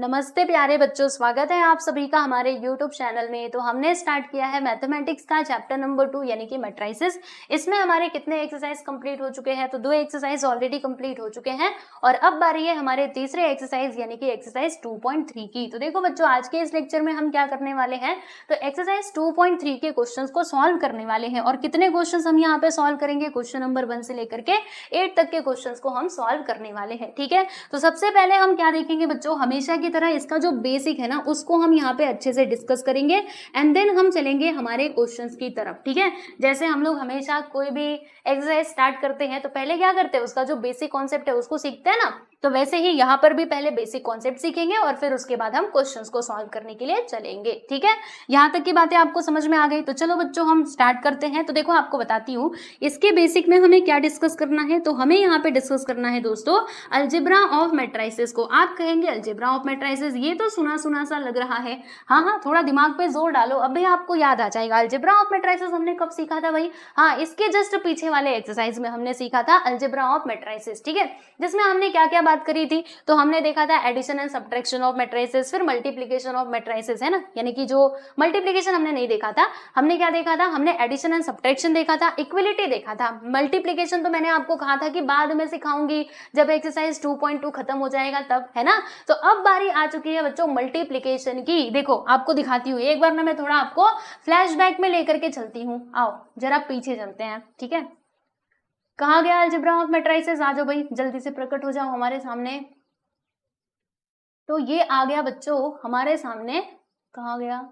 नमस्ते प्यारे बच्चों, स्वागत है आप सभी का हमारे YouTube चैनल में। तो हमने स्टार्ट किया है मैथमेटिक्स का चैप्टर नंबर 2 यानी कि मैट्रिसेस। इसमें हमारे कितने एक्सरसाइज कंप्लीट हो चुके हैं? तो 2 एक्सरसाइज ऑलरेडी कंप्लीट हो चुके हैं और अब बारी है हमारे तीसरे एक्सरसाइज यानी कि एक्सरसाइज 2.3 की। तो देखो बच्चों, आज के इस लेक्चर में हम क्या करने वाले हैं, तो एक्सरसाइज 2.3 के क्वेश्चन को सॉल्व करने वाले हैं। और कितने क्वेश्चन हम यहाँ पे सॉल्व करेंगे? क्वेश्चन नंबर 1 से लेकर के 8 तक के क्वेश्चन को हम सॉल्व करने वाले हैं। ठीक है, तो सबसे पहले हम क्या देखेंगे बच्चों, हमेशा की तरह इसका जो बेसिक है ना उसको हम यहाँ पे अच्छे से डिस्कस करेंगे एंड देन हम चलेंगे हमारे क्वेश्चंस की तरफ। ठीक है, जैसे हम लोग हमेशा कोई भी एक्सरसाइज स्टार्ट करते हैं तो पहले क्या करते हैं, उसका जो बेसिक कॉन्सेप्ट है उसको सीखते हैं ना। तो वैसे ही यहाँ पर भी पहले बेसिक कॉन्सेप्ट सीखेंगे और फिर उसके बाद हम क्वेश्चंस को सॉल्व करने के लिए चलेंगे। ठीक है, यहाँ तक की बातें आपको समझ में आ गई? तो चलो बच्चों हम स्टार्ट करते हैं। तो देखो आपको बताती हूँ इसके बेसिक में हमें क्या डिस्कस करना है। तो हमें यहाँ पे डिस्कस करना है दोस्तों अलजेब्रा ऑफ मैट्रिसेस को। आप कहेंगे अलजेब्रा ऑफ मैट्रिसेस, ये तो सुना सुना सा लग रहा है। हाँ, थोड़ा दिमाग पे जोर डालो, अभी आपको याद आ जाएगा। अलजेब्रा ऑफ मैट्रिसेस हमने कब सीखा था भाई? हाँ, इसके जस्ट पीछे वाले एक्सरसाइज में हमने सीखा था अलजेब्रा ऑफ मैट्रिसेस। ठीक है, जिसमें हमने क्या क्या बात करी थी? तो हमने देखा था addition and subtraction of matrices, फिर मल्टीप्लिकेशन ऑफ मैट्रिसेस, है ना। यानी कि जो मल्टीप्लिकेशन हमने नहीं देखा था, हमने क्या देखा था? हमने एडिशन एंड सब्ट्रैक्शन देखा था, इक्वलिटी देखा था। मल्टीप्लिकेशन तो मैंने आपको कहा था कि बाद में सिखाऊंगी, जब एक्सरसाइज 2.2 खत्म हो जाएगा तब, है ना। तो अब बारी आ चुकी है बच्चों मल्टीप्लिकेशन की। देखो आपको दिखाती हूँ एक बार ना, मैं थोड़ा आपको फ्लैशबैक में लेकर के चलती हूँ। आओ जरा पीछे चलते हैं। ठीक है, कहाँ गया अलजेब्रा ऑफ मैट्रिसेस? आ जाओ भाई, जल्दी से प्रकट हो जाओ हमारे सामने। तो ये आ गया बच्चों हमारे सामने, कहाँ गया?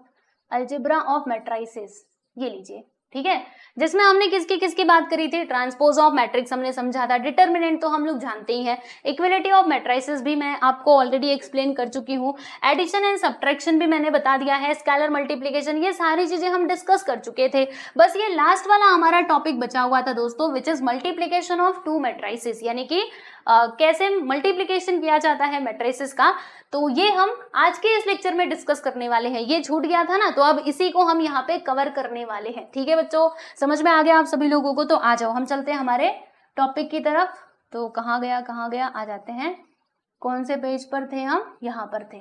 अलजेब्रा ऑफ मैट्रिसेस, ये लीजिए। ठीक है, जिसमें हमने किसकी किसकी बात करी थी? ट्रांसपोज ऑफ मैट्रिक्स हमने समझा था, डिटर्मिनेंट तो हम लोग जानते ही हैं, इक्वलिटी ऑफ मैट्रिसेस भी मैं आपको ऑलरेडी एक्सप्लेन कर चुकी हूँ, एडिशन एंड सब्ट्रैक्शन भी मैंने बता दिया है, स्केलर मल्टीप्लिकेशन, ये सारी चीजें हम डिस्कस कर चुके थे। बस ये लास्ट वाला हमारा टॉपिक बचा हुआ था दोस्तों, which is multiplication of 2 matrices, यानी कि कैसे मल्टीप्लिकेशन किया जाता है मैट्रिसेस का। तो ये हम आज के इस लेक्चर में डिस्कस करने वाले हैं। ये छूट गया था ना, तो अब इसी को हम यहाँ पे कवर करने वाले हैं। ठीक है बच्चों, समझ में आ गया आप सभी लोगों को? तो आ जाओ हम चलते हैं हमारे टॉपिक की तरफ। तो कहाँ गया, आ जाते हैं। कौन से पेज पर थे हम? यहाँ पर थे।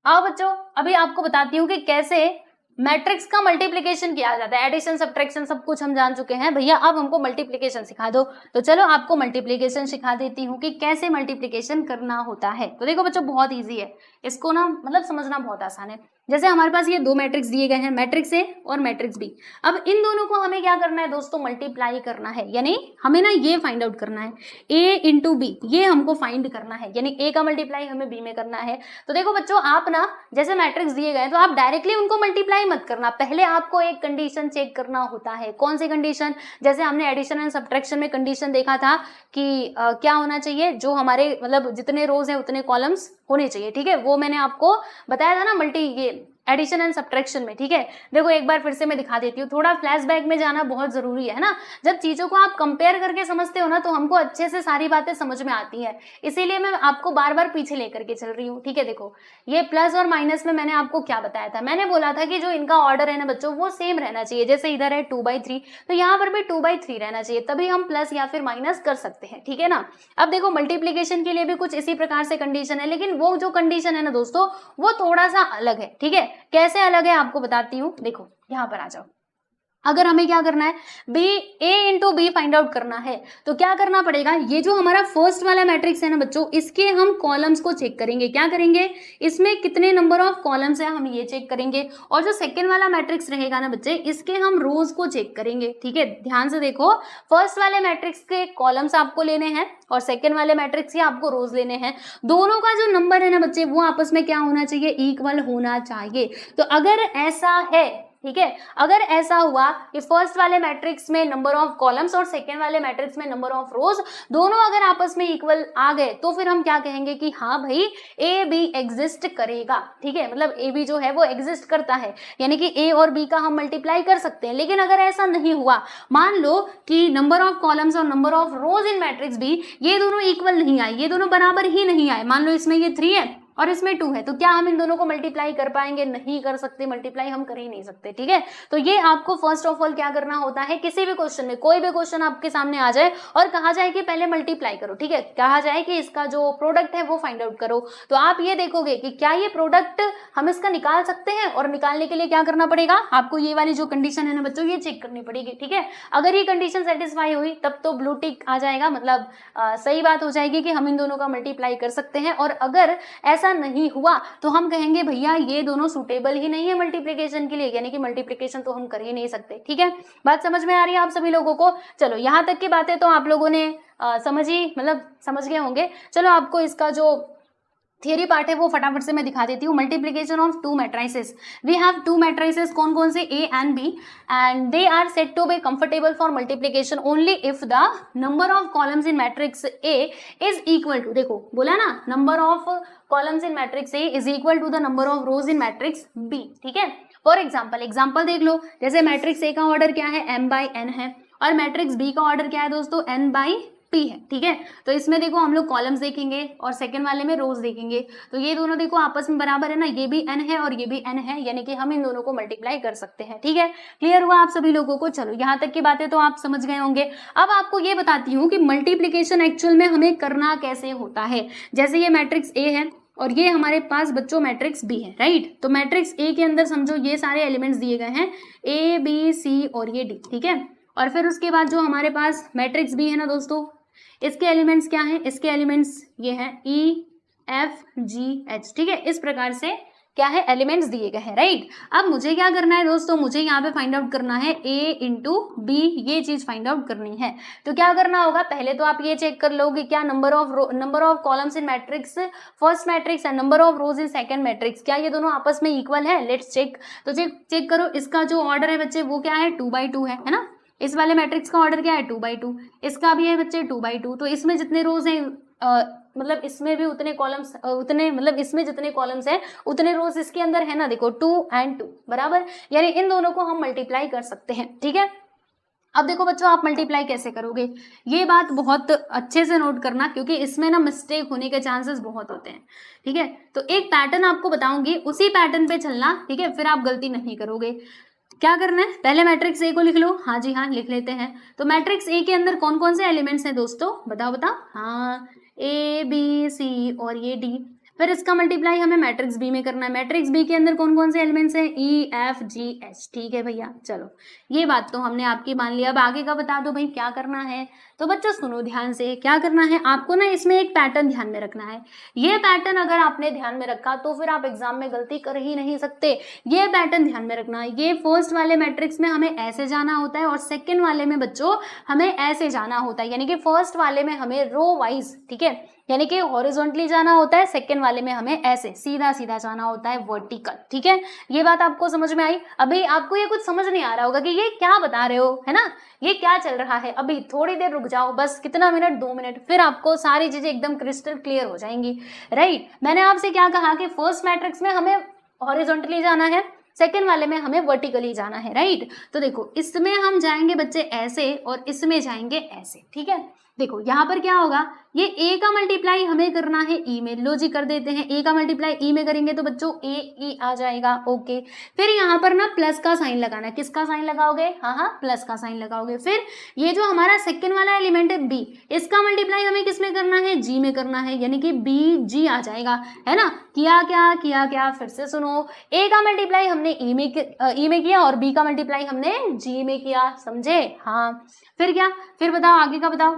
आओ बच्चों, अभी आपको बताती हूँ कि कैसे मैट्रिक्स का मल्टीप्लिकेशन किया जाता है। एडिशन सब्ट्रैक्शन सब कुछ हम जान चुके हैं भैया, अब हमको मल्टीप्लिकेशन सिखा दो। तो चलो आपको मल्टीप्लिकेशन सिखा देती हूँ कि कैसे मल्टीप्लिकेशन करना होता है। तो देखो बच्चों बहुत इजी है, इसको ना मतलब समझना बहुत आसान है। जैसे हमारे पास ये 2 मैट्रिक्स दिए गए हैं, मैट्रिक्स ए और मैट्रिक्स बी। अब इन दोनों को हमें क्या करना है दोस्तों? मल्टीप्लाई करना है, यानी हमें ना ये फाइंड आउट करना है, ए इंटू बी, ये हमको फाइंड करना है, यानी ए का मल्टीप्लाई हमें बी में करना है। तो देखो बच्चों, आप ना जैसे मैट्रिक्स दिए गए तो आप डायरेक्टली उनको मल्टीप्लाई मत करना, पहले आपको एक कंडीशन चेक करना होता है। कौन सी कंडीशन? जैसे हमने एडिशन एंड सब्ट्रैक्शन में कंडीशन देखा था कि क्या होना चाहिए, जो हमारे मतलब जितने रोज है उतने कॉलम्स होने चाहिए। ठीक है, वो मैंने आपको बताया था ना ये एडिशन एंड सब्ट्रैक्शन में। ठीक है, देखो एक बार फिर से मैं दिखा देती हूँ, थोड़ा फ्लैशबैक में जाना बहुत जरूरी है ना। जब चीजों को आप कंपेयर करके समझते हो ना तो हमको अच्छे से सारी बातें समझ में आती हैं, इसीलिए मैं आपको बार बार पीछे लेकर के चल रही हूँ। ठीक है, देखो ये प्लस और माइनस में मैंने आपको क्या बताया था? मैंने बोला था कि जो इनका ऑर्डर है ना बच्चों वो सेम रहना चाहिए। जैसे इधर है 2/3, तो यहाँ पर भी 2/3 रहना चाहिए, तभी हम प्लस या फिर माइनस कर सकते हैं। ठीक है ना। अब देखो मल्टीप्लीकेशन के लिए भी कुछ इसी प्रकार से कंडीशन है, लेकिन वो जो कंडीशन है ना दोस्तों वो थोड़ा सा अलग है। ठीक है, कैसे अलग है आपको बताती हूँ। देखो यहाँ पर आ जाओ, अगर हमें क्या करना है, बी ए इंटू बी फाइंड आउट करना है तो क्या करना पड़ेगा? ये जो हमारा फर्स्ट वाला मैट्रिक्स है ना बच्चों, इसके हम कॉलम्स को चेक करेंगे। क्या करेंगे? इसमें कितने नंबर ऑफ कॉलम्स है हम ये चेक करेंगे। और जो सेकेंड वाला मैट्रिक्स रहेगा ना बच्चे, इसके हम रोज को चेक करेंगे। ठीक है, ध्यान से देखो, फर्स्ट वाले मैट्रिक्स के कॉलम्स आपको लेने हैं और सेकेंड वाले मैट्रिक्स के आपको रोज लेने हैं। दोनों का जो नंबर है ना बच्चे वो आपस में क्या होना चाहिए? इक्वल होना चाहिए। तो अगर ऐसा है, ठीक है, अगर ऐसा हुआ कि फर्स्ट वाले मैट्रिक्स में नंबर ऑफ कॉलम्स और सेकेंड वाले मैट्रिक्स में नंबर ऑफ रोज दोनों अगर आपस में इक्वल आ गए तो फिर हम क्या कहेंगे कि हाँ भाई ए बी एग्जिस्ट करेगा। ठीक है, मतलब ए बी जो है वो एग्जिस्ट करता है, यानी कि ए और बी का हम मल्टीप्लाई कर सकते हैं। लेकिन अगर ऐसा नहीं हुआ, मान लो कि नंबर ऑफ कॉलम्स और number of rows in matrix B ये दोनों इक्वल नहीं आए, ये दोनों बराबर ही नहीं आए, मान लो इसमें ये 3 है और इसमें 2 है, तो क्या हम इन दोनों को मल्टीप्लाई कर पाएंगे? नहीं कर सकते, मल्टीप्लाई हम कर ही नहीं सकते, ठीक है। तो ये आपको फर्स्ट ऑफ ऑल क्या करना होता है, किसी भी क्वेश्चन में, कोई भी क्वेश्चन आपके सामने आ जाए और कहा जाए कि पहले मल्टीप्लाई करो, ठीक है, कहा जाए कि इसका जो प्रोडक्ट है वो फाइंड आउट करो, तो आप ये देखोगे कि क्या ये प्रोडक्ट हम इसका निकाल सकते हैं, और निकालने के लिए क्या करना पड़ेगा आपको, ये वाली जो कंडीशन है ना बच्चों, ये चेक करनी पड़ेगी, ठीक है। अगर ये कंडीशन सेटिस्फाई हुई तब तो ब्लू टिक आ जाएगा, मतलब सही बात हो जाएगी कि हम इन दोनों का मल्टीप्लाई कर सकते हैं। और अगर ऐसा नहीं हुआ तो हम कहेंगे भैया ये दोनों सुटेबल ही नहीं है मल्टीप्लिकेशन के लिए, यानी कि मल्टीप्लिकेशन तो हम कर ही नहीं सकते, ठीक है। बात समझ में आ रही है आप सभी लोगों को? चलो यहाँ तक की बातें तो आप लोगों ने समझ गए होंगे। चलो आपको इसका जो थियरी पार्ट है वो फटाफट से मैं दिखा देती हूँ। Multiplication of 2 matrices, we have 2 matrices, कौन कौन से, A and B, and they are said to be comfortable for multiplication only if the number of columns in matrix A is equal to, देखो बोला ना, number of columns in matrix A is equal to the number of rows in matrix B, ठीक है। For example देख लो, जैसे matrix A का order क्या है, m/n है, और मैट्रिक्स B का ऑर्डर क्या है दोस्तों, n/p है, ठीक है। तो इसमें देखो हम लोग कॉलम्स देखेंगे और सेकंड वाले में रोज देखेंगे, तो ये दोनों देखो आपस में बराबर है ना, ये भी n है और ये भी n है, यानी कि हम इन दोनों को मल्टीप्लाई कर सकते हैं, ठीक है। क्लियर हुआ आप सभी लोगों को? चलो यहाँ तक की बातें तो आप समझ गए होंगे। अब आपको ये बताती हूँ कि मल्टीप्लीकेशन एक्चुअल में हमें करना कैसे होता है। जैसे ये मैट्रिक्स A है और ये हमारे पास बच्चों मैट्रिक्स B है, राइट। तो मैट्रिक्स A के अंदर समझो ये सारे एलिमेंट्स दिए गए हैं, A B C और ये D, ठीक है। और फिर उसके बाद जो हमारे पास मैट्रिक्स B है ना दोस्तों, इसके एलिमेंट्स क्या हैं, इसके एलिमेंट्स ये हैं E F G H, ठीक है। इस प्रकार से क्या है, एलिमेंट्स दिए गए हैं, राइट। अब मुझे क्या करना है दोस्तों, मुझे यहाँ पे फाइंड आउट करना है A इंटू B, ये चीज फाइंड आउट करनी है। तो क्या करना होगा, पहले तो आप ये चेक कर लो कि क्या number of columns in matrix first matrix and number of rows in second matrix, क्या ये दोनों आपस में इक्वल है। Let's check. तो चेक करो, इसका जो ऑर्डर है बच्चे वो क्या है, 2/2 है ना। इस वाले मैट्रिक्स का ऑर्डर क्या है, 2/2, इसका भी है बच्चे 2/2। तो इसमें जितने रोज हैं मतलब इसमें भी उतने कॉलम्स, इसमें जितने कॉलम्स हैं उतने रोज इसके अंदर है ना, देखो 2 and 2 बराबर, यानी इन दोनों को हम मल्टीप्लाई कर सकते हैं, ठीक है। अब देखो बच्चों, आप मल्टीप्लाई कैसे करोगे, ये बात बहुत अच्छे से नोट करना, क्योंकि इसमें ना मिस्टेक होने के चांसेस बहुत होते हैं, ठीक है। तो एक पैटर्न आपको बताऊंगी, उसी पैटर्न पे चलना, ठीक है, फिर आप गलती नहीं करोगे। क्या करना है, पहले मैट्रिक्स A को लिख लो, हाँ जी हाँ लिख लेते हैं। तो मैट्रिक्स A के अंदर कौन कौन से एलिमेंट्स हैं दोस्तों, बताओ, हाँ A B C और ये D। फिर इसका मल्टीप्लाई हमें मैट्रिक्स B में करना है। मैट्रिक्स B के अंदर कौन कौन से एलिमेंट्स हैं, E F G H, ठीक है भैया। चलो ये बात तो हमने आपकी मान लिया, अब आगे का बता दो भाई क्या करना है। तो बच्चों सुनो ध्यान से, क्या करना है आपको ना, इसमें एक पैटर्न ध्यान में रखना है। ये पैटर्न अगर आपने ध्यान में रखा तो फिर आप एग्जाम में गलती कर ही नहीं सकते। ये पैटर्न ध्यान में रखना है, ये फर्स्ट वाले मैट्रिक्स में हमें ऐसे जाना होता है और सेकंड वाले में बच्चों हमें ऐसे जाना होता है, यानी कि फर्स्ट वाले में हमें रो वाइज, ठीक है, यानी कि हॉरिजॉन्टली जाना होता है, सेकंड वाले में हमें ऐसे सीधा सीधा जाना होता है, वर्टिकल, ठीक है। ये बात आपको समझ में आई? अभी आपको ये कुछ समझ नहीं आ रहा होगा कि ये क्या बता रहे हो, है ना, ये क्या चल रहा है। अभी थोड़ी देर रुक जाओ, बस कितना मिनट, 2 मिनट, फिर आपको सारी चीजें एकदम क्रिस्टल क्लियर हो जाएंगी, राइट। मैंने आपसे क्या कहा कि फर्स्ट मैट्रिक्स में हमें हॉरिजॉन्टली जाना है, सेकेंड वाले में हमें वर्टिकली जाना है, राइट। तो देखो इसमें हम जाएंगे बच्चे ऐसे और इसमें जाएंगे ऐसे, ठीक है। देखो यहाँ पर क्या होगा, ये A का मल्टीप्लाई हमें करना है E में, लो जी कर देते हैं। A का मल्टीप्लाई E में करेंगे तो बच्चों A E आ जाएगा, ओके। फिर यहाँ पर ना प्लस का साइन लगाना है, किसका साइन लगाओगे, हाँ प्लस का साइन लगाओगे। फिर ये जो हमारा सेकंड वाला एलिमेंट है B, इसका मल्टीप्लाई हमें किस में करना है, G में करना है, यानी कि BG आ जाएगा, है ना। किया क्या, फिर से सुनो, A का मल्टीप्लाई हमने E में किया और B का मल्टीप्लाई हमने G में किया, समझे, हाँ। फिर क्या, फिर बताओ आगे का बताओ।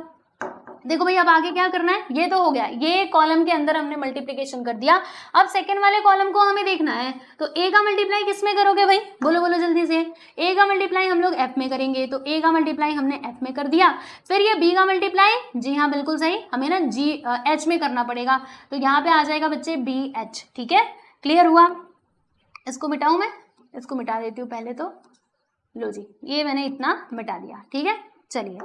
देखो भाई अब आगे क्या करना है, ये तो हो गया, ये कॉलम के अंदर हमने मल्टीप्लिकेशन कर दिया। अब सेकंड वाले कॉलम को हमें देखना है, तो A का मल्टीप्लाई किस में करोगे भाई, बोलो जल्दी से। A का मल्टीप्लाई हम लोग F में करेंगे, तो A का मल्टीप्लाई हमने F में कर दिया। फिर ये B का मल्टीप्लाई, जी हाँ बिल्कुल सही, हमें ना H में करना पड़ेगा, तो यहाँ पे आ जाएगा बच्चे BH, ठीक है। क्लियर हुआ? इसको मिटाऊं मैं, इसको मिटा देती हूँ पहले तो, लो जी ये मैंने इतना मिटा दिया, ठीक है। चलिए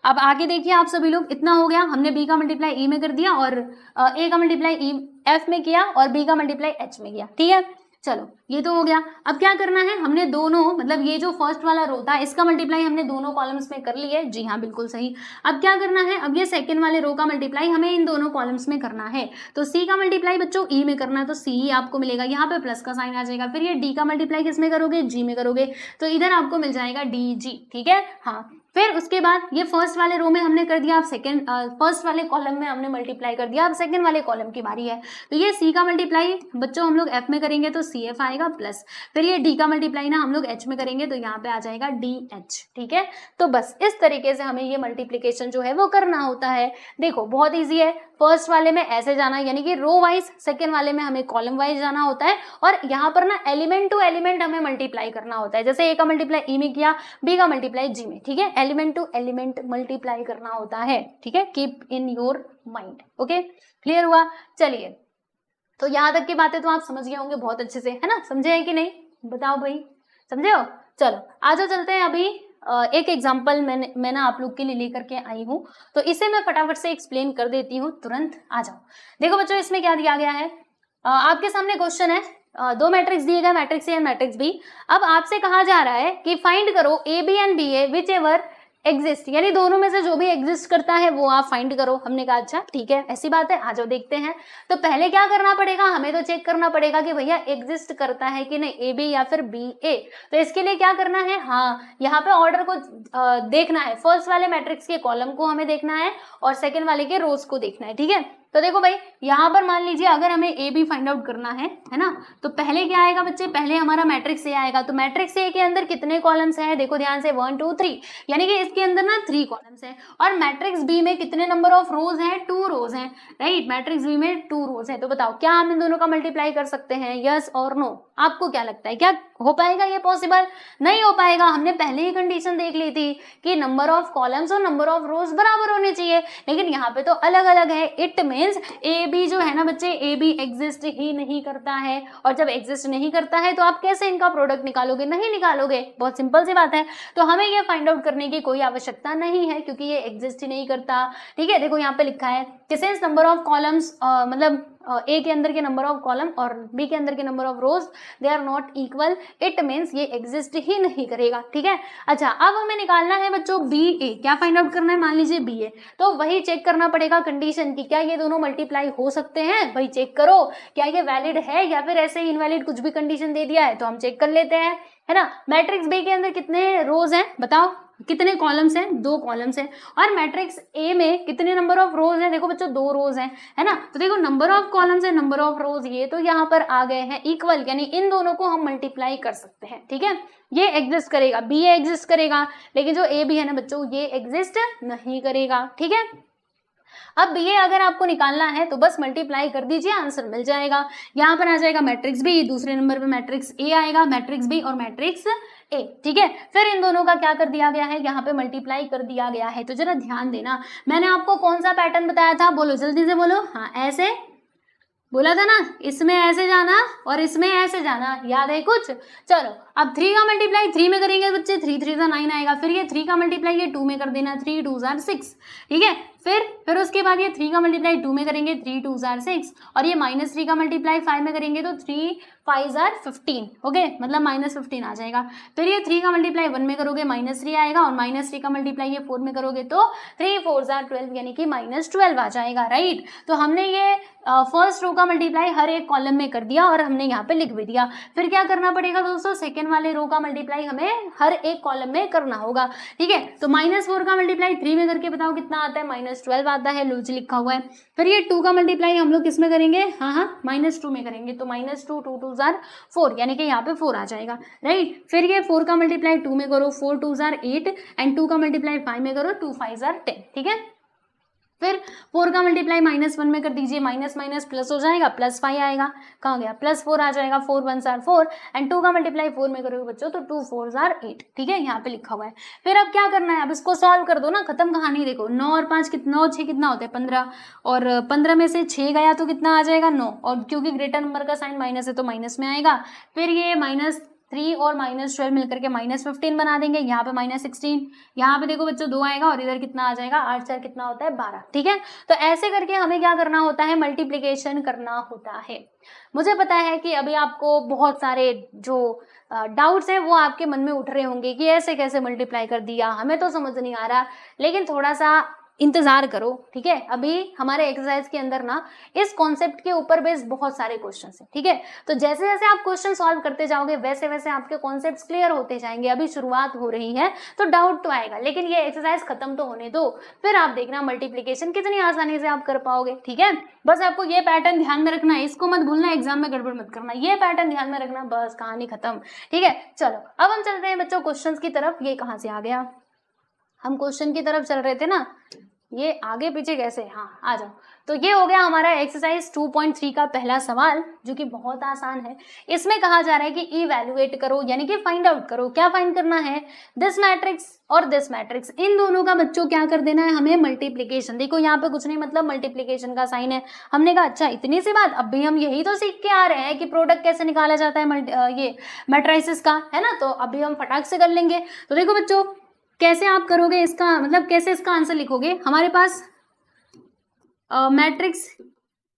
अब आगे देखिए आप सभी लोग, इतना हो गया, हमने B का मल्टीप्लाई E में कर दिया और A का मल्टीप्लाई E F में किया और B का मल्टीप्लाई H में किया, ठीक है। चलो ये तो हो गया। अब क्या करना है, हमने दोनों मतलब ये जो फर्स्ट वाला रो था इसका मल्टीप्लाई हमने दोनों कॉलम्स में कर लिया है। जी हाँ बिल्कुल सही। अब क्या करना है, अब ये सेकंड वाले रो का मल्टीप्लाई हमें इन दोनों कॉलम्स में करना है। तो सी का मल्टीप्लाई बच्चों ई में करना है, तो सी ही आपको मिलेगा, यहाँ पे प्लस का साइन आ जाएगा। फिर ये डी का मल्टीप्लाई किस में करोगे, जी में करोगे, तो इधर आपको मिल जाएगा डी जी। ठीक है हाँ। फिर उसके बाद ये फर्स्ट वाले रो में हमने कर दिया, अब सेकंड फर्स्ट वाले कॉलम में हमने मल्टीप्लाई कर दिया। अब सेकंड वाले कॉलम की बारी है, तो ये सी का मल्टीप्लाई बच्चों हम लोग एफ में करेंगे तो सी एफ आएगा प्लस, फिर ये डी का मल्टीप्लाई ना हम लोग एच में करेंगे तो यहाँ पे आ जाएगा डी एच। ठीक है, तो बस इस तरीके से हमें ये मल्टीप्लीकेशन जो है वो करना होता है। देखो बहुत ईजी है, फर्स्ट वाले में ऐसे जाना यानी कि रो वाइज, सेकेंड वाले में हमें कॉलम वाइज जाना होता है, और यहाँ पर ना एलिमेंट टू एलिमेंट हमें मल्टीप्लाई करना होता है। जैसे ए का मल्टीप्लाई ई में किया, बी का मल्टीप्लाई जी में। ठीक है, एलिमेंट टू एलिमेंट मल्टीप्लाई करना होता है। ठीक है, keep in your mind. Okay, clear हुआ? चलिए, तो यहाँ तक की बातें तो आप समझ गए होंगे बहुत अच्छे से, है ना? समझे हैं कि नहीं, बताओ भाई, समझे हो? चलो आजो चलते हैं। अभी एक एग्जाम्पल मैं ना आप लोग के लिए लेकर के आई हूँ, तो इसे मैं फटाफट से एक्सप्लेन कर देती हूँ, तुरंत आ जाओ। देखो बच्चों, इसमें क्या दिया गया है, आपके सामने क्वेश्चन है, दो मैट्रिक्स दिए गए, matrix A and matrix B. अब आपसे कहा जा रहा है कि फाइंड करो A B and B A whichever exist, यानी दोनों में से जो भी एग्जिस्ट करता है वो आप फाइंड करो। हमने कहा अच्छा ठीक है, ऐसी बात है, आ जाओ देखते हैं। तो पहले क्या करना पड़ेगा, हमें तो चेक करना पड़ेगा कि भैया एग्जिस्ट करता है कि नहीं, ए बी या फिर बी ए। तो इसके लिए क्या करना है, हाँ यहाँ पे ऑर्डर को देखना है, फर्स्ट वाले मैट्रिक्स के कॉलम को हमें देखना है और सेकेंड वाले के रोज को देखना है। ठीक है, तो देखो भाई यहाँ पर मान लीजिए अगर हमें ए बी फाइंड आउट करना है ना, तो पहले क्या आएगा बच्चे, पहले हमारा मैट्रिक्स ए आएगा। तो मैट्रिक्स ए के अंदर कितने कॉलम्स हैं, देखो ध्यान से, 1 2 3, यानी कि इसके अंदर ना 3 कॉलम्स हैं। और मैट्रिक्स बी में कितने नंबर ऑफ रोज हैं, 2 रोज हैं, राइट? मैट्रिक्स बी में 2 रोज हैं। तो बताओ क्या हम इन दोनों का मल्टीप्लाई कर सकते हैं, यस और नो? आपको क्या लगता है, क्या हो पाएगा ये पॉसिबल? नहीं हो पाएगा। हमने पहले ही कंडीशन देख ली थी कि नंबर ऑफ कॉलम्स और नंबर ऑफ रोज बराबर होने चाहिए, लेकिन यहाँ पे तो अलग अलग है। इट मीन्स ए बी जो है ना बच्चे, ए बी एग्जिस्ट ही नहीं करता है, और जब एग्जिस्ट नहीं करता है तो आप कैसे इनका प्रोडक्ट निकालोगे, नहीं निकालोगे। बहुत सिंपल सी बात है। तो हमें ये फाइंड आउट करने की कोई आवश्यकता नहीं है क्योंकि ये एग्जिस्ट ही नहीं करता। ठीक है, देखो यहाँ पे लिखा है कि सिंस नंबर ऑफ कॉलम्स, मतलब ए के अंदर के नंबर ऑफ कॉलम और बी के अंदर के number of rows they are not equal, it means ये एग्जिस्ट ही नहीं करेगा। ठीक है, अच्छा अब हमें निकालना है बच्चों बी ए। क्या फाइंड आउट करना है, मान लीजिए बी ए, तो वही चेक करना पड़ेगा कंडीशन की क्या ये दोनों मल्टीप्लाई हो सकते हैं। वही चेक करो क्या ये वैलिड है या फिर ऐसे ही इनवैलिड कुछ भी कंडीशन दे दिया है, तो हम चेक कर लेते हैं, है ना। मैट्रिक्स बी के अंदर कितने रोज हैं बताओ, कितने कॉलम्स हैं, 2 कॉलम्स हैं। और मैट्रिक्स ए में कितने नंबर ऑफ रोज हैं, देखो बच्चों 2 रोज हैं, है ना। तो देखो नंबर ऑफ कॉलम्स है, नंबर ऑफ रोज, ये तो यहाँ पर आ गए हैं इक्वल, यानी इन दोनों को हम मल्टीप्लाई कर सकते हैं। ठीक है, ये एग्जिस्ट करेगा, बी ए एग्जिस्ट करेगा, लेकिन जो ए बी है ना बच्चों ये एग्जिस्ट नहीं करेगा। ठीक है, अब ये अगर आपको निकालना है तो बस मल्टीप्लाई कर दीजिए, आंसर मिल जाएगा। यहाँ पर आ जाएगा मैट्रिक्स बी, दूसरे नंबर पे मैट्रिक्स ए आएगा, मैट्रिक्स बी और मैट्रिक्स ए। ठीक है, फिर इन दोनों का क्या कर दिया गया है, यहाँ पे मल्टीप्लाई कर दिया गया है। तो जरा ध्यान देना, मैंने आपको कौन सा पैटर्न बताया था, बोलो जल्दी से बोलो। हाँ, ऐसे बोला था ना, इसमें ऐसे जाना और इसमें ऐसे जाना, याद है कुछ? चलो अब 3 का मल्टीप्लाई 3 में करेंगे बच्चे, 3 3 9 आएगा। फिर ये 3 का मल्टीप्लाई ये 2 में कर देना, 3 2 6। ठीक है, फिर उसके बाद ये 3 का मल्टीप्लाई 2 में करेंगे, 3 2 6, और ये -3 का मल्टीप्लाई 5 में करेंगे तो 3 5 15। ओके, मतलब -15 आ जाएगा। फिर ये 3 का मल्टीप्लाई 1 में करोगे -3 आएगा, और -3 का मल्टीप्लाई ये 4 में करोगे तो 3 4 12, यानी कि -12 आ जाएगा, राइट। तो हमने ये फर्स्ट रो का मल्टीप्लाई हर एक कॉलम में कर दिया और हमने यहाँ पे लिख भी दिया। फिर क्या करना पड़ेगा दोस्तों, सेकेंड वाले रो का मल्टीप्लाई हमें हर एक कॉलम में करना होगा। ठीक है, तो -4 का मल्टीप्लाई 3 में करके बताओ कितना आता है, -12 आता है, लूज लिखा हुआ है। फिर ये 2 का मल्टीप्लाई हम लोग किस में करेंगे, हाँ -2 में करेंगे, तो -2 2 2 4, यानी कि यहाँ पे 4 आ जाएगा, राइट। फिर ये 4 का मल्टीप्लाई 2 में करो, 4 2 8, एंड 2 का मल्टीप्लाई 5 में करो, 2 5 10। ठीक है, फिर 4 का मल्टीप्लाई -1 में कर दीजिए, माइनस माइनस प्लस हो जाएगा, +5 आएगा, कहाँ गया, +4 आ जाएगा, 4 1 4, एंड 2 का मल्टीप्लाई 4 में करोगे बच्चों तो 2 4 8। ठीक है, यहाँ पे लिखा हुआ है। फिर अब क्या करना है, अब इसको सॉल्व कर दो ना, खत्म कहानी। देखो 9 और 5 कितना, 9 6 कितना होता है 15, और 15 में से 6 गया तो कितना आ जाएगा 9, और क्योंकि ग्रेटर नंबर का साइन माइनस है तो माइनस में आएगा। फिर ये 3 और -12 मिलकर के -15 बना देंगे, यहाँ पे -16, यहाँ पे देखो बच्चों 2 आएगा और इधर कितना आ जाएगा, 8 4 कितना होता है 12, ठीक है। तो ऐसे करके हमें क्या करना होता है, मल्टीप्लीकेशन करना होता है। मुझे पता है कि अभी आपको बहुत सारे जो डाउट्स हैं वो आपके मन में उठ रहे होंगे कि ऐसे कैसे मल्टीप्लाई कर दिया, हमें तो समझ नहीं आ रहा, लेकिन थोड़ा सा इंतजार करो, ठीक है। अभी हमारे एक्सरसाइज के अंदर ना इस कॉन्सेप्ट के ऊपर बेस्ड बहुत सारे क्वेश्चन हैं, ठीक है। तो जैसे जैसे आप क्वेश्चन सॉल्व करते जाओगे वैसे वैसे आपके कॉन्सेप्ट्स क्लियर होते जाएंगे। अभी शुरुआत हो रही है तो डाउट तो आएगा, लेकिन ये एक्सरसाइज खत्म तो होने दो, फिर आप देखना मल्टीप्लीकेशन कितनी आसानी से आप कर पाओगे, ठीक है। बस आपको ये पैटर्न ध्यान में रखना है, इसको मत भूलना, एग्जाम में गड़बड़ मत करना, ये पैटर्न ध्यान में रखना, बस कहानी खत्म, ठीक है। चलो अब हम चलते हैं बच्चों क्वेश्चन की तरफ। ये कहाँ से आ गया, हम क्वेश्चन की तरफ चल रहे थे ना, ये आगे पीछे कैसे, हाँ आ जाओ। तो ये हो गया हमारा एक्सरसाइज 2.3 का पहला सवाल, जो कि बहुत आसान है। इसमें कहा जा रहा है कि इवैल्यूएट करो, यानी कि फाइंड आउट करो। क्या फाइंड करना है, दिस मैट्रिक्स और दिस मैट्रिक्स, इन दोनों का बच्चों क्या कर देना है हमें, मल्टीप्लीकेशन। देखो यहाँ पे कुछ नहीं, मतलब मल्टीप्लीकेशन का साइन है। हमने कहा अच्छा इतनी सी बात, अब भी हम यही तो सीख के आ रहे हैं कि प्रोडक्ट कैसे निकाला जाता है ये मैट्रिसेस का, है ना। तो अभी हम फटाक से कर लेंगे। तो देखो बच्चों कैसे आप करोगे इसका, मतलब कैसे इसका आंसर लिखोगे। हमारे पास मैट्रिक्स,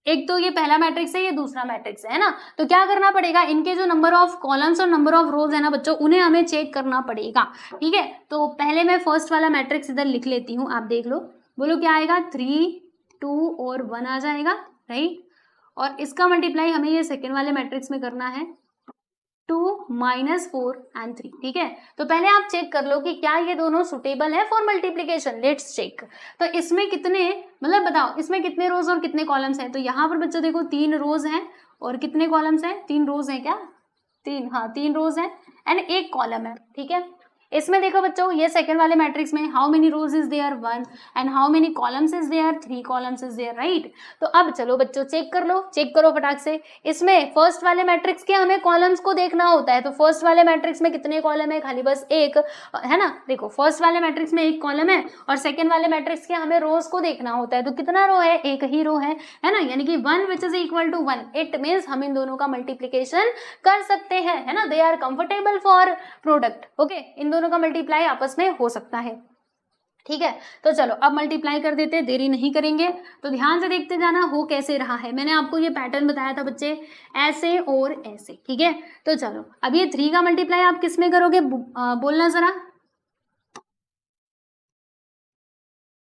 एक तो ये पहला मैट्रिक्स है, ये दूसरा मैट्रिक्स है ना। तो क्या करना पड़ेगा, इनके जो नंबर ऑफ कॉलम्स और नंबर ऑफ रोज है ना बच्चों, उन्हें हमें चेक करना पड़ेगा, ठीक है। तो पहले मैं फर्स्ट वाला मैट्रिक्स इधर लिख लेती हूँ, आप देख लो, बोलो क्या आएगा, 3 2 और 1 आ जाएगा, राइट। और इसका मल्टीप्लाई हमें ये सेकेंड वाले मैट्रिक्स में करना है, 2 -4 and 3, ठीक है। तो पहले आप चेक कर लो कि क्या ये दोनों सुटेबल है फॉर मल्टीप्लीकेशन, लेट्स चेक। तो इसमें कितने, मतलब बताओ इसमें कितने रोज और कितने कॉलम्स हैं। तो यहाँ पर बच्चों देखो 3 रोज हैं और कितने कॉलम्स हैं, 3 रोज हैं क्या, 3, हाँ 3 रोज हैं एंड 1 कॉलम है, ठीक है। इसमें देखो बच्चों ये सेकंड वाले मैट्रिक्स में how many rows is there, 1 and how many columns is there, 3 columns is there, right. तो अब चलो बच्चों चेक कर लो, चेक करो फटाक से। इसमें फर्स्ट वाले मैट्रिक्स के हमें कॉलम्स को देखना होता है। तो फर्स्ट वाले मैट्रिक्स में कितने कॉलम है, खाली बस 1, है ना। देखो फर्स्ट वाले मैट्रिक्स में 1 कॉलम है और सेकेंड वाले मैट्रिक्स के हमें रोज को देखना होता है। तो कितना रो है, 1 ही रो है ना, यानी कि 1 which is equal to 1, it means हम इन दोनों का मल्टीप्लीकेशन कर सकते हैं, है ना। They are comfortable for product, okay. इन दोनों का मल्टीप्लाई आपस में हो सकता है, ठीक है। तो चलो अब मल्टीप्लाई कर देते, देरी नहीं करेंगे। तो ध्यान से देखते जाना हो कैसे रहा है। मैंने आपको ये पैटर्न बताया था बच्चे, ऐसे और ऐसे, ठीक है। तो चलो अब ये 3 का मल्टीप्लाई आप किस में करोगे, बोलना जरा।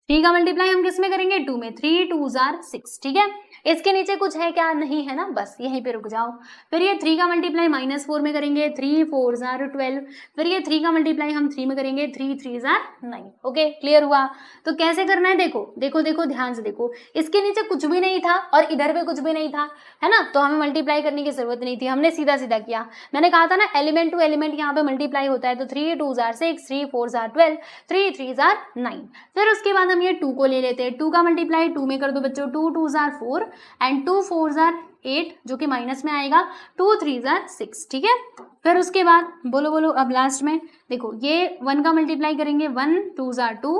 3 का मल्टीप्लाई हम किस में करेंगे, 2 में, 3 2s are 6, ठीक है। इसके नीचे कुछ है क्या, नहीं है ना, बस यहीं पे रुक जाओ। फिर ये 3 का मल्टीप्लाई -4 में करेंगे, 3 4s are 12। फिर ये 3 का मल्टीप्लाई हम 3 में करेंगे, 3 3s are 9, ओके। क्लियर हुआ। तो कैसे करना है, देखो देखो देखो ध्यान से देखो, इसके नीचे कुछ भी नहीं था और इधर भी कुछ भी नहीं था, है ना। तो हमें मल्टीप्लाई करने की जरूरत नहीं थी, हमने सीधा सीधा किया। मैंने कहा था ना एलिमेंट टू एलिमेंट यहाँ पे मल्टीप्लाई होता है। तो 3 2s are 6, 3 4s are 12, 3 3s are 9। फिर उसके बाद हम ये 2 को ले लेते हैं। 2 का मल्टीप्लाई 2 में कर दो बच्चों, 2 2s are 4 and 2 4s are 8, जो कि माइनस में आएगा, 2 3s are 6, ठीक है। फिर उसके बाद बोलो बोलो अब लास्ट में देखो ये 1 का मल्टीप्लाई करेंगे, 1 2s are 2,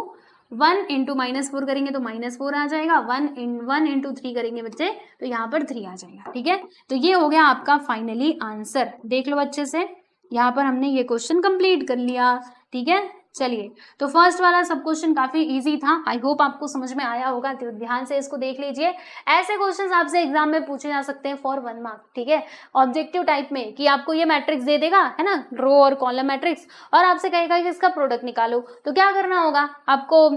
1 इंटू -4 करेंगे तो -4 आ जाएगा, 1 इंटू 3 करेंगे बच्चे तो यहाँ पर 3 आ जाएगा, ठीक है। तो ये हो गया आपका फाइनली आंसर, देख लो अच्छे से। यहाँ पर हमने ये क्वेश्चन कंप्लीट कर लिया, ठीक है। चलिए तो फर्स्ट वाला सब क्वेश्चन काफी इजी था, आई होप आपको समझ में आया होगा। तो ध्यान से इसको देख लीजिए। ऐसे क्वेश्चंस आपसे एग्जाम में पूछे जा सकते हैं फॉर 1 मार्क, ठीक है। ऑब्जेक्टिव टाइप में कि आपको ये मैट्रिक्स दे देगा, है ना, रो और कॉलम मैट्रिक्स, और आपसे कहेगा कि इसका प्रोडक्ट निकालो। तो क्या करना होगा आपको,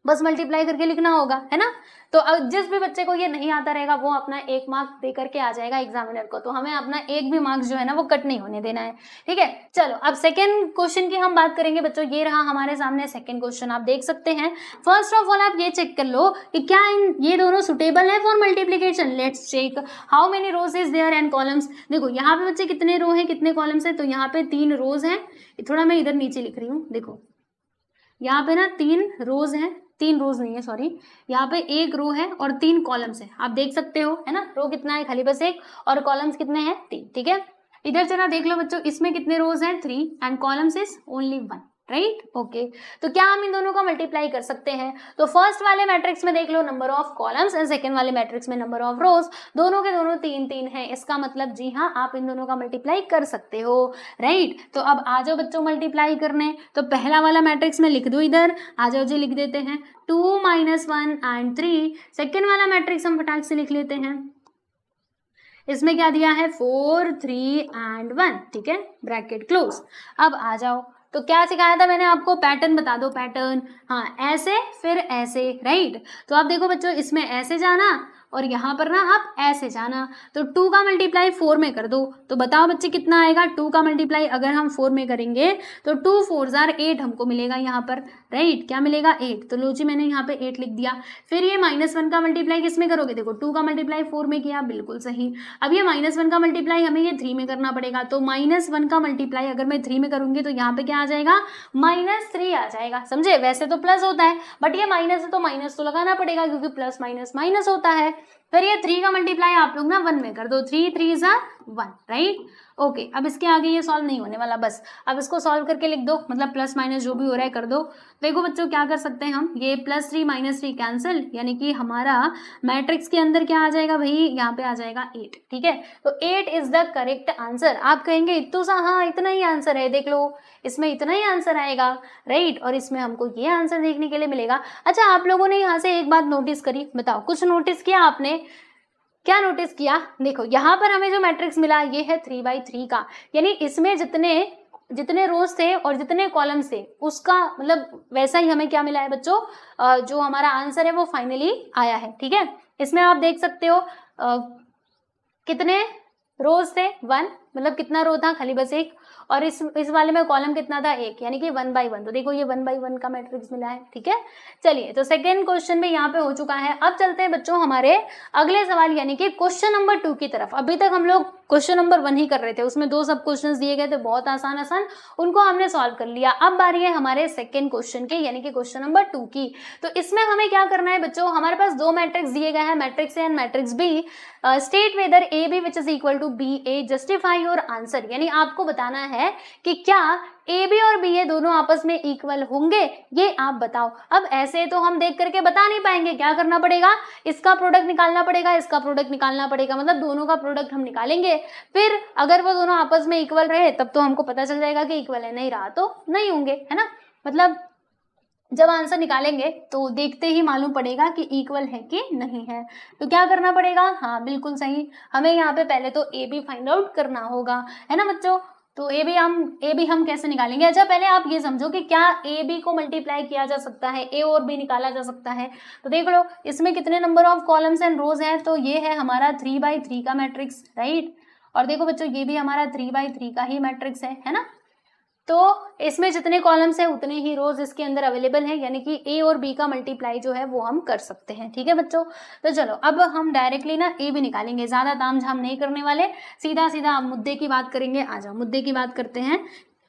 बस मल्टीप्लाई करके लिखना होगा, है ना। तो जिस भी बच्चे को ये नहीं आता रहेगा वो अपना 1 मार्क दे करके आ जाएगा एग्जामिनर को। तो हमें अपना एक भी मार्क्स जो है ना वो कट नहीं होने देना है, ठीक है। चलो अब सेकंड क्वेश्चन की हम बात करेंगे बच्चों। ये रहा हमारे सामने सेकंड क्वेश्चन, आप देख सकते हैं। फर्स्ट ऑफ ऑल आप ये चेक कर लो कि क्या ये दोनों सुटेबल है for multiplication. Let's check how many rows is there and columns. देखो यहाँ पे बच्चे कितने रो है कितने कॉलम्स है, तो यहाँ पे 3 रोज है। थोड़ा मैं इधर नीचे लिख रही हूँ, देखो यहाँ पे ना 3 रोज है, 3 रोज नहीं है सॉरी, यहाँ पे 1 रो है और 3 कॉलम्स है, आप देख सकते हो, है ना। रो कितना है, खाली बस 1, और कॉलम्स कितने हैं, 3, ठीक है। इधर जरा देख लो बच्चों, इसमें कितने रोज हैं, 3 and columns is only 1, right okay. तो क्या हम इन दोनों का मल्टीप्लाई कर सकते हैं? तो फर्स्ट वाले मैट्रिक्स में देख लो number of columns and second वाले मैट्रिक्स में नंबर ऑफ रोज, दोनों के दोनों 3-3 है। इसका मतलब जी हाँ, आप इन दोनों का मल्टीप्लाई कर सकते हो, राइट। तो अब आ जाओ बच्चों मल्टीप्लाई करने। तो पहला वाला मैट्रिक्स में लिख दो, इधर आ जाओ जी, लिख देते हैं 2 - 1 एंड 3। सेकेंड वाला मैट्रिक्स हम फटाक से लिख लेते हैं, इसमें क्या दिया है 4 3 एंड 1, ठीक है, ब्रैकेट क्लोज। अब आ जाओ, तो क्या सिखाया था मैंने आपको, पैटर्न बता दो, पैटर्न, हाँ ऐसे फिर ऐसे, राइट। तो आप देखो बच्चों, इसमें ऐसे जाना और यहाँ पर ना आप ऐसे जाना। तो 2 का मल्टीप्लाई 4 में कर दो, तो बताओ बच्चे कितना आएगा। 2 का मल्टीप्लाई अगर हम 4 में करेंगे तो 2 4 जार 8 हमको मिलेगा यहाँ पर, राइट। क्या मिलेगा 8, तो लो जी मैंने यहाँ पे 8 लिख दिया। फिर ये -1 का मल्टीप्लाई किस में करोगे, देखो 2 का मल्टीप्लाई 4 में किया, बिल्कुल सही। अब ये -1 का मल्टीप्लाई हमें ये 3 में करना पड़ेगा, तो -1 का मल्टीप्लाई अगर मैं 3 में करूंगी तो यहाँ पे क्या आ जाएगा -3 आ जाएगा, समझे। वैसे तो प्लस होता है बट ये माइनस है तो माइनस तो लगाना पड़ेगा क्योंकि प्लस माइनस माइनस होता है। फिर ये 3 का मल्टीप्लाई आप लोग ना 1 में कर दो, 3 3 ज़ा 1, राइट ओके। अब इसके आगे ये सॉल्व नहीं होने वाला, बस अब इसको सॉल्व करके लिख दो, मतलब प्लस माइनस जो भी हो रहा है कर दो। देखो बच्चों क्या कर सकते हैं हम, ये +3 -3 कैंसिल, यानी कि हमारा मैट्रिक्स के अंदर क्या आ जाएगा भाई, यहाँ पे आ जाएगा 8, ठीक है। तो 8 इज द करेक्ट आंसर। आप कहेंगे इत्तू सा, हाँ इतना ही आंसर है, देख लो इसमें इतना ही आंसर आएगा, राइट। और इसमें हमको ये आंसर देखने के लिए मिलेगा। अच्छा, आप लोगों ने यहाँ से एक बात नोटिस करी, बताओ कुछ नोटिस किया आपने, क्या नोटिस किया। देखो यहाँ पर हमें जो मैट्रिक्स मिला ये है 3/3 का, यानी इसमें जितने रोज थे और जितने कॉलम्स थे उसका मतलब वैसा ही हमें क्या मिला है बच्चों, जो हमारा आंसर है वो फाइनली आया है, ठीक है। इसमें आप देख सकते हो कितने रोज थे, 1, मतलब कितना रो था, खाली बस एक, और इस वाले में कॉलम कितना था, 1, यानी कि 1/1। तो देखो ये 1/1 का मैट्रिक्स मिला है, ठीक है। चलिए, तो सेकेंड क्वेश्चन में यहाँ पे हो चुका है। अब चलते हैं बच्चों हमारे अगले सवाल यानी कि क्वेश्चन नंबर 2 की तरफ। अभी तक हम लोग क्वेश्चन नंबर 1 ही कर रहे थे, उसमें 2 सब क्वेश्चन दिए गए थे, बहुत आसान आसान, उनको हमने सॉल्व कर लिया। अब बारी है हमारे सेकेंड क्वेश्चन की, यानी कि क्वेश्चन नंबर 2 की। तो इसमें हमें क्या करना है बच्चों, हमारे पास 2 मैट्रिक्स दिए गए हैं, matrix A and matrix B. State whether A B which is equal to B A, justify your answer, यानी आपको बताना है कि क्या ए बी और बी ए दोनों आपस में इक्वल होंगे, ये आप बताओ। अब ऐसे तो हम देख करके बता नहीं पाएंगे, क्या करना पड़ेगा, इसका प्रोडक्ट निकालना पड़ेगा, इसका प्रोडक्ट निकालना पड़ेगा, मतलब दोनों का प्रोडक्ट हम निकालेंगे। फिर अगर वो दोनों आपस में इक्वल रहे तब तो हमको पता चल जाएगा कि इक्वल है, नहीं रहा तो नहीं होंगे, है ना। मतलब जब आंसर निकालेंगे तो देखते ही मालूम पड़ेगा कि इक्वल है कि नहीं है। तो क्या करना पड़ेगा, हाँ बिल्कुल सही, हमें यहाँ पे पहले तो ए बी फाइंड आउट करना होगा, है ना बच्चों। तो ए बी हम कैसे निकालेंगे। अच्छा, पहले आप ये समझो कि क्या ए बी को मल्टीप्लाई किया जा सकता है, ए और बी निकाला जा सकता है। तो देख लो इसमें कितने नंबर ऑफ कॉलम्स एंड रोज हैं, तो ये है हमारा 3/3 का मैट्रिक्स, राइट। और देखो बच्चों ये भी हमारा 3/3 का ही मैट्रिक्स है ना। तो इसमें जितने कॉलम्स हैं उतने ही रोज इसके अंदर अवेलेबल हैं, यानी कि ए और बी का मल्टीप्लाई जो है वो हम कर सकते हैं, ठीक है बच्चों। तो चलो अब हम डायरेक्टली ना ए बी निकालेंगे, ज्यादा तामझाम नहीं करने वाले, सीधा सीधा मुद्दे की बात करेंगे। आ जाओ मुद्दे की बात करते हैं।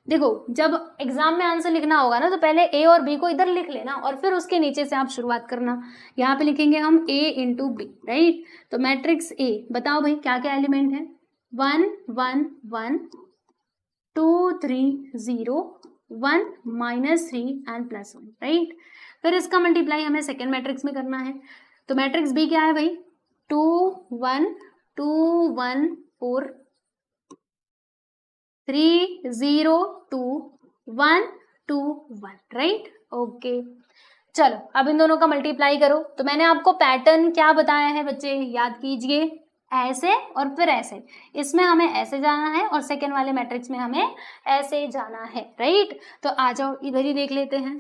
देखो जब एग्जाम में आंसर लिखना होगा ना तो पहले ए और बी को इधर लिख लेना और फिर उसके नीचे से आप शुरुआत करना। यहाँ पे लिखेंगे हम ए इंटू बी, राइट। तो मैट्रिक्स ए, बताओ भाई क्या क्या एलिमेंट है, 1 1 1 2 3 0 1 -3 एंड +1, राइट। फिर इसका मल्टीप्लाई हमें सेकेंड मैट्रिक्स में करना है। तो मैट्रिक्स बी क्या है भाई, 2 1 2 1 4 3 0 2 1 2 1, राइट ओके। चलो अब इन दोनों का मल्टीप्लाई करो। तो मैंने आपको पैटर्न क्या बताया है बच्चे, याद कीजिए, ऐसे और फिर ऐसे, इसमें हमें ऐसे जाना है और सेकेंड वाले मैट्रिक्स में हमें ऐसे जाना है, राइट। तो आ जाओ इधर ही देख लेते हैं।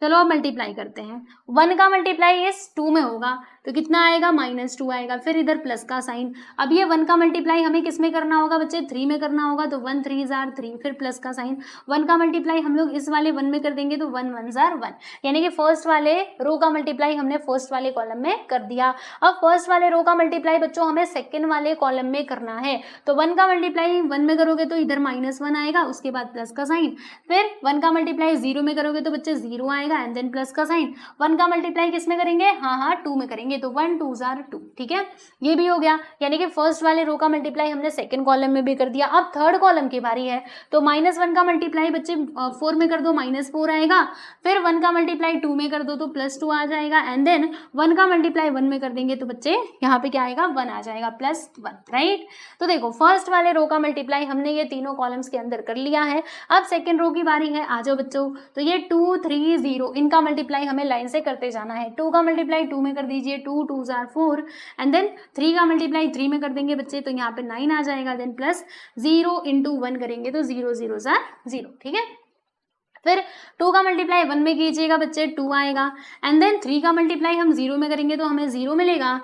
चलो अब मल्टीप्लाई करते हैं। 1 का मल्टीप्लाई इस 2 में होगा तो कितना आएगा, -2 आएगा। फिर इधर प्लस का साइन। अब ये 1 का मल्टीप्लाई हमें किस में करना होगा बच्चे, 3 में करना होगा, तो 1 3 जार 3, फिर प्लस का साइन। 1 का मल्टीप्लाई हम लोग इस वाले 1 में कर देंगे तो 1 1 जार 1, यानी कि फर्स्ट वाले रो का मल्टीप्लाई हमने फर्स्ट वाले कॉलम में कर दिया। अब फर्स्ट वाले रो का मल्टीप्लाई बच्चों हमें सेकेंड वाले कॉलम में करना है। तो 1 का मल्टीप्लाई 1 में करोगे तो इधर -1 आएगा, उसके बाद प्लस का साइन। फिर 1 का मल्टीप्लाई 0 में करोगे तो बच्चे 0 आएगा एंड देन प्लस का साइन। 1 का मल्टीप्लाई किस में करेंगे, हाँ 2 में करेंगे, तो 1 2 जार 2, ठीक है, ये भी हो गया। यानी कि फर्स्ट वाले रो का मल्टीप्लाई हमने सेकंड कॉलम में भी कर दिया। अब थर्ड कॉलम की बारी है, तो -1 का मल्टीप्लाई बच्चे 4 में कर दो, -4 आएगा। फिर 1 का मल्टीप्लाई 2 में कर दो तो +2 आ जाएगा। एंड देन 1 का मल्टीप्लाई 1 में कर देंगे तो बच्चे यहाँ पे क्या आएगा, 1 आ जाएगा, +1, राइट। तो देखो फर्स्ट वाले रो का मल्टीप्लाई हमने ये तीनों कॉलम्स के अंदर कर लिया है। अब सेकेंड रो की बारी है, आ जाओ बच्चों। तो ये 2 3 0 इनका मल्टीप्लाई हमें लाइन से करते जाना है। 2 का मल्टीप्लाई 2 में कर दीजिए, 2 2 जार 4। एंड देन 3 का मल्टीप्लाई 3 में कर देंगे बच्चे, तो यहाँ पे 9 आ जाएगा। देन प्लस 0 इंटू 1 करेंगे तो 0 0 जार 0, ठीक है। फिर 2 का मल्टीप्लाई 1 में कीजिएगा बच्चे, 2 आएगा। एंड देन 3 का मल्टीप्लाई हम 0 में करेंगे तो हमें 0 मिलेगा।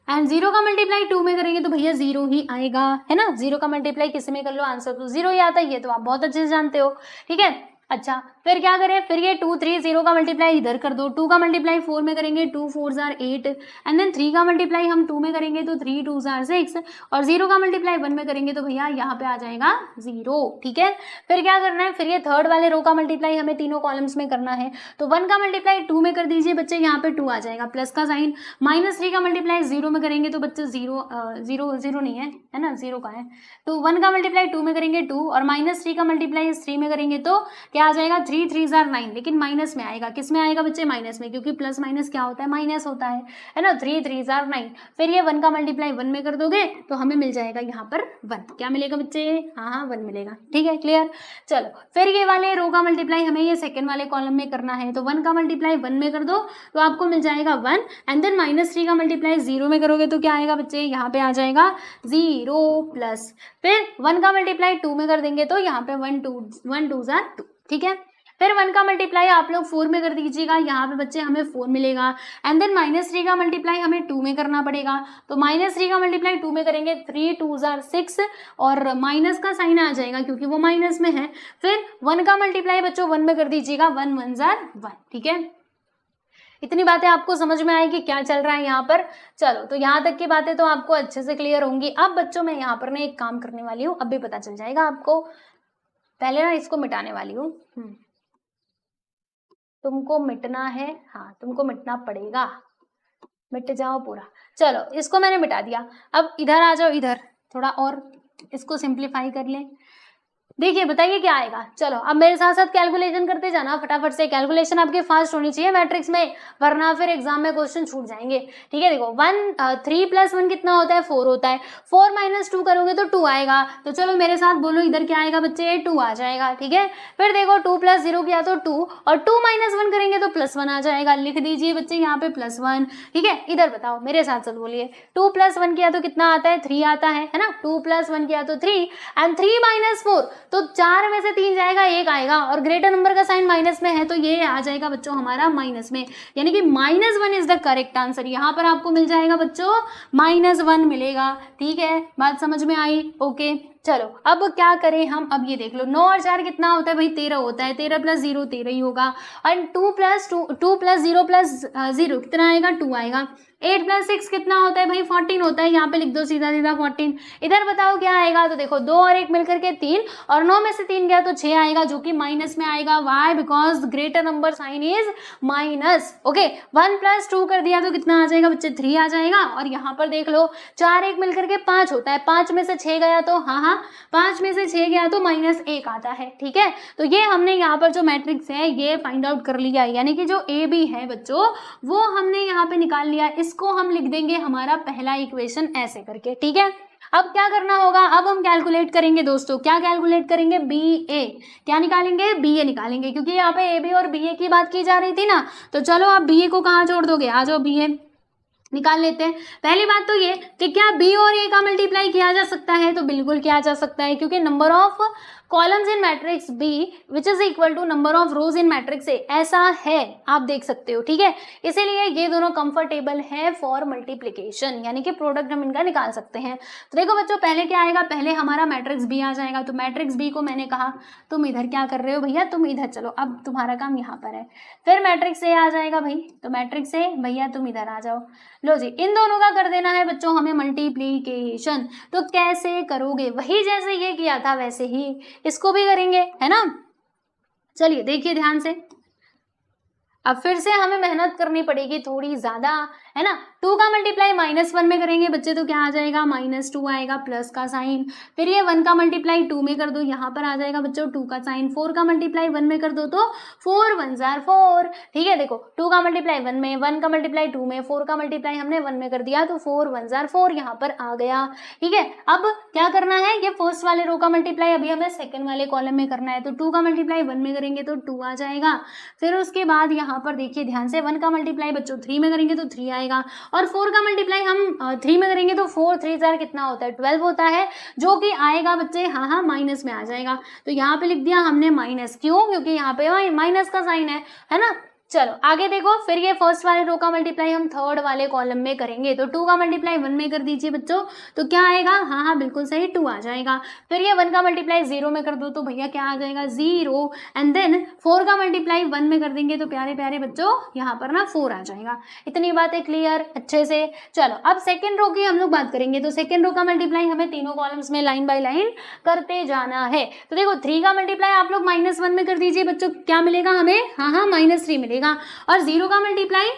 एंड 0 का मल्टीप्लाई 2 में करेंगे तो भैया 0 ही आएगा, है ना। 0 का मल्टीप्लाई किसी में कर लो आंसर तो 0 ही आता है, ये तो आप बहुत अच्छे से जानते हो, ठीक है। अच्छा फिर क्या करें, फिर ये 2 3 0 का मल्टीप्लाई इधर कर दो। 2 का मल्टीप्लाई 4 में करेंगे, 2 4 जार 8। एंड देन 3 का मल्टीप्लाई हम 2 में करेंगे तो 3 2 जार 6। और 0 का मल्टीप्लाई 1 में करेंगे तो भैया यहाँ पे आ जाएगा 0, ठीक है। फिर क्या करना है, फिर ये थर्ड वाले रो का मल्टीप्लाई हमें तीनों कॉलम्स में करना है। तो 1 का मल्टीप्लाई 2 में कर दीजिए बच्चे, यहाँ पे 2 आ जाएगा, प्लस का साइन। -3 का मल्टीप्लाई 0 में करेंगे तो बच्चे 0 नहीं है ना, 0 का है। तो 1 का मल्टीप्लाई 2 में करेंगे 2, और -3 का मल्टीप्लाई 3 में करेंगे तो क्या आ जाएगा, 3 3 जार 9। लेकिन माइनस में आएगा, किस में आएगा बच्चे, माइनस में, क्योंकि प्लस माइनस क्या होता है, माइनस होता है ना। 3 3 जार 9। फिर ये 1 का मल्टीप्लाई 1 में कर दोगे तो हमें मिल जाएगा यहाँ पर 1। क्या मिलेगा बच्चे, हाँ 1 मिलेगा, ठीक है, क्लियर। चलो फिर ये वाले रो का मल्टीप्लाई हमें ये सेकंड वाले कॉलम में करना है। तो 1 का मल्टीप्लाई 1 में कर दो तो आपको मिल जाएगा 1। एंड देन -3 का मल्टीप्लाई 0 में करोगे तो क्या आएगा बच्चे, यहाँ पे आ जाएगा 0 प्लस। फिर 1 का मल्टीप्लाई 2 में कर देंगे तो यहाँ पे 1 2 जार 2, ठीक है। फिर 1 का मल्टीप्लाई आप लोग 4 में कर दीजिएगा, यहाँ पे बच्चे हमें 4 मिलेगा। एंड देन -3 का मल्टीप्लाई हमें 2 में करना पड़ेगा। तो -3 का मल्टीप्लाई 2 में करेंगे, 3 2 जार 6, और माइनस का साइन आ जाएगा क्योंकि वो माइनस में है। फिर 1 का मल्टीप्लाई बच्चों 1 में कर दीजिएगा, 1 1 जार 1, ठीक है। इतनी बातें आपको समझ में आएगी क्या चल रहा है यहाँ पर। चलो तो यहाँ तक की बातें तो आपको अच्छे से क्लियर होंगी। अब बच्चों मैं यहाँ पर ना एक काम करने वाली हूँ, अब भी पता चल जाएगा आपको। पहले ना इसको मिटाने वाली हूँ, तुमको मिटना है, हाँ तुमको मिटना पड़ेगा, मिट जाओ पूरा। चलो इसको मैंने मिटा दिया। अब इधर आ जाओ, इधर थोड़ा और इसको सिंप्लीफाई कर लें। देखिए बताइए क्या आएगा। चलो अब मेरे साथ साथ कैलकुलेशन करते जाना फटाफट से। कैलकुलेशन आपकी फास्ट होनी चाहिए मैट्रिक्स में, वरना फिर एग्जाम में क्वेश्चन छूट जाएंगे, ठीक है। देखो 3 + 1 कितना होता है, 4 होता है। 4 - 2 करोगे तो 2 आएगा। तो चलो मेरे साथ बोलो, इधर क्या आएगा बच्चे, 2 आ जाएगा, ठीक है। फिर देखो 2 + 0 किया तो 2, और 2 - 1 करेंगे तो +1 आ जाएगा। लिख दीजिए बच्चे यहाँ पे +1, ठीक है। इधर बताओ मेरे साथ साथ बोलिए, 2 + 1 किया तो कितना आता है, 3 आता है ना। 2 + 1 किया तो 3, एंड 3 - 4 तो 4 में से 3 जाएगा, 1 आएगा, और ग्रेटर नंबर का साइन माइनस में है तो ये आ जाएगा बच्चों हमारा माइनस में, यानी कि -1 इज द करेक्ट आंसर। यहाँ पर आपको मिल जाएगा बच्चों -1 मिलेगा, ठीक है। बात समझ में आई, ओके। चलो अब क्या करें हम, अब ये देख लो 9 और 4 कितना होता है भाई, 13 होता है। 13 + 0 13 ही होगा। और 2 + 0 + 0 कितना आएगा, 2 आएगा। 8 + 6 कितना होता है भाई, 14 होता है। यहाँ पे लिख दो सीधा सीधा 14। इधर बताओ क्या आएगा, तो देखो 2 और 1 मिलकर के 3, और 9 में से 3 गया तो 6 आएगा, जो कि माइनस में आएगा। Why, because greater number sign is minus, okay. 1 + 2 कर दिया तो कितना आ जाएगा बच्चे, 3 आ जाएगा। और यहाँ पर देख लो 4 1 मिलकर के 5 होता है। 5 में से 6 गया तो, हाँ 5 में से 6 गया तो -1 आता है, ठीक है। तो ये हमने यहाँ पर जो मैट्रिक्स है ये फाइंड आउट कर लिया, यानी कि जो AB है बच्चों वो हमने यहाँ पे निकाल लिया। इसको हम लिख देंगे हमारा पहला इक्वेशन ऐसे करके, ठीक है। अब क्या करना होगा, अब हम कैलकुलेट करेंगे दोस्तों। क्या कैलकुलेट करेंगे, BA। क्या निकालेंगे, BA निकालेंगे, क्योंकि यहाँ पे AB और BA की बात की जा रही थी ना। तो चलो आप BA को कहाँ जोड़ दोगे, आ जाओ BA निकाल लेते हैं। पहली बात तो ये कि क्या B और A का मल्टीप्लाई किया जा सकता है, तो बिल्कुल किया जा सकता है, क्योंकि number of columns in matrix B which is equal to number of rows in matrix A, ऐसा है, आप देख सकते हो, ठीक है। इसीलिए ये दोनों कंफर्टेबल है फॉर मल्टीप्लिकेशन, यानी कि प्रोडक्ट हम इनका निकाल सकते हैं। तो देखो बच्चों पहले क्या आएगा, पहले हमारा मैट्रिक्स B आ जाएगा। तो मैट्रिक्स B को मैंने कहा तुम इधर क्या कर रहे हो भैया, तुम इधर चलो, अब तुम्हारा काम यहाँ पर है। फिर मैट्रिक्स A आ जाएगा भाई, तो मैट्रिक्स A भैया तुम इधर आ जाओ। लो जी, इन दोनों का कर देना है बच्चों हमें मल्टीप्लीकेशन। तो कैसे करोगे, वही जैसे ये किया था वैसे ही इसको भी करेंगे, है ना। चलिए देखिए ध्यान से, अब फिर से हमें मेहनत करनी पड़ेगी थोड़ी ज्यादा, है ना। 2 का मल्टीप्लाई -1 में करेंगे बच्चे तो क्या आ जाएगा, -2 आएगा, प्लस का साइन। फिर ये 1 का मल्टीप्लाई 2 में कर दो, यहाँ पर आ जाएगा बच्चों 2 का साइन। 4 का मल्टीप्लाई 1 में कर दो तो 4 1 जार 4, ठीक है। देखो 2 का मल्टीप्लाई 1 में, 1 का मल्टीप्लाई 2 में, 4 का मल्टीप्लाई हमने 1 में कर दिया तो 4 1 जार 4 यहाँ पर आ गया, ठीक है। अब क्या करना है, ये फर्स्ट वाले रो का मल्टीप्लाई अभी हमें सेकंड वाले कॉलम में करना है, तो 2 का मल्टीप्लाई 1 में करेंगे तो 2 आ जाएगा। फिर उसके बाद यहाँ पर देखिए ध्यान से, 1 का मल्टीप्लाई बच्चों 3 में करेंगे तो 3 आएगा, और 4 का मल्टीप्लाई हम 3 में करेंगे तो 4 3 जार कितना होता है, 12 होता है, जो कि आएगा बच्चे हाँ माइनस में आ जाएगा। तो यहाँ पे लिख दिया हमने माइनस, क्यों, क्योंकि यहाँ पे माइनस का साइन है ना। चलो आगे देखो, फिर ये फर्स्ट वाले रो का मल्टीप्लाई हम थर्ड वाले कॉलम में करेंगे, तो 2 का मल्टीप्लाई 1 में कर दीजिए बच्चों, तो क्या आएगा, हाँ बिल्कुल सही 2 आ जाएगा। फिर ये 1 का मल्टीप्लाई 0 में कर दो तो भैया क्या आ जाएगा 0, एंड देन 4 का मल्टीप्लाई 1 में कर देंगे तो प्यारे प्यारे बच्चों यहाँ पर ना 4 आ जाएगा। इतनी बातें क्लियर अच्छे से। चलो अब सेकेंड रो की हम लोग बात करेंगे, तो सेकेंड रो का मल्टीप्लाई हमें तीनों कॉलम्स में लाइन बाय लाइन करते जाना है। तो देखो 3 का मल्टीप्लाई आप लोग -1 में कर दीजिए बच्चों, क्या मिलेगा हमें, हाँ -3 मिलेगा। और 0 का मल्टीप्लाई,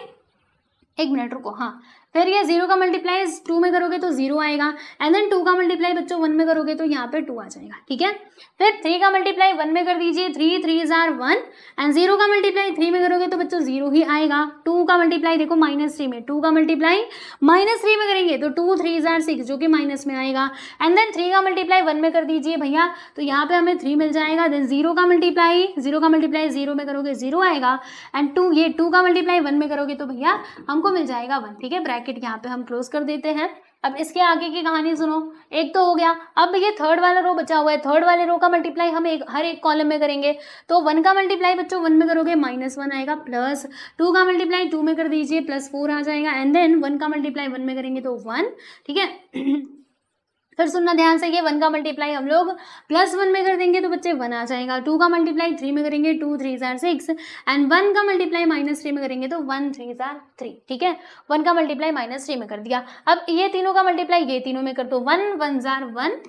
एक मिनट रुको, हाँ, फिर ये 0 का मल्टीप्लाई 2 में करोगे तो 0 आएगा, एंड देन 2 का मल्टीप्लाई बच्चों 1 में करोगे तो यहाँ पे 2 आ जाएगा, ठीक है। फिर 3 का मल्टीप्लाई 1 में कर दीजिए, 3 3 जार 1, एंड 0 का मल्टीप्लाई 3 में करोगे तो बच्चों 0 ही आएगा। 2 का मल्टीप्लाई देखो -3 में, 2 का मल्टीप्लाई -3 में करेंगे तो 2 3 जार 6 जो कि माइनस में आएगा, एंड देन 3 का मल्टीप्लाई 1 में कर दीजिए भैया, तो यहाँ पे हमें 3 मिल जाएगा। देन 0 का मल्टीप्लाई 0 में करोगे 0 आएगा, एंड 2 का मल्टीप्लाई 1 में करोगे तो भैया हमको मिल जाएगा 1, ठीक है। ब्रैकेट यहाँ पे हम क्लोज कर देते हैं। अब इसके आगे की कहानी सुनो, एक तो हो गया, अब ये थर्ड वाला रो बचा हुआ है, थर्ड वाले रो का मल्टीप्लाई हम हर एक कॉलम में करेंगे, तो 1 का मल्टीप्लाई बच्चों 1 में करोगे -1 आएगा, प्लस 2 का मल्टीप्लाई 2 में कर दीजिए +4 आ जाएगा, एंड देन 1 का मल्टीप्लाई 1 में करेंगे तो 1, ठीक है। फिर सुनना ध्यान से, ये 1 का मल्टीप्लाई हम लोग +1 में कर देंगे तो बच्चे 1 आ जाएगा। 2 का मल्टीप्लाई 3 में करेंगे 2 3 जार 6, एंड 1 का मल्टीप्लाई -3 में करेंगे तो 1 3 जार 3, ठीक है। 1 का मल्टीप्लाई -3 में कर दिया। अब ये तीनों का मल्टीप्लाई ये तीनों में कर दो, 1 1 जार 1,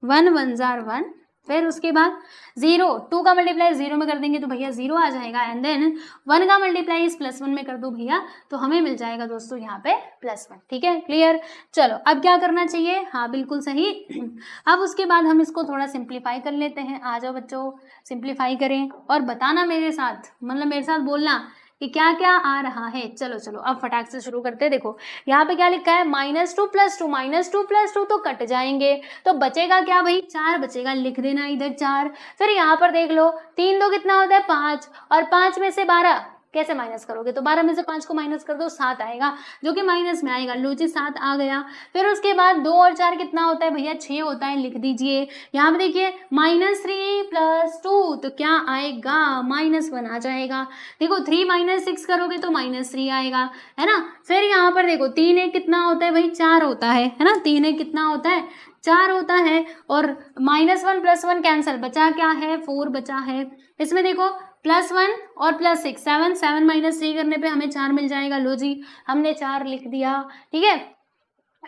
1 1 जार 1, फिर उसके बाद 0, 2 का मल्टीप्लाई 0 में कर देंगे तो भैया 0 आ जाएगा, एंड देन 1 का मल्टीप्लाई इस +1 में कर दो भैया, तो हमें मिल जाएगा दोस्तों यहाँ पे +1, ठीक है, क्लियर। चलो अब क्या करना चाहिए, हाँ बिल्कुल सही। अब उसके बाद हम इसको थोड़ा सिंप्लीफाई कर लेते हैं। आ जाओ बच्चों सिंप्लीफाई करें और बताना मेरे साथ, मतलब मेरे साथ बोलना कि क्या क्या आ रहा है। चलो चलो अब फटाक से शुरू करते हैं। देखो यहाँ पे क्या लिखा है, -2 + 2, -2 + 2 तो कट जाएंगे, तो बचेगा क्या भाई, 4 बचेगा, लिख देना इधर 4। फिर यहाँ पर देख लो 3 2 कितना होता है 5, और 5 में से 12 कैसे माइनस करोगे, तो 12 में से 5 को माइनस कर दो, 7 आएगा, जो कि माइनस में आएगा, लो जी 7 आ गया। फिर उसके बाद 2 और 4 कितना होता है भैया, 6 होता है, लिख दीजिए। यहाँ पे देखिए -3 + 2 तो क्या आएगा, -1 आ जाएगा। देखो 3 - 6 करोगे तो -3 आएगा, है ना। फिर यहाँ पर देखो 3 1 कितना होता है भाई, 4 होता है ना, 3 1 कितना होता है, 4 होता है, और -1 + 1 कैंसिल, बचा क्या है 4 बचा है। इसमें देखो +1 और +6, 7 7 - 3 करने पे हमें 4 मिल जाएगा, लो जी हमने 4 लिख दिया, ठीक है।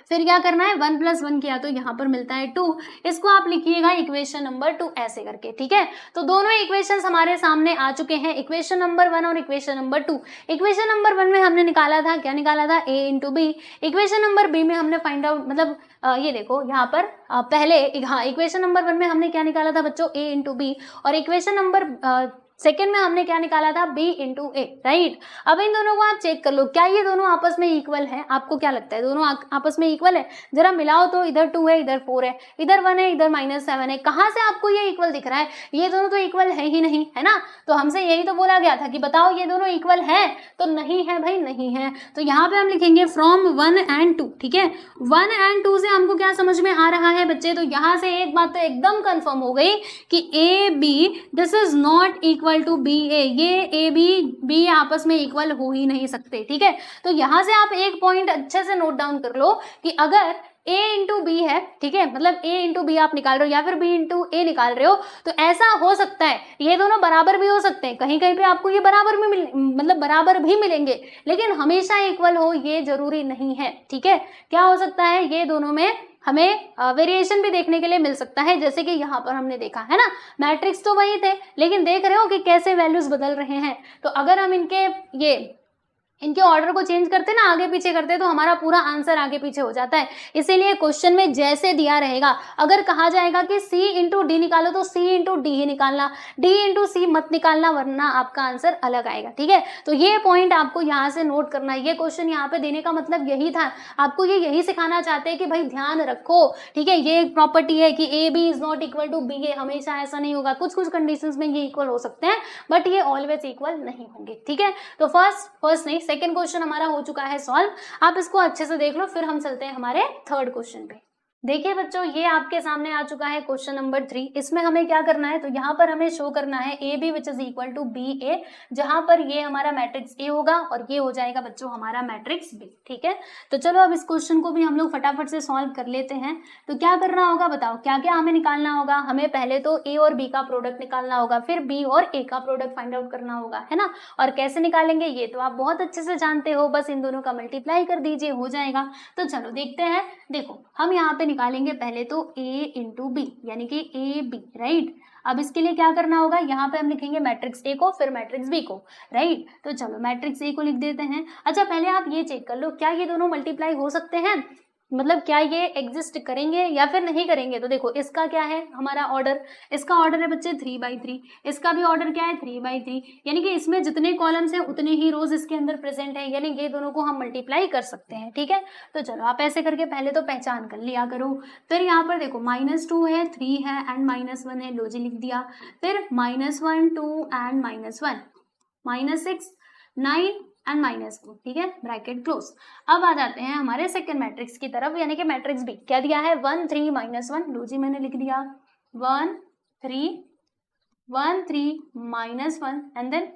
फिर क्या करना है, 1 + 1 किया तो यहाँ पर मिलता है 2, इसको आप लिखिएगा इक्वेशन नंबर 2 ऐसे करके, ठीक है। तो दोनों इक्वेशंस हमारे सामने आ चुके हैं, इक्वेशन नंबर 1 और इक्वेशन नंबर 2। इक्वेशन नंबर 1 में हमने निकाला था, क्या निकाला था, a × b। Equation number b में हमने फाइंड आउट, मतलब ये देखो यहाँ पर पहले, हाँ इक्वेशन नंबर 1 में हमने क्या निकाला था बच्चों, a × b, और इक्वेशन नंबर सेकेंड में हमने क्या निकाला था, b × a, राइट। अब इन दोनों को आप चेक कर लो, क्या ये दोनों आपस में इक्वल है, आपको क्या लगता है दोनों आपस में इक्वल है, जरा मिलाओ तो, इधर 2 है इधर 4 है, इधर 1 है इधर -7 है, कहाँ से आपको ये इक्वल दिख रहा है, ये दोनों तो इक्वल है ही नहीं, है ना। तो हमसे यही तो बोला गया था कि बताओ ये दोनों इक्वल है, तो नहीं है भाई, नहीं है। तो यहाँ पे हम लिखेंगे फ्रॉम 1 and 2, ठीक है। 1 and 2 से हमको क्या समझ में आ रहा है बच्चे, तो यहाँ से एक बात तो एकदम कंफर्म हो गई कि AB this is not equal to BA, ये AB आपस में इक्वल हो ही नहीं सकते, ठीक है। तो यहाँ से आप एक पॉइंट अच्छे से नोट डाउन कर लो कि अगर A × B है, ठीक है, मतलब A × B आप निकाल रहे हो या फिर B × A निकाल रहे हो, तो ऐसा हो सकता है ये दोनों बराबर भी हो सकते हैं, कहीं कहीं पे आपको ये बराबर में मतलब बराबर भी मिलेंगे, लेकिन हमेशा इक्वल हो ये जरूरी नहीं है, ठीक है। क्या हो सकता है, ये दोनों में हमें वेरिएशन भी देखने के लिए मिल सकता है, जैसे कि यहाँ पर हमने देखा है ना, मैट्रिक्स तो वही थे, लेकिन देख रहे हो कि कैसे वैल्यूज बदल रहे हैं। तो अगर हम इनके ये इनके ऑर्डर को चेंज करते ना, आगे पीछे करते, तो हमारा पूरा आंसर आगे पीछे हो जाता है। इसीलिए क्वेश्चन में जैसे दिया रहेगा, अगर कहा जाएगा कि C इंटू डी निकालो तो C इंटू डी ही निकालना, D इंटू C मत निकालना, वरना आपका आंसर अलग आएगा। ठीक है, तो ये पॉइंट आपको यहाँ से नोट करना है। ये क्वेश्चन यहाँ पे देने का मतलब यही था, आपको ये यही सिखाना चाहते हैं कि भाई ध्यान रखो। ठीक है, ये एक प्रॉपर्टी है कि A B is not equal to B, हमेशा ऐसा नहीं होगा, कुछ कुछ कंडीशंस में ये इक्वल हो सकते हैं, बट ये ऑलवेज इक्वल नहीं होंगे। ठीक है, तो फर्स्ट नहीं, सेकंड क्वेश्चन हमारा हो चुका है सॉल्व। आप इसको अच्छे से देख लो, फिर हम चलते हैं हमारे थर्ड क्वेश्चन पे। देखिए बच्चों, ये आपके सामने आ चुका है क्वेश्चन नंबर 3। इसमें हमें क्या करना है, तो यहाँ पर हमें शो करना है A B which is equal to B A, जहां पर ये हमारा मैट्रिक्स ए होगा और ये हो जाएगा बच्चों हमारा मैट्रिक्स बी। ठीक है, तो चलो अब इस क्वेश्चन को भी हम लोग फटाफट से सॉल्व कर लेते हैं। तो क्या करना होगा बताओ, क्या क्या हमें निकालना होगा? हमें पहले तो ए और बी का प्रोडक्ट निकालना होगा, फिर बी और ए का प्रोडक्ट फाइंड आउट करना होगा, है ना। और कैसे निकालेंगे ये तो आप बहुत अच्छे से जानते हो, बस इन दोनों का मल्टीप्लाई कर दीजिए, हो जाएगा। तो चलो देखते हैं। देखो हम यहाँ पे निकालेंगे पहले तो a इंटू बी, यानी कि ए बी, राइट। अब इसके लिए क्या करना होगा, यहाँ पे हम लिखेंगे मैट्रिक्स ए को, फिर मैट्रिक्स बी को, राइट। तो चलो मैट्रिक्स ए को लिख देते हैं। अच्छा पहले आप ये चेक कर लो, क्या ये दोनों मल्टीप्लाई हो सकते हैं, मतलब क्या ये एग्जिस्ट करेंगे या फिर नहीं करेंगे। तो देखो इसका क्या है हमारा ऑर्डर, इसका ऑर्डर है बच्चे 3/3, इसका भी ऑर्डर क्या है 3/3, यानी कि इसमें जितने कॉलम्स हैं उतने ही रोज इसके अंदर प्रेजेंट है, यानी ये दोनों को हम मल्टीप्लाई कर सकते हैं। ठीक है, तो चलो आप ऐसे करके पहले तो पहचान कर लिया करो। फिर यहाँ पर देखो -2 है, 3 है एंड -1 है, लो जी लिख दिया। फिर -1 2 एंड -1 -6 9 एंड -4, ठीक है, ब्रैकेट क्लोज। अब आ जाते हैं हमारे सेकंड मैट्रिक्स की तरफ, यानी कि मैट्रिक्स बी। क्या दिया है 1 3 -1, लो जी मैंने लिख दिया 1 3 1 3 -1 एंड देन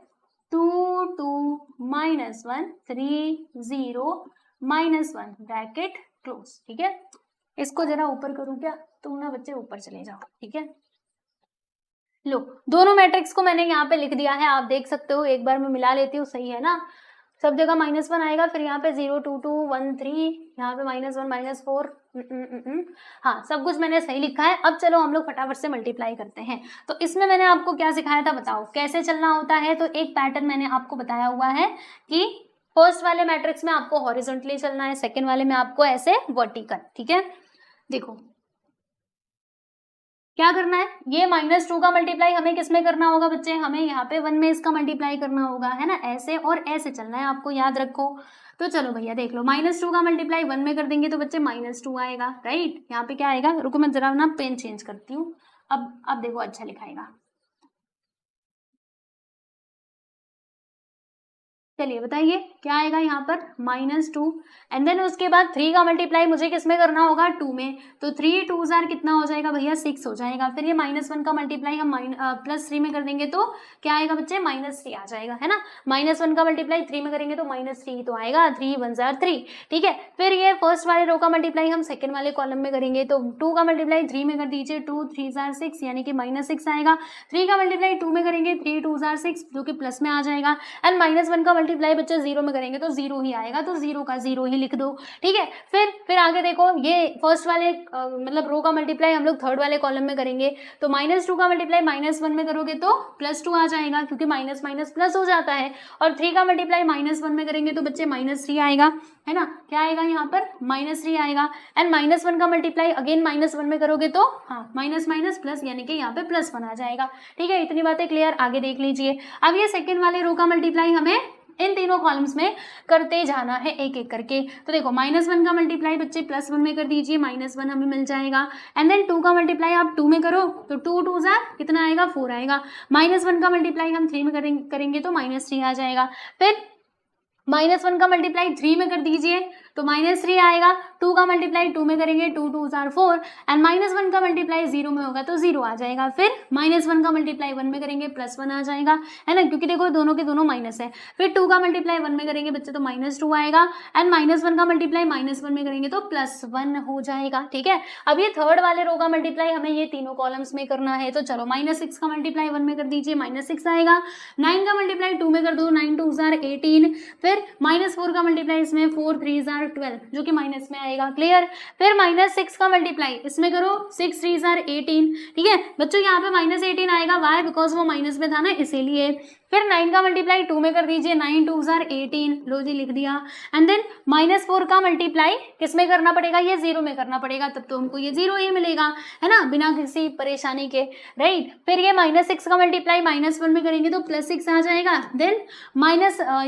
2 2 -1 3 0 -1 ब्रैकेट क्लोज। ठीक है, इसको जरा ऊपर करूं क्या, तुम ना बच्चे ऊपर चले जाओ। ठीक है, लो दोनों मैट्रिक्स को मैंने यहाँ पे लिख दिया है, आप देख सकते हो। एक बार मैं मिला लेती हूँ, सही है ना, सब जगह -1 आएगा, फिर यहाँ पे 0 2 2 1 3, यहाँ पे -1 -4, हाँ सब कुछ मैंने सही लिखा है। अब चलो हम लोग फटाफट से मल्टीप्लाई करते हैं। तो इसमें मैंने आपको क्या सिखाया था बताओ, कैसे चलना होता है। तो एक पैटर्न मैंने आपको बताया हुआ है कि फर्स्ट वाले मैट्रिक्स में आपको हॉरिजॉन्टली चलना है, सेकेंड वाले में आपको ऐसे वर्टिकल। ठीक है, देखो क्या करना है, ये -2 का मल्टीप्लाई हमें किसमें करना होगा बच्चे, हमें यहाँ पे 1 में इसका मल्टीप्लाई करना होगा, है ना। ऐसे और ऐसे चलना है, आपको याद रखो। तो चलो भैया देख लो, -2 का मल्टीप्लाई 1 में कर देंगे तो बच्चे -2 आएगा, राइट। यहाँ पे क्या आएगा, रुको मैं जरा ना पेन चेंज करती हूँ। अब देखो अच्छा लिखाएगा। चलिए बताइए क्या आएगा यहाँ पर, -2 एंड देन उसके बाद 3 का मल्टीप्लाई मुझे किस में करना होगा, 2 में। तो 3 2 जार कितना हो जाएगा भैया, 6 हो जाएगा। फिर ये -1 का मल्टीप्लाई हम +3 में कर देंगे तो क्या आएगा बच्चे, -3 आ जाएगा, है ना। -1 का मल्टीप्लाई 3 में करेंगे तो -3 तो आएगा, 3 1 जार 3। ठीक है, फिर ये फर्स्ट वाले रो का मल्टीप्लाई हम सेकंड वाले कॉलम में करेंगे, तो 2 का मल्टीप्लाई 3 में कर दीजिए, 2 3 जार 6 यानी कि -6 आएगा। 3 का मल्टीप्लाई 2 में करेंगे, 3 2 जार 6 जो कि प्लस में आ जाएगा। एंड -1 का मल्टीप्लाई बच्चे 0 में करेंगे तो 0 ही आएगा, तो 0 का 0 ही लिख दो। ठीक है, फिर आगे देखो, ये फर्स्ट वाले मतलब रो का मल्टीप्लाई हम लोग थर्ड वाले कॉलम में करेंगे, तो -2 का मल्टीप्लाई -1 में करोगे तो +2 आ जाएगा, क्योंकि माइनस माइनस प्लस हो जाता है। और 3 का मल्टीप्लाई -1 में करेंगे तो बच्चे -3 आएगा, है ना। क्या आएगा यहाँ पर, -3 आएगा। एंड -1 का मल्टीप्लाई अगेन -1 में करोगे तो हाँ माइनस माइनस प्लस, यानी कि यहाँ पे +1 आ जाएगा। ठीक है, इतनी बातें क्लियर, आगे देख लीजिए। अब ये सेकेंड वाले रो का मल्टीप्लाई हमें इन तीनों कॉलम्स में करते जाना है एक एक करके। तो देखो -1 का मल्टीप्लाई बच्चे +1 में कर दीजिए, -1 हमें मिल जाएगा। एंड देन 2 का मल्टीप्लाई आप 2 में करो तो 2 2 जार कितना आएगा, 4 आएगा। -1 का मल्टीप्लाई हम 3 में करेंगे तो -3 आ जाएगा। फिर -1 का मल्टीप्लाई 3 में कर दीजिए तो -3 आएगा। 2 का मल्टीप्लाई 2 में करेंगे, 2 2 जार 4 एंड -1 का मल्टीप्लाई 0 में होगा तो 0 आ जाएगा। फिर -1 का मल्टीप्लाई 1 में करेंगे, +1 आ जाएगा, है ना, क्योंकि देखो दोनों के दोनों माइनस है। फिर 2 का मल्टीप्लाई 1 में करेंगे बच्चे तो -2 आएगा। एंड -1 का मल्टीप्लाई -1 में करेंगे तो +1 हो जाएगा। ठीक है, अब ये थर्ड वाले रो का मल्टीप्लाई हमें ये तीनों कॉलम्स में करना है। तो चलो -6 का मल्टीप्लाई 1 में कर दीजिए, -6 आएगा। 9 का मल्टीप्लाई 2 में कर दो, 9 2 जार 18। फिर -4 का मल्टीप्लाई इसमें 4 3 जार 12 जो कि माइनस में आएगा, क्लियर। फिर -6 का मल्टीप्लाई इसमें करो, 6 3 जार 18। ठीक है बच्चों, यहाँ पे -18 आएगा, वाई, बिकॉज वो माइनस में था ना, इसीलिए। फिर 9 का मल्टीप्लाई 2 में कर दीजिए, 9 2 जार 18, लो जी लिख दिया। एंड देन -4 का मल्टीप्लाई किस में करना पड़ेगा, ये 0 में करना पड़ेगा, तब तो हमको ये 0 ही मिलेगा, है ना, बिना किसी परेशानी के, राइट। फिर ये -6 का मल्टीप्लाई -1 में करेंगे तो +6 आ जाएगा। देन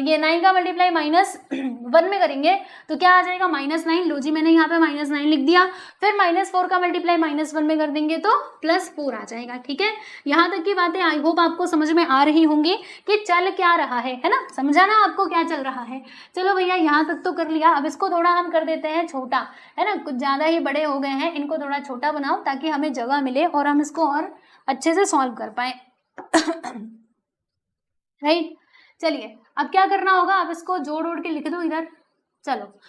ये 9 का मल्टीप्लाई -1 में करेंगे तो क्या आ जाएगा, -9, लो जी मैंने यहाँ पे -9 लिख दिया। फिर -4 का मल्टीप्लाई -1 में कर देंगे तो +4 आ जाएगा, ठीक है। यहाँ तक की बातें आई होप आपको समझ में आ रही होंगी कि चल क्या रहा है ना, समझा ना आपको क्या चल रहा है। चलो भैया यहाँ तक तो कर लिया, अब इसको थोड़ा हम कर देते हैं छोटा, है ना, कुछ ज़्यादा ही बड़े हो गए हैं, इनको थोड़ा छोटा बनाओ ताकि हमें जगह मिले और हम इसको और अच्छे से सॉल्व कर पाए। राइट, चलिए अब क्या करना होगा, अब इसको जोड़ उड़ के लिख दो इधर। चलो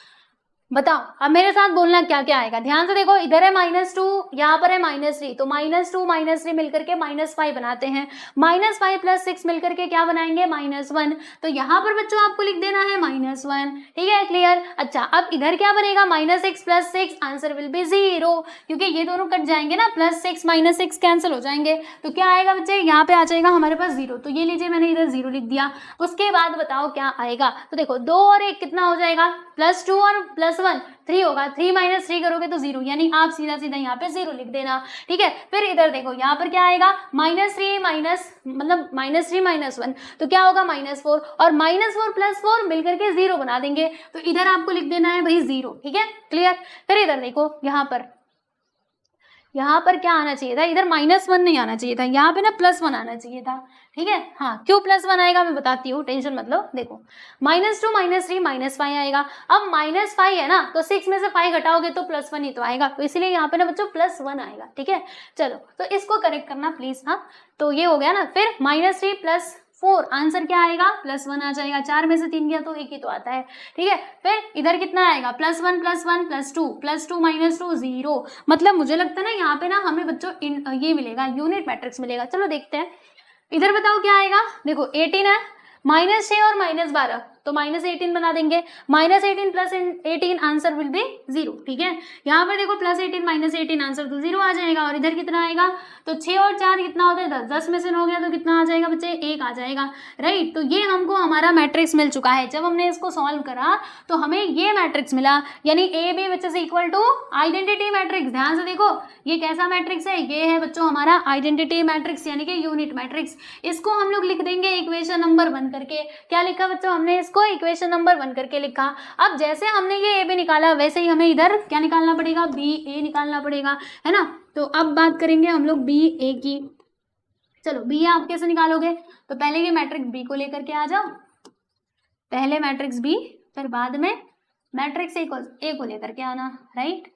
बताओ अब मेरे साथ बोलना क्या क्या आएगा, ध्यान से देखो, इधर है -2, यहाँ पर है -3, तो -2 -3 मिलकर के -5 बनाते हैं, -5 + 6 मिलकर के क्या बनाएंगे, -1, तो यहाँ पर बच्चों आपको लिख देना है -1, ठीक है, क्लियर। अच्छा अब इधर क्या बनेगा, -6 + 6, आंसर विल बी 0, क्योंकि ये दोनों कट जाएंगे ना, +6 -6 कैंसिल हो जाएंगे, तो क्या आएगा बच्चे, यहाँ पे आ जाएगा हमारे पास 0, तो ये लीजिए मैंने इधर 0 लिख दिया। उसके बाद बताओ क्या आएगा, तो देखो 2 और 1 कितना हो जाएगा, +2 और +1 3 होगा, 3 - 3 करोगे तो 0, यानी आप सीधा सीधा यहाँ पे 0 लिख देना, ठीक है। फिर इधर देखो यहाँ पर क्या आएगा, -3 -1, तो क्या होगा -4, और -4 + 4 मिलकर के 0 बना देंगे, तो इधर आपको लिख देना है भाई 0, ठीक है, क्लियर। फिर इधर देखो यहाँ पर क्या आना चाहिए था, इधर -1 नहीं आना चाहिए था, यहाँ पे ना +1 आना चाहिए था, ठीक है। हाँ क्यों +1 आएगा मैं बताती हूँ, टेंशन मत लो। देखो -2 -3 -5 आएगा, अब -5 है ना, तो 6 में से 5 घटाओगे तो +1 ही तो आएगा, तो इसीलिए यहाँ पे ना बच्चों +1 आएगा, ठीक है। चलो तो इसको करेक्ट करना प्लीज, हाँ तो ये हो गया ना। फिर -3 + 4 आंसर क्या आएगा, +1 आ जाएगा, 4 में से 3 गया तो 1 ही तो आता है, ठीक है। फिर इधर कितना आएगा, +1 +1 +2 +2 -2 0, मतलब मुझे लगता है ना यहाँ पे ना हमें बच्चों ये मिलेगा, यूनिट मैट्रिक्स मिलेगा। चलो देखते हैं, इधर बताओ क्या आएगा, देखो 18 है, -6 और -12, तो -18 बना देंगे, -18 + 18 आंसर विल बी 0, ठीक है। यहाँ पर देखो +18 -18 आंसर तो 0 आ जाएगा, और इधर कितना आएगा, तो 6 और 4 कितना होता है 10, 10 में से 9 गया तो कितना आ जाएगा बच्चे, 1 आ जाएगा, राइट। तो ये हमको हमारा मैट्रिक्स मिल चुका है। जब हमने इसको सॉल्व करा तो हमें ये मैट्रिक्स मिला, यानी AB which is equal to identity matrix. ध्यान से देखो ये कैसा मैट्रिक्स है, ये है बच्चों हमारा आइडेंटिटी मैट्रिक्स, यानी कि यूनिट मैट्रिक्स। इसको हम लोग लिख देंगे इक्वेशन नंबर 1 करके। क्या लिखा बच्चों हमने, इसको इक्वेशन नंबर 1 करके लिखा। अब जैसे हमने ये AB निकाला वैसे ही हमें इधर क्या निकालना पड़ेगा, BA निकालना पड़ेगा, है ना। तो अब बात करेंगे हम लोग BA की। चलो BA आप कैसे निकालोगे, तो पहले ये मैट्रिक्स B को लेकर के आ जाओ, पहले मैट्रिक्स B, फिर बाद में मैट्रिक्स A को लेकर के आना, राइट।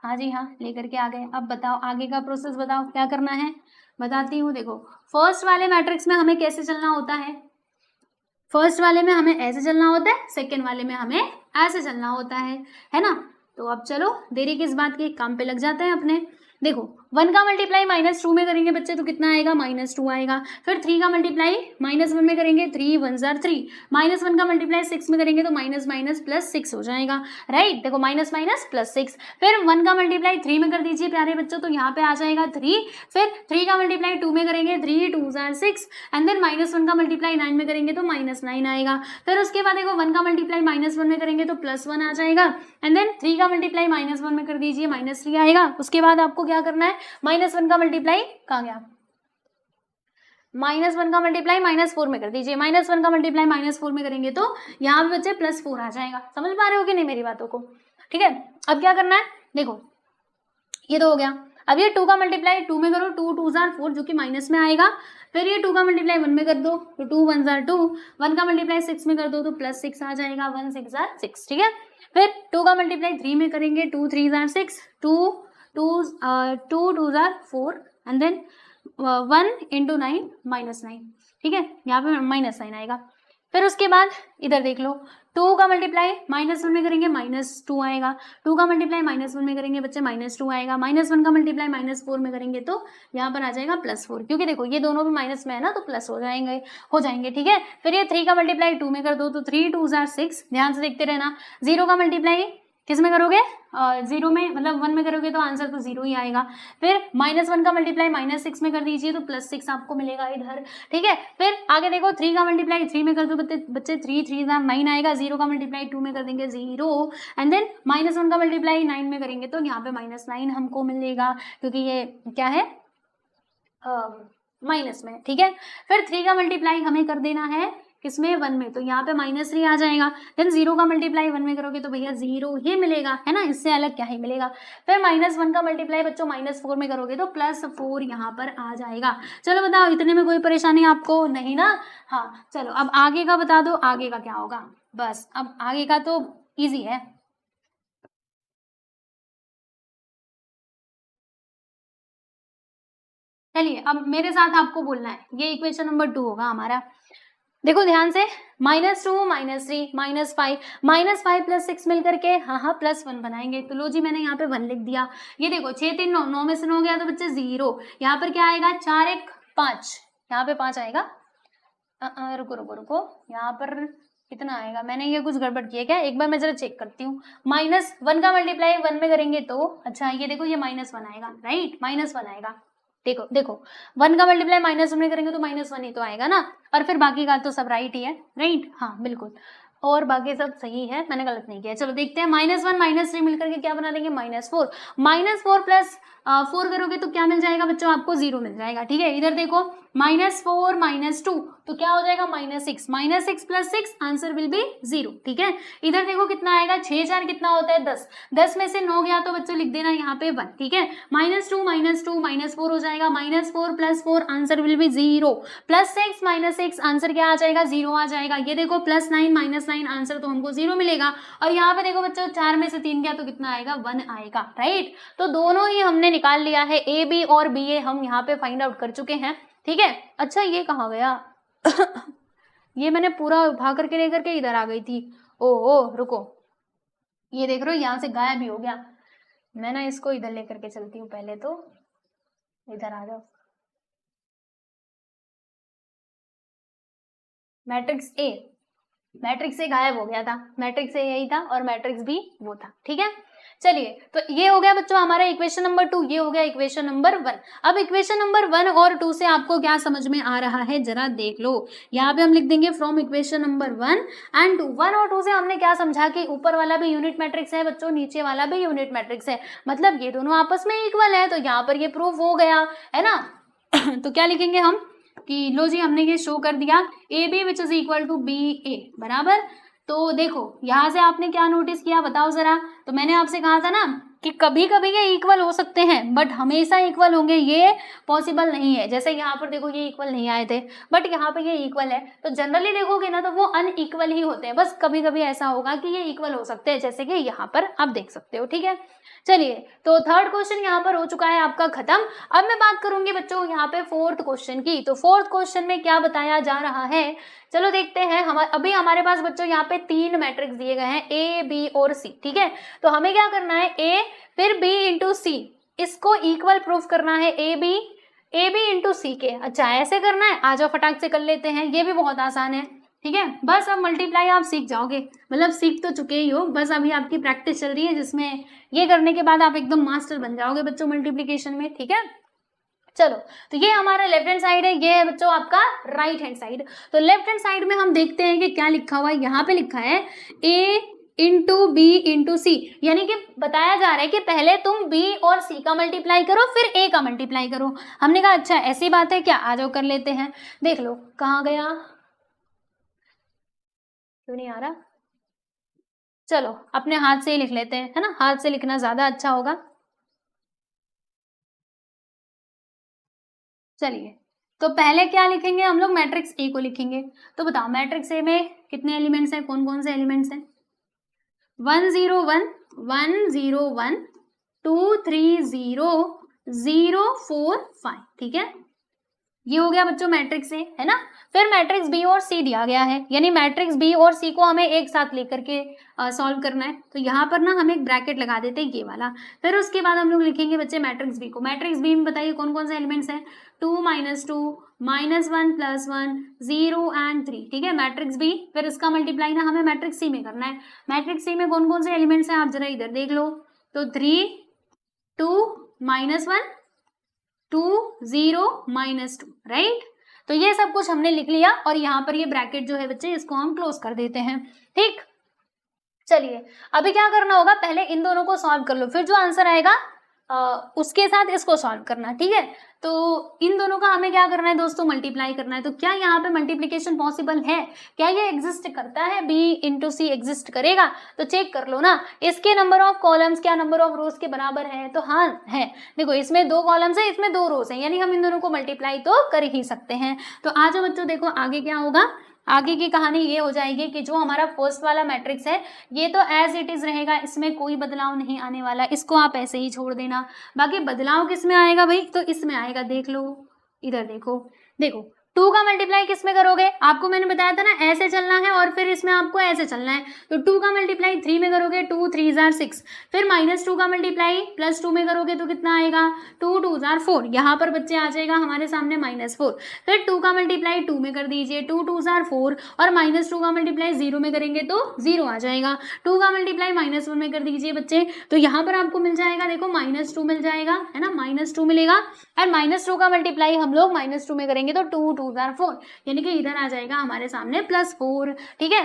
हाँ जी हाँ, लेकर के आ गए। अब बताओ आगे का प्रोसेस बताओ क्या करना है, बताती हूँ। देखो फर्स्ट वाले मैट्रिक्स में हमें कैसे चलना होता है, फर्स्ट वाले में हमें ऐसे चलना होता है, सेकंड वाले में हमें ऐसे चलना होता है ना। तो अब चलो देरी किस बात की, काम पे लग जाते हैं अपने। देखो 1 का मल्टीप्लाई -2 में करेंगे बच्चे तो कितना आएगा, -2 आएगा। फिर 3 का मल्टीप्लाई -1 में करेंगे, 3 1 जार 3, -1 का मल्टीप्लाई 6 में करेंगे तो -+6 हो जाएगा, राइट। देखो -+6। फिर 1 का मल्टीप्लाई 3 में कर दीजिए प्यारे बच्चों, तो यहाँ पे आ जाएगा 3। फिर 3 का मल्टीप्लाई 2 में करेंगे, 3 2 जार 6, एंड देन -1 का मल्टीप्लाई 9 में करेंगे तो -9 आएगा। फिर उसके बाद देखो 1 का मल्टीप्लाई -1 में करेंगे तो +1 आ जाएगा, एंड देन 3 का मल्टीप्लाई -1 में कर दीजिए, -3 आएगा। उसके बाद आपको क्या करना है, -1 का मल्टीप्लाई कहाँ गया, -1 का मल्टीप्लाई -4 में कर दीजिए, -1 का मल्टीप्लाई -4 में करेंगे तो यहाँ पे बच्चे +4 आ जाएगा। समझ पा रहे हो कि नहीं मेरी बातों को, ठीक है। अब क्या करना है, देखो ये तो हो गया। अब ये 2 का मल्टीप्लाई 2 में करो, 2 2 जार 4 जो कि माइनस में आएगा। फिर ये 2 का मल्टीप्लाई 1 में कर दो तो 2 1 जार 2, 1 का मल्टीप्लाई 6 में कर दो तो +6 आ जाएगा, 1 6 जार 6, ठीक है। फिर 2 का मल्टीप्लाई 3 में करेंगे, 2 3 जार 6, 2 2 जार 4, एंड देन 1 × 9 -9, ठीक है, यहाँ पे -9 आएगा। फिर उसके बाद इधर देख लो, 2 का मल्टीप्लाई -1 में करेंगे -2 आएगा, 2 का मल्टीप्लाई -1 में करेंगे बच्चे -2 आएगा, -1 का मल्टीप्लाई -4 में करेंगे तो यहाँ पर आ जाएगा +4, क्योंकि देखो ये दोनों भी माइनस में है ना तो प्लस हो जाएंगे, ठीक है। फिर ये 3 का मल्टीप्लाई 2 में कर दो तो 3 2 जार 6, ध्यान से देखते रहना। 0 का मल्टीप्लाई किस में करोगे, 0 में, मतलब 1 में करोगे तो आंसर तो 0 ही आएगा। फिर -1 का मल्टीप्लाई -6 में कर दीजिए तो +6 आपको मिलेगा इधर, ठीक है। फिर आगे देखो 3 का मल्टीप्लाई 3 में कर दो बच्चे, 3 9 आएगा। 0 का मल्टीप्लाई 2 में कर देंगे 0, एंड देन -1 का मल्टीप्लाई 9 में करेंगे तो यहाँ पे -9 हमको मिलेगा, क्योंकि ये क्या है, माइनस में, ठीक है। फिर 3 का मल्टीप्लाई हमें कर देना है किसमें, 1 में, तो यहाँ पे -3 आ जाएगा। देन 0 का मल्टीप्लाई 1 में करोगे तो भैया 0 ही मिलेगा, है ना, इससे अलग क्या ही मिलेगा। फिर -1 का मल्टीप्लाई बच्चों -4 में करोगे तो +4 यहाँ पर आ जाएगा। चलो बताओ, इतने में कोई परेशानी आपको नहीं ना। हाँ चलो अब आगे का बता दो, आगे का क्या होगा। बस अब आगे का तो ईजी है। चलिए अब मेरे साथ आपको बोलना है, ये इक्वेशन नंबर 2 होगा हमारा। देखो ध्यान से, -2 -3 -5 -5 +6 मिलकर के हाँ +1 बनाएंगे। तो लो जी मैंने यहाँ पे 1 लिख दिया। ये देखो 6 3 9, 9 में से 9 गया तो बच्चे 0। यहाँ पर क्या आएगा, 4 1 5, यहाँ पे 5 आएगा। रुको रुको रुको, यहाँ पर कितना आएगा, मैंने ये कुछ गड़बड़ किया क्या, एक बार मैं जरा चेक करती हूँ। -1 का मल्टीप्लाई 1 में करेंगे तो, अच्छा ये देखो ये -1 आएगा, राइट, -1 आएगा। देखो देखो 1 का मल्टीप्लाई -1 में करेंगे तो -1 ही तो आएगा ना, और फिर बाकी का तो सब राइट ही है, राइट, हाँ बिल्कुल, और बाकी सब सही है, मैंने गलत नहीं किया। चलो देखते हैं, -1 -3 मिलकर के क्या बना देंगे, -4 -4 प्लस 4 करोगे तो क्या मिल जाएगा बच्चों, आपको 0 मिल जाएगा, ठीक है। इधर देखो -4 -2 तो क्या हो जाएगा, -6 -6 + 6 आंसर विल बी 0, ठीक है। इधर देखो कितना आएगा, 6 4 कितना होता है 10, 10 में से 9 गया तो बच्चों लिख देना यहाँ पे 1, ठीक है। -2 -4 हो जाएगा, -4 + 4 आंसर विल बी 0, +6 -6 आंसर क्या आ जाएगा, 0 आ जाएगा। ये देखो +9 -9 आंसर तो हमको 0 मिलेगा, और यहाँ पे देखो बच्चों 4 में से 3 गया तो कितना आएगा, 1 आएगा, राइट। तो दोनों ही हमने निकाल लिया है, ए बी और बी ए हम यहाँ पे फाइंड आउट कर चुके हैं, ठीक है। अच्छा ये कहाँ गया ये मैंने पूरा उठा करके लेकर के इधर आ गई थी, ओह रुको, ये देख रहे हो यहाँ से गायब भी हो गया। मैं ना इसको इधर लेकर के चलती हूँ, पहले तो इधर आ जाओ। मैट्रिक्स ए गायब हो गया था, मैट्रिक्स ए यही था और मैट्रिक्स बी वो था, ठीक है। चलिए तो ये हो गया बच्चों हमारा इक्वेशन नंबर 2, ये हो गया इक्वेशन नंबर 1। अब इक्वेशन नंबर 1 और 2 से आपको क्या समझ में आ रहा है जरा देख लो। यहाँ पे हम लिख देंगे फ्रॉम इक्वेशन नंबर 1 एंड 2। 1 और 2 से हमने क्या समझा कि ऊपर वाला भी यूनिट मैट्रिक्स है बच्चों, नीचे वाला भी यूनिट मैट्रिक्स है, मतलब ये दोनों आपस में इक्वल है, तो यहाँ पर ये प्रूफ हो गया है ना। तो क्या लिखेंगे हम कि लो जी हमने ये शो कर दिया, A B which is equal to B A बराबर। तो देखो यहाँ से आपने क्या नोटिस किया बताओ जरा। तो मैंने आपसे कहा था ना कि कभी कभी ये इक्वल हो सकते हैं बट हमेशा इक्वल होंगे ये पॉसिबल नहीं है। जैसे यहाँ पर देखो ये इक्वल नहीं आए थे बट यहाँ पे ये इक्वल है, तो जनरली देखोगे ना तो वो अनइक्वल ही होते हैं, बस कभी कभी ऐसा होगा कि ये इक्वल हो सकते हैं, जैसे कि यहाँ पर आप देख सकते हो, ठीक है। चलिए तो थर्ड क्वेश्चन यहाँ पर हो चुका है आपका खत्म। अब मैं बात करूंगी बच्चों यहाँ पे फोर्थ क्वेश्चन की। तो फोर्थ क्वेश्चन में क्या बताया जा रहा है, चलो देखते हैं। अभी हमारे पास बच्चों यहाँ पे 3 मैट्रिक्स दिए गए हैं, ए बी और सी, ठीक है। तो हमें क्या करना है, ए फिर बी इंटू सी, इसको इक्वल प्रूफ करना है, ए बी इंटू सी के। अच्छा ऐसे करना है, आ जाओ फटाक से कर लेते हैं, ये भी बहुत आसान है, ठीक है। बस अब मल्टीप्लाई आप सीख जाओगे, मतलब सीख तो चुके ही हो, बस अभी आपकी प्रैक्टिस चल रही है जिसमें ये करने के बाद आप एकदम मास्टर बन जाओगे बच्चों मल्टीप्लिकेशन में, ठीक है। चलो तो ये हमारा लेफ्ट हैंड साइड है, ये है बच्चों आपका राइट हैंड साइड। तो लेफ्ट हैंड साइड में हम देखते हैं कि क्या लिखा हुआ है। यहाँ पे लिखा है ए इंटू बी इंटू सी, यानी कि बताया जा रहा है कि पहले तुम बी और सी का मल्टीप्लाई करो फिर ए का मल्टीप्लाई करो। हमने कहा अच्छा ऐसी बात है क्या, आ जाओ कर लेते हैं। देख लो कहाँ गया, क्यों नहीं आ रहा, चलो अपने हाथ से ही लिख लेते हैं, है ना, हाथ से लिखना ज्यादा अच्छा होगा। चलिए तो पहले क्या लिखेंगे हम लोग, मैट्रिक्स ए को लिखेंगे। तो बताओ मैट्रिक्स ए में कितने एलिमेंट्स हैं, कौन कौन से एलिमेंट्स हैं, 1 0 1 1 0 1 2 3 0 0 4 5, ठीक है। ये हो गया बच्चों मैट्रिक्स ए, है ना। फिर मैट्रिक्स बी और सी दिया गया है, यानी मैट्रिक्स बी और सी को हमें एक साथ लेकर के सॉल्व करना है। तो यहाँ पर ना हम एक ब्रैकेट लगा देते हैं ये वाला। फिर उसके बाद हम लोग लिखेंगे बच्चे मैट्रिक्स बी को। मैट्रिक्स बी में बताइए कौन कौन से एलिमेंट्स हैं, 2 - 2 -1 +1 0 एंड 3, ठीक है, मैट्रिक्स बी। फिर इसका मल्टीप्लाई ना हमें मैट्रिक्स सी में करना है। मैट्रिक्स सी में कौन कौन से एलिमेंट्स हैं आप जरा इधर देख लो। तो 3 2 -1 2 0 -2, राइट। तो ये सब कुछ हमने लिख लिया और यहाँ पर ये ब्रैकेट जो है बच्चे इसको हम क्लोज कर देते हैं, ठीक। चलिए अभी क्या करना होगा, पहले इन दोनों को सॉल्व कर लो, फिर जो आंसर आएगा उसके साथ इसको सॉल्व करना, ठीक है। तो इन दोनों का हमें क्या करना है दोस्तों, मल्टीप्लाई करना है। तो क्या यहाँ पे मल्टीप्लिकेशन पॉसिबल है, क्या ये एग्जिस्ट करता है, बी इंटू सी एग्जिस्ट करेगा? तो चेक कर लो ना, इसके नंबर ऑफ कॉलम्स क्या नंबर ऑफ रोज के बराबर है? तो हाँ है। देखो इसमें 2 कॉलम्स है, इसमें 2 रोज है, यानी हम इन दोनों को मल्टीप्लाई तो कर ही सकते हैं। तो आ जाओ बच्चों, देखो आगे क्या होगा। आगे की कहानी ये हो जाएगी कि जो हमारा फर्स्ट वाला मैट्रिक्स है ये तो एज इट इज रहेगा, इसमें कोई बदलाव नहीं आने वाला, इसको आप ऐसे ही छोड़ देना। बाकी बदलाव किस में आएगा भाई, तो इसमें आएगा, देख लो इधर देखो, देखो 2 का मल्टीप्लाई किस में करोगे, आपको मैंने बताया था ना ऐसे चलना है और फिर इसमें आपको ऐसे चलना है। तो 2 का मल्टीप्लाई 3 में करोगे, 2 3 जार 6, फिर -2 का मल्टीप्लाई +2 में करोगे तो कितना आएगा, 2 2 जार 4, यहाँ पर बच्चे आ जाएगा हमारे सामने -4। फिर 2 का मल्टीप्लाई 2 में कर दीजिए, 2 2 जार 4, और -2 का मल्टीप्लाई 0 में करेंगे तो 0 आ जाएगा। 2 का मल्टीप्लाई -1 में कर दीजिए बच्चे, तो यहाँ पर आपको मिल जाएगा, देखो -2 मिल जाएगा, है ना, -2 मिलेगा। और -2 का मल्टीप्लाई हम लोग -2 में करेंगे तो 2 2 जार 4, यानी कि इधर आ जाएगा हमारे सामने +4, ठीक है,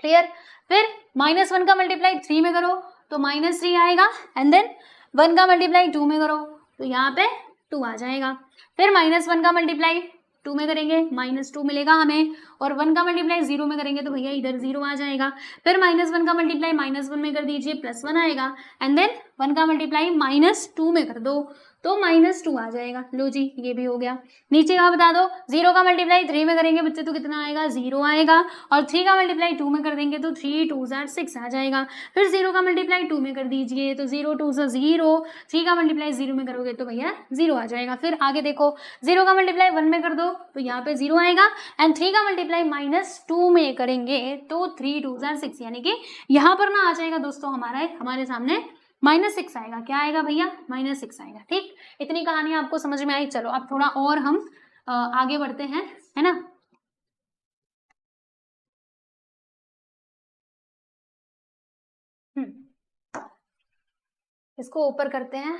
क्लियर। फिर -1 का मल्टीप्लाई 3 में करो तो -3 आएगा, एंड देन 1 का मल्टीप्लाई 2 में करो तो यहाँ पे 2 आ जाएगा। फिर -1 का मल्टीप्लाई 2 में करेंगे -2 मिलेगा हमें, और 1 का मल्टीप्लाई 0 में करेंगे तो भैया इधर 0 आ जाएगा। फिर -1 का मल्टीप्लाई -1 में कर दीजिए, +1 आएगा, एंड देन 1 का मल्टीप्लाई -2 में कर दो तो -2 आ जाएगा। लो जी ये भी हो गया। नीचे का बता दो, 0 का मल्टीप्लाई 3 में करेंगे बच्चे तो कितना आएगा, 0 आएगा, और 3 का मल्टीप्लाई 2 में कर देंगे तो 3 2 जार 6 आ जाएगा। फिर 0 का मल्टीप्लाई 2 में कर दीजिए तो 0 2 जार 0, 3 का मल्टीप्लाई 0 में करोगे तो भैया 0 आ जाएगा। फिर आगे देखो, 0 का मल्टीप्लाई 1 में कर दो तो यहाँ पे 0 आएगा, एंड 3 का मल्टीप्लाई -2 में करेंगे तो 3 2 जार 6, यानी कि यहाँ पर ना आ जाएगा दोस्तों हमारे सामने -6 आएगा। क्या आएगा भैया, -6 आएगा, ठीक। इतनी कहानी आपको समझ में आई। चलो अब थोड़ा और हम आगे बढ़ते हैं, है ना। इसको ऊपर करते हैं।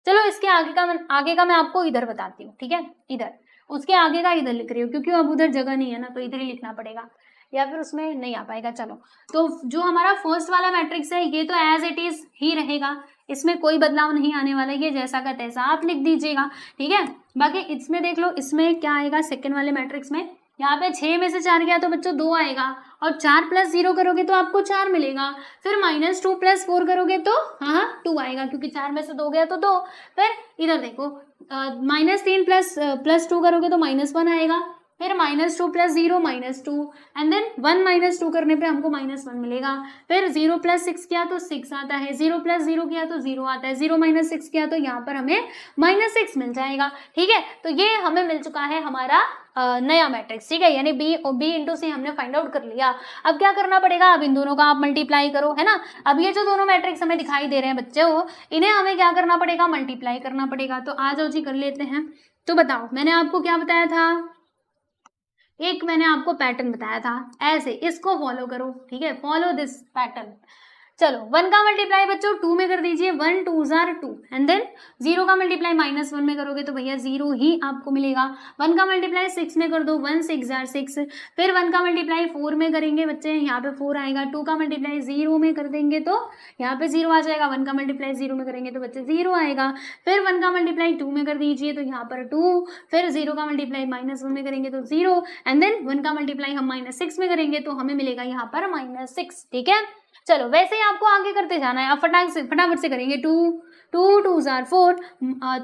चलो इसके आगे का मैं आपको इधर बताती हूँ, ठीक है, इधर, उसके आगे का इधर लिख रही हूँ क्योंकि अब उधर जगह नहीं है ना, तो इधर ही लिखना पड़ेगा या फिर उसमें नहीं आ पाएगा। चलो तो जो हमारा फर्स्ट वाला मैट्रिक्स है ये तो एज इट इज ही रहेगा, इसमें कोई बदलाव नहीं आने वाला, ये जैसा का तैसा आप लिख दीजिएगा, ठीक है। बाकी इसमें देख लो, इसमें क्या आएगा सेकंड वाले मैट्रिक्स में, यहाँ पे 6 में से 4 गया तो बच्चों 2 आएगा, और 4 + 0 करोगे तो आपको 4 मिलेगा। फिर -2 + 4 करोगे तो हाँ 2 आएगा, क्योंकि 4 में से 2 गया तो 2। फिर इधर देखो, -3 + 2 करोगे तो -1 आएगा, फिर -2 + 0 -2, एंड देन 1 - 2 करने पे हमको -1 मिलेगा। फिर 0 + 6 किया तो 6 आता है, 0 + 0 किया तो 0 आता है, 0 - 6 किया तो यहाँ पर हमें -6 मिल जाएगा, ठीक है। तो ये हमें मिल चुका है हमारा नया मैट्रिक्स, ठीक है, यानी बी इंटू सी हमने फाइंड आउट कर लिया। अब क्या करना पड़ेगा, अब इन दोनों का आप मल्टीप्लाई करो, है ना। अब ये जो दोनों मैट्रिक्स हमें दिखाई दे रहे हैं बच्चों, इन्हें हमें क्या करना पड़ेगा, मल्टीप्लाई करना पड़ेगा। तो आ जाओ जी कर लेते हैं। तो बताओ मैंने आपको क्या बताया था, एक मैंने आपको पैटर्न बताया था, ऐसे इसको फॉलो करो, ठीक है, फॉलो दिस पैटर्न। चलो 1 का मल्टीप्लाई बच्चों 2 में कर दीजिए, 1 2 जार 2, एंड देन 0 का मल्टीप्लाई -1 में करोगे तो भैया 0 ही आपको मिलेगा। 1 का मल्टीप्लाई 6 में कर दो, 1 6 जार 6, फिर 1 का मल्टीप्लाई 4 में करेंगे बच्चे, यहाँ पे 4 आएगा। 2 का मल्टीप्लाई 0 में कर देंगे तो यहाँ पे 0 आ जाएगा, 1 का मल्टीप्लाई 0 में करेंगे तो बच्चे 0 आएगा। फिर 1 का मल्टीप्लाई 2 में कर दीजिए तो यहाँ पर 2, फिर 0 का मल्टीप्लाई -1 में करेंगे तो 0, एंड देन 1 का मल्टीप्लाई हम -6 में करेंगे तो हमें मिलेगा यहाँ पर -6, ठीक है। चलो वैसे ही आपको आगे करते जाना है, आप फटाफट से करेंगे। 2 2 2 जार 4,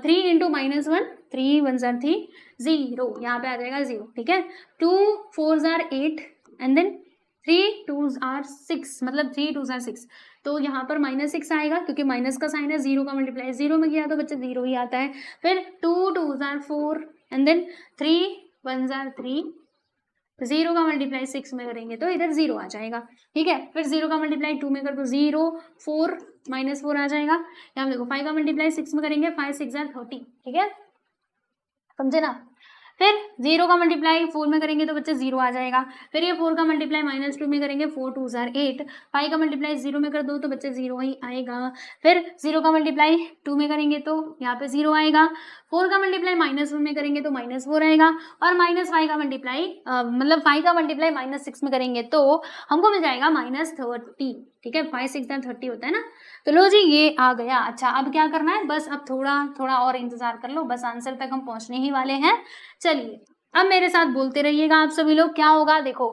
3 × -1 3 1 जार 3 0, यहाँ पे आ जाएगा 0, ठीक है। 2 4 jar 8, and then 3 2s are 6, मतलब 3 2s आर 6, तो यहाँ पर -6 आएगा क्योंकि माइनस का साइन है, 0 का मल्टीप्लाई 0 में किया तो बच्चे 0 ही आता है। फिर 2 2s are 4 and then 3 1s are 3, 0 का मल्टीप्लाई 6 में करेंगे तो इधर 0 आ जाएगा, ठीक है। फिर 0 का मल्टीप्लाई 2 में कर दो 0 4 -4 आ जाएगा। यहाँ देखो 5 का मल्टीप्लाई 6 में करेंगे 5 6 आर 30, ठीक है, समझे ना। फिर 0 का मल्टीप्लाई 4 में करेंगे तो बच्चे 0 आ जाएगा। फिर ये 4 का मल्टीप्लाई -2 में करेंगे 4 2s आर 8, 5 का मल्टीप्लाई 0 में कर दो तो बच्चे 0 ही आएगा। फिर 0 का मल्टीप्लाई 2 में करेंगे तो यहाँ पे 0 आएगा। 4 का मल्टीप्लाई -1 में करेंगे तो -4 आएगा। और -5 का मल्टीप्लाई मतलब 5 का मल्टीप्लाई -6 में करेंगे तो हमको मिल जाएगा -30, ठीक है। 5 6 30 होता है ना। तो लो जी ये आ गया। अच्छा अब क्या करना है, बस अब थोड़ा थोड़ा और इंतजार कर लो, बस आंसर तक हम पहुंचने ही वाले हैं। चलिए अब मेरे साथ बोलते रहिएगा आप सभी लोग। क्या होगा देखो,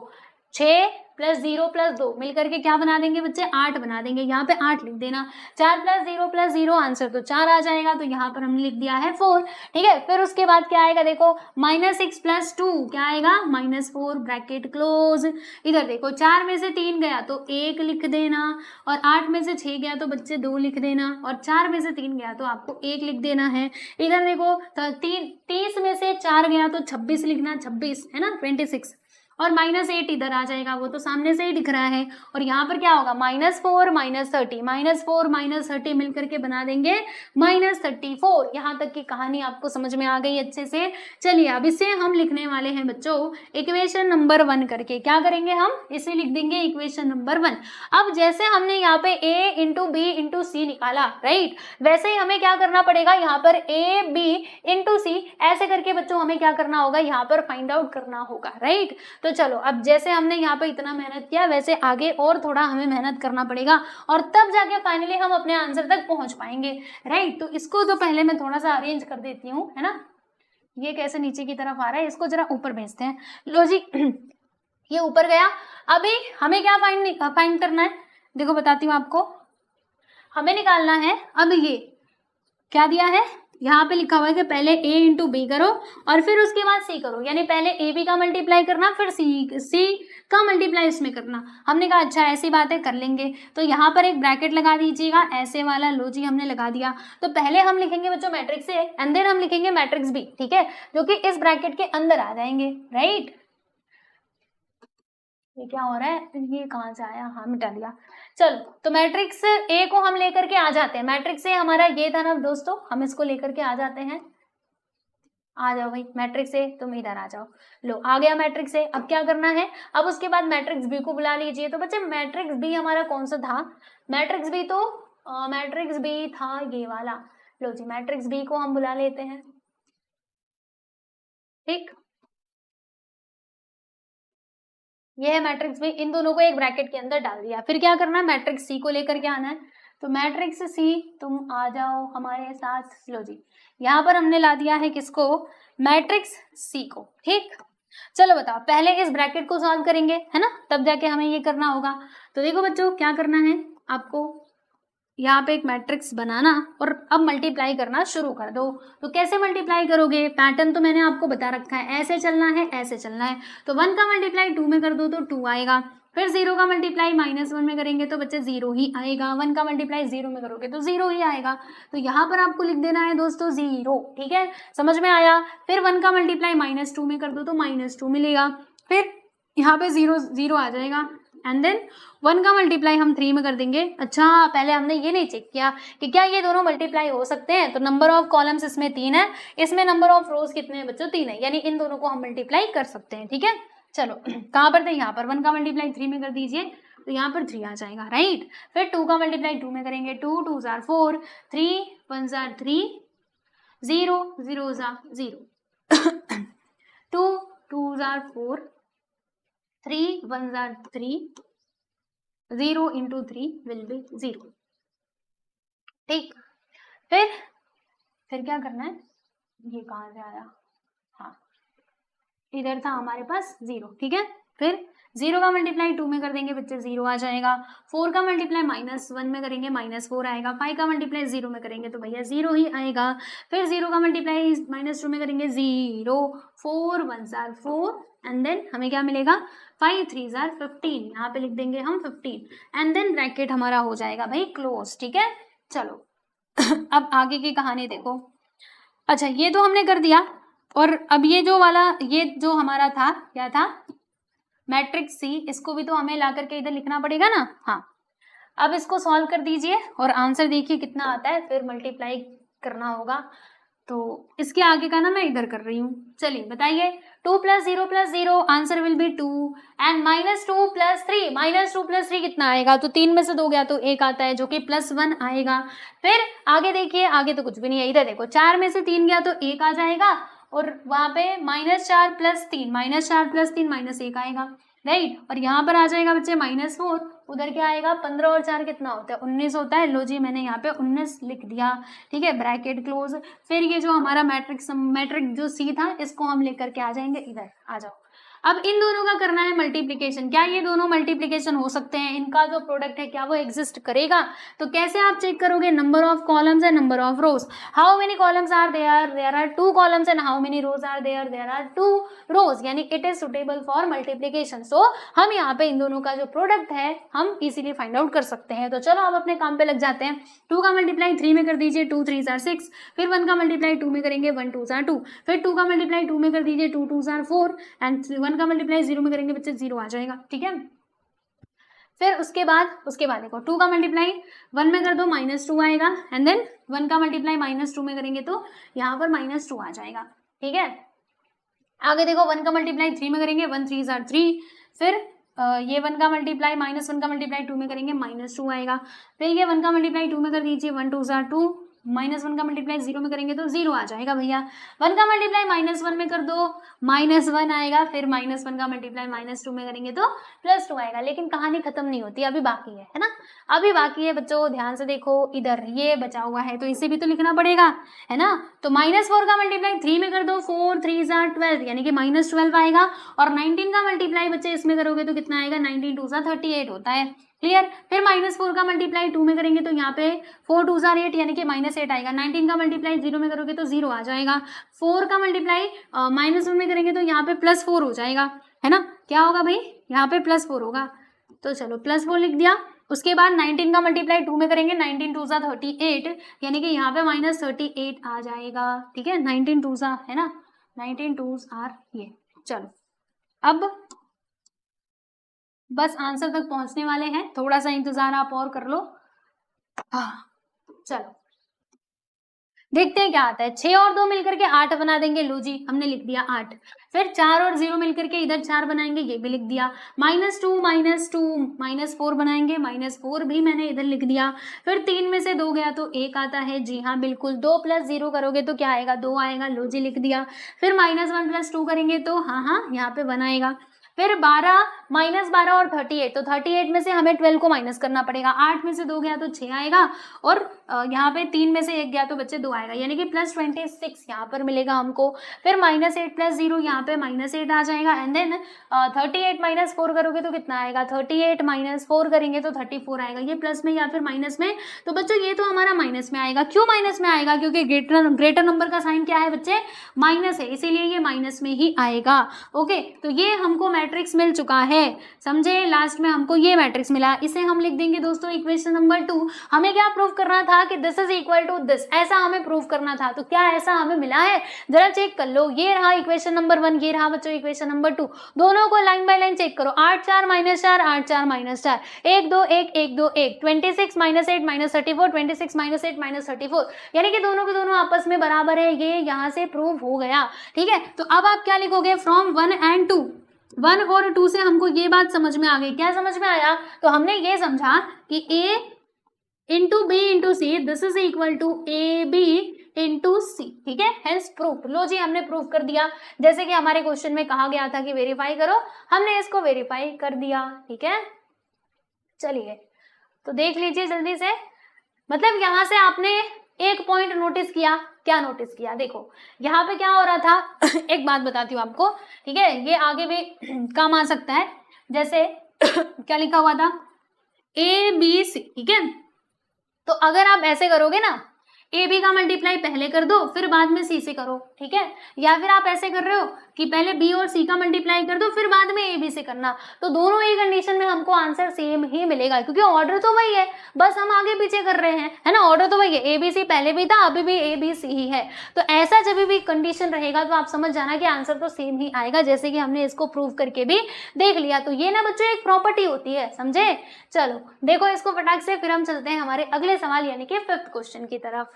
6 + 0 + 2 मिलकर के क्या बना देंगे बच्चे, 8 बना देंगे। यहाँ पे 8 लिख देना। 4 + 0 + 0 आंसर तो 4 आ जाएगा, तो यहाँ पर हमने लिख दिया है 4, ठीक है। फिर उसके बाद क्या आएगा देखो, -6 + 2 क्या आएगा, -4 ब्रैकेट क्लोज। इधर देखो 4 में से 3 गया तो 1 लिख देना, और 8 में से 6 गया तो बच्चे 2 लिख देना, और 4 में से 3 गया तो आपको 1 लिख देना है। इधर देखो 30 में से 4 गया तो 26 लिखना, 26 है ना, 26, और -8 इधर आ जाएगा, वो तो सामने से ही दिख रहा है। और यहाँ पर क्या होगा, -4 -30, -4 -30 मिलकर के बना देंगे -34। यहाँ तक की कहानी आपको समझ में आ गई अच्छे से। चलिए अब इसे हम लिखने वाले हैं बच्चों इक्वेशन नंबर 1 करके। क्या करेंगे हम, इसे लिख देंगे इक्वेशन नंबर 1। अब जैसे हमने यहाँ पे a × b × c निकाला, राइट, वैसे ही हमें क्या करना पड़ेगा, यहाँ पर a b × c ऐसे करके बच्चों हमें क्या करना होगा, यहाँ पर फाइंड आउट करना होगा, राइट। तो चलो अब जैसे हमने यहाँ पे इतना मेहनत किया, वैसे आगे और थोड़ा हमें मेहनत करना पड़ेगा, और तब जाके फाइनली हम अपने आंसर तक पहुंच पाएंगे, राइट। तो इसको तो पहले मैं थोड़ा सा अरेंज कर देती हूँ, है ना। ये कैसे नीचे की तरफ आ रहा है, इसको जरा ऊपर भेजते हैं। लो जी ये ऊपर गया। अभी हमें क्या फाइंड करना है, देखो बताती हूँ आपको। हमें निकालना है, अब ये क्या दिया है, यहाँ पे लिखा हुआ है कि पहले a × b करो और फिर उसके बाद c करो, यानी पहले ab का मल्टीप्लाई करना, फिर c का मल्टीप्लाई इसमें करना। हमने कहा अच्छा ऐसी बात है, कर लेंगे। तो यहाँ पर एक ब्रैकेट लगा दीजिएगा ऐसे वाला, लो जी हमने लगा दिया। तो पहले हम लिखेंगे बच्चों मैट्रिक्स a एंड देन हम लिखेंगे मैट्रिक्स b, ठीक है, जो कि इस ब्रैकेट के अंदर आ जाएंगे, राइट। ये क्या हो रहा है, ये कहाँ से आया, हाँ मिटा दिया। चलो तो मैट्रिक्स ए को हम लेकर के आ जाते हैं। मैट्रिक्स ए हमारा ये था ना दोस्तों, हम इसको लेकर के आ जाते हैं। आ जाओ भाई मैट्रिक्स ए, तुम इधर आ जाओ। लो आ गया मैट्रिक्स ए। अब क्या करना है, अब उसके बाद मैट्रिक्स बी को बुला लीजिए। तो बच्चे मैट्रिक्स बी हमारा कौन सा था, मैट्रिक्स बी तो मैट्रिक्स बी था ये वाला। लो जी मैट्रिक्स बी को हम बुला लेते हैं, ठीक। ये है मैट्रिक्स बी, इन दोनों को एक ब्रैकेट के अंदर डाल दिया। फिर क्या करना है, मैट्रिक्स सी को लेकर के आना है। तो मैट्रिक्स सी तुम आ जाओ हमारे साथ। लो जी यहाँ पर हमने ला दिया है किसको, मैट्रिक्स सी को, ठीक। चलो बताओ पहले इस ब्रैकेट को सॉल्व करेंगे, है ना, तब जाके हमें ये करना होगा। तो देखो बच्चों क्या करना है आपको, यहाँ पे एक मैट्रिक्स बनाना और अब मल्टीप्लाई करना शुरू कर दो। तो कैसे मल्टीप्लाई करोगे, पैटर्न तो मैंने आपको बता रखा है, ऐसे चलना है ऐसे चलना है। तो 1 का मल्टीप्लाई 2 में कर दो तो 2 आएगा। फिर 0 का मल्टीप्लाई -1 में करेंगे तो बच्चे 0 ही आएगा। 1 का मल्टीप्लाई 0 में करोगे तो 0 ही आएगा। तो यहाँ पर आपको लिख देना है दोस्तों 0, ठीक है, समझ में आया। फिर 1 का मल्टीप्लाई -2 में कर दो तो -2 मिलेगा। फिर यहाँ पे 0 0 आ जाएगा एंड देन 1 का मल्टीप्लाई हम 3 में कर देंगे। अच्छा पहले हमने ये नहीं चेक किया कि क्या ये दोनों मल्टीप्लाई हो सकते हैं। तो नंबर ऑफ कॉलम्स इसमें 3 है, इसमें नंबर ऑफ रोज कितने हैं बच्चों, 3 है, यानी इन दोनों को हम मल्टीप्लाई कर सकते हैं, ठीक है। चलो कहाँ पर थे, यहाँ पर 1 का मल्टीप्लाई 3 में कर दीजिए तो यहाँ पर 3 आ जाएगा, राइट। फिर 2 का मल्टीप्लाई 2 में करेंगे, 2 2s are 4, 3 1s are 3, 0 0s are 0 2 2s are 4, 3 1s are 3, 0 × 3 will be 0, ठीक। फिर क्या करना है, ये कहाँ से आया, हाँ इधर था हमारे पास 0, ठीक है। फिर 0 का मल्टीप्लाई 2 में कर देंगे बच्चे 0 आ जाएगा। 4 का मल्टीप्लाई -1 में करेंगे -4 आएगा। 5 का मल्टीप्लाई 0 में करेंगे तो भैया 0 ही आएगा। फिर 0 का मल्टीप्लाई -2 में करेंगे 0, 4 1s are 4 एंड देन हमें क्या मिलेगा 5 3s are 15, यहाँ पे लिख देंगे हम 15 एंड देन ब्रैकेट हमारा हो जाएगा भाई क्लोज। ठीक है, चलो अब आगे की कहानी देखो। अच्छा ये तो हमने कर दिया, और अब ये जो हमारा था क्या था, मैट्रिक्स सी, इसको भी तो हमें ला करके इधर लिखना पड़ेगा ना। हाँ, अब इसको सॉल्व कर दीजिए और आंसर देखिए कितना आता है, फिर मल्टीप्लाई करना होगा। तो इसके आगे का ना मैं इधर कर रही हूँ। चलिए बताइए, 2 + 0 + 0 आंसर विल बी 2 एंड -2 + 3, -2 + 3 कितना आएगा, तो 3 में से 2 गया तो 1 आता है जो कि +1 आएगा। फिर आगे देखिए, आगे तो कुछ भी नहीं है, इधर देखो 4 में से 3 गया तो 1 आ जाएगा, और वहां पे -4 + 3, -4 + 3 -1 आएगा, राइट। और यहाँ पर आ जाएगा बच्चे -4, उधर क्या आएगा 15 और 4 कितना होता है 19 होता है। लो जी मैंने यहाँ पे 19 लिख दिया। ठीक है, ब्रैकेट क्लोज। फिर ये जो हमारा मैट्रिक जो सी था, इसको हम लेकर के आ जाएंगे इधर, आ जाओ। अब इन दोनों का करना है मल्टीप्लिकेशन। क्या ये दोनों मल्टीप्लिकेशन हो सकते हैं, इनका जो प्रोडक्ट है क्या वो एग्जिस्ट करेगा? तो कैसे आप चेक करोगे, number of columns and number of rows. How many columns are there are 2 columns and how many rows are there are 2 rows, यानी it is suitable for multiplication. So हम यहाँ पे इन दोनों का जो प्रोडक्ट है हम इजीली फाइंड आउट कर सकते हैं। तो चलो अब अपने काम पे लग जाते हैं। 2 का मल्टीप्लाई 3 में कर दीजिए, 2 3s are 6। फिर 1 का मल्टीप्लाई 2 में करेंगे, 1 2s are 2। फिर 2 का मल्टीप्लाई 2 में कर दीजिए, 2 2s are 4 एंड 1 का मल्टीप्लाई 0 में करेंगे बच्चे 0 आ जाएगा। ठीक है, फिर उसके बाद देखो 2 का मल्टीप्लाई 1 में कर दो -2 आएगा एंड देन 1 का मल्टीप्लाई -2 में करेंगे तो यहाँ पर -2 आ जाएगा। ठीक है, आगे देखो 1 का मल्टीप्लाई 3 में करेंगे, 1 3s are 3। फिर ये 1 का मल्टीप्लाई -1 का मल्टीप्लाई 2 में करेंगे -2 आएगा। फिर ये 1 का मल्टीप्लाई 2 में कर दीजिए, 1 2s are 2, -1 का मल्टीप्लाई 0 में करेंगे तो 0 आ जाएगा भैया। 1 का मल्टीप्लाई -1 में कर दो, -1 आएगा। फिर -1 का मल्टीप्लाई -2 में करेंगे तो +2 आएगा। लेकिन कहानी खत्म नहीं होती, अभी बाकी है ना, अभी बाकी है बच्चों। ध्यान से देखो, इधर ये बचा हुआ है तो इसे भी तो लिखना पड़ेगा, है ना। तो -4 का मल्टीप्लाई 3 में कर दो, 4 3s are 12 यानी कि -12 आएगा। और 19 का मल्टीप्लाई बच्चे इसमें करोगे तो कितना आएगा, 19 2s are 38 होता है। क्लियर। फिर -4 का मल्टीप्लाई 2 में करेंगे तो यहाँ पे 4 2s are 8 यानी कि -8 आएगा। 19 का मल्टीप्लाई 0 में करोगे तो 0 आ जाएगा। 4 का मल्टीप्लाई -1 में करेंगे तो यहाँ पे +4 हो जाएगा, है ना। क्या होगा भाई, यहाँ पे +4 होगा। तो चलो +4 लिख दिया। उसके बाद 19 का मल्टीप्लाई 2 में करेंगे, 19 2s are 38 यानी कि यहाँ पे -38 आ जाएगा। ठीक है, 19 2s are, है ना, 19 2s are ये। चलो अब बस आंसर तक पहुंचने वाले हैं, थोड़ा सा इंतजार आप और कर लो। हाँ चलो देखते हैं क्या आता है। 6 और 2 मिलकर के 8 बना देंगे। लो जी हमने लिख दिया 8। फिर 4 और 0 मिलकर के इधर 4 बनाएंगे, ये भी लिख दिया। -2 -4 बनाएंगे, -4 भी मैंने इधर लिख दिया। फिर 3 में से 2 गया तो 1 आता है, जी हाँ बिल्कुल। 2 + 0 करोगे तो क्या आएगा, 2 आएगा। लो जी लिख दिया। फिर -1 + 2 करेंगे तो हाँ यहाँ पे 1 आएगा। फिर 12 -12 और 38, तो 38 में से हमें 12 को माइनस करना पड़ेगा। 8 में से 2 गया तो 6 आएगा, और यहाँ पे 3 में से 1 गया तो बच्चे 2 आएगा, यानी कि +26 यहाँ पर मिलेगा हमको। फिर -8 + 0 यहाँ पे -8 आ जाएगा। एंड देन 38 - 4 करोगे तो कितना आएगा, 38 - 4 करेंगे तो 34 आएगा। ये प्लस में या फिर माइनस में, तो बच्चों ये तो हमारा माइनस में आएगा। क्यों माइनस में आएगा, क्योंकि ग्रेटर नंबर का साइन क्या है बच्चे, माइनस है, इसीलिए ये माइनस में ही आएगा। ओके, तो ये हमको मैट्रिक्स मिल चुका है, समझे। लास्ट में हमको ये मैट्रिक्स मिला, इसे हम लिख देंगे दोस्तों इक्वेशन नंबर 2। हमें क्या प्रूव करना था कि this is equal to this, ऐसा हमें प्रूव करना था। तो क्या ऐसा हमें मिला है, जरा चेक कर लो। ये रहा इक्वेशन नंबर 1, ये रहा बच्चों इक्वेशन नंबर 2। दोनों को लाइन बाय लाइन चेक करो। 8 4 - 4 8 4 - 4 1 2 1 1 2 1 26 - 8 - 34 26 - 8 - 34, यानी कि दोनों के दोनों आपस में बराबर है। ये यहाँ से प्रूव हो गया। ठीक है, तो अब आप क्या लिखोगे, फ्रॉम 1 and 2। 1 और 2 से हमको ये बात समझ में आ गई। क्या समझ में आया, तो हमने ये समझा कि A into B into C this is equal to AB into C. ठीक है, हेंस प्रूफ। लो जी हमने प्रूफ कर दिया, जैसे कि हमारे क्वेश्चन में कहा गया था कि वेरीफाई करो, हमने इसको वेरीफाई कर दिया। ठीक है, चलिए तो देख लीजिए जल्दी से। मतलब यहाँ से आपने एक पॉइंट नोटिस किया, क्या नोटिस किया, देखो यहाँ पे क्या हो रहा था एक बात बताती हूँ आपको, ठीक है, ये आगे भी काम आ सकता है। जैसे क्या लिखा हुआ था, ABC, ठीक है, तो अगर आप ऐसे करोगे ना, ए बी का मल्टीप्लाई पहले कर दो फिर बाद में सी से करो, ठीक है, या फिर आप ऐसे कर रहे हो कि पहले बी और सी का मल्टीप्लाई कर दो फिर बाद में ए बी से करना, तो दोनों ही कंडीशन में हमको आंसर सेम ही मिलेगा, क्योंकि ऑर्डर तो वही है, बस हम आगे पीछे कर रहे हैं, है ना, ऑर्डर तो वही है, ए बी सी पहले भी था अभी भी ए बी सी ही है। तो ऐसा जब भी कंडीशन रहेगा तो आप समझ जाना कि आंसर तो सेम ही आएगा, जैसे कि हमने इसको प्रूव करके भी देख लिया। तो ये ना बच्चों एक प्रॉपर्टी होती है, समझे। चलो देखो इसको फटाक से, फिर हम चलते हैं हमारे अगले सवाल यानी कि 5th क्वेश्चन की तरफ।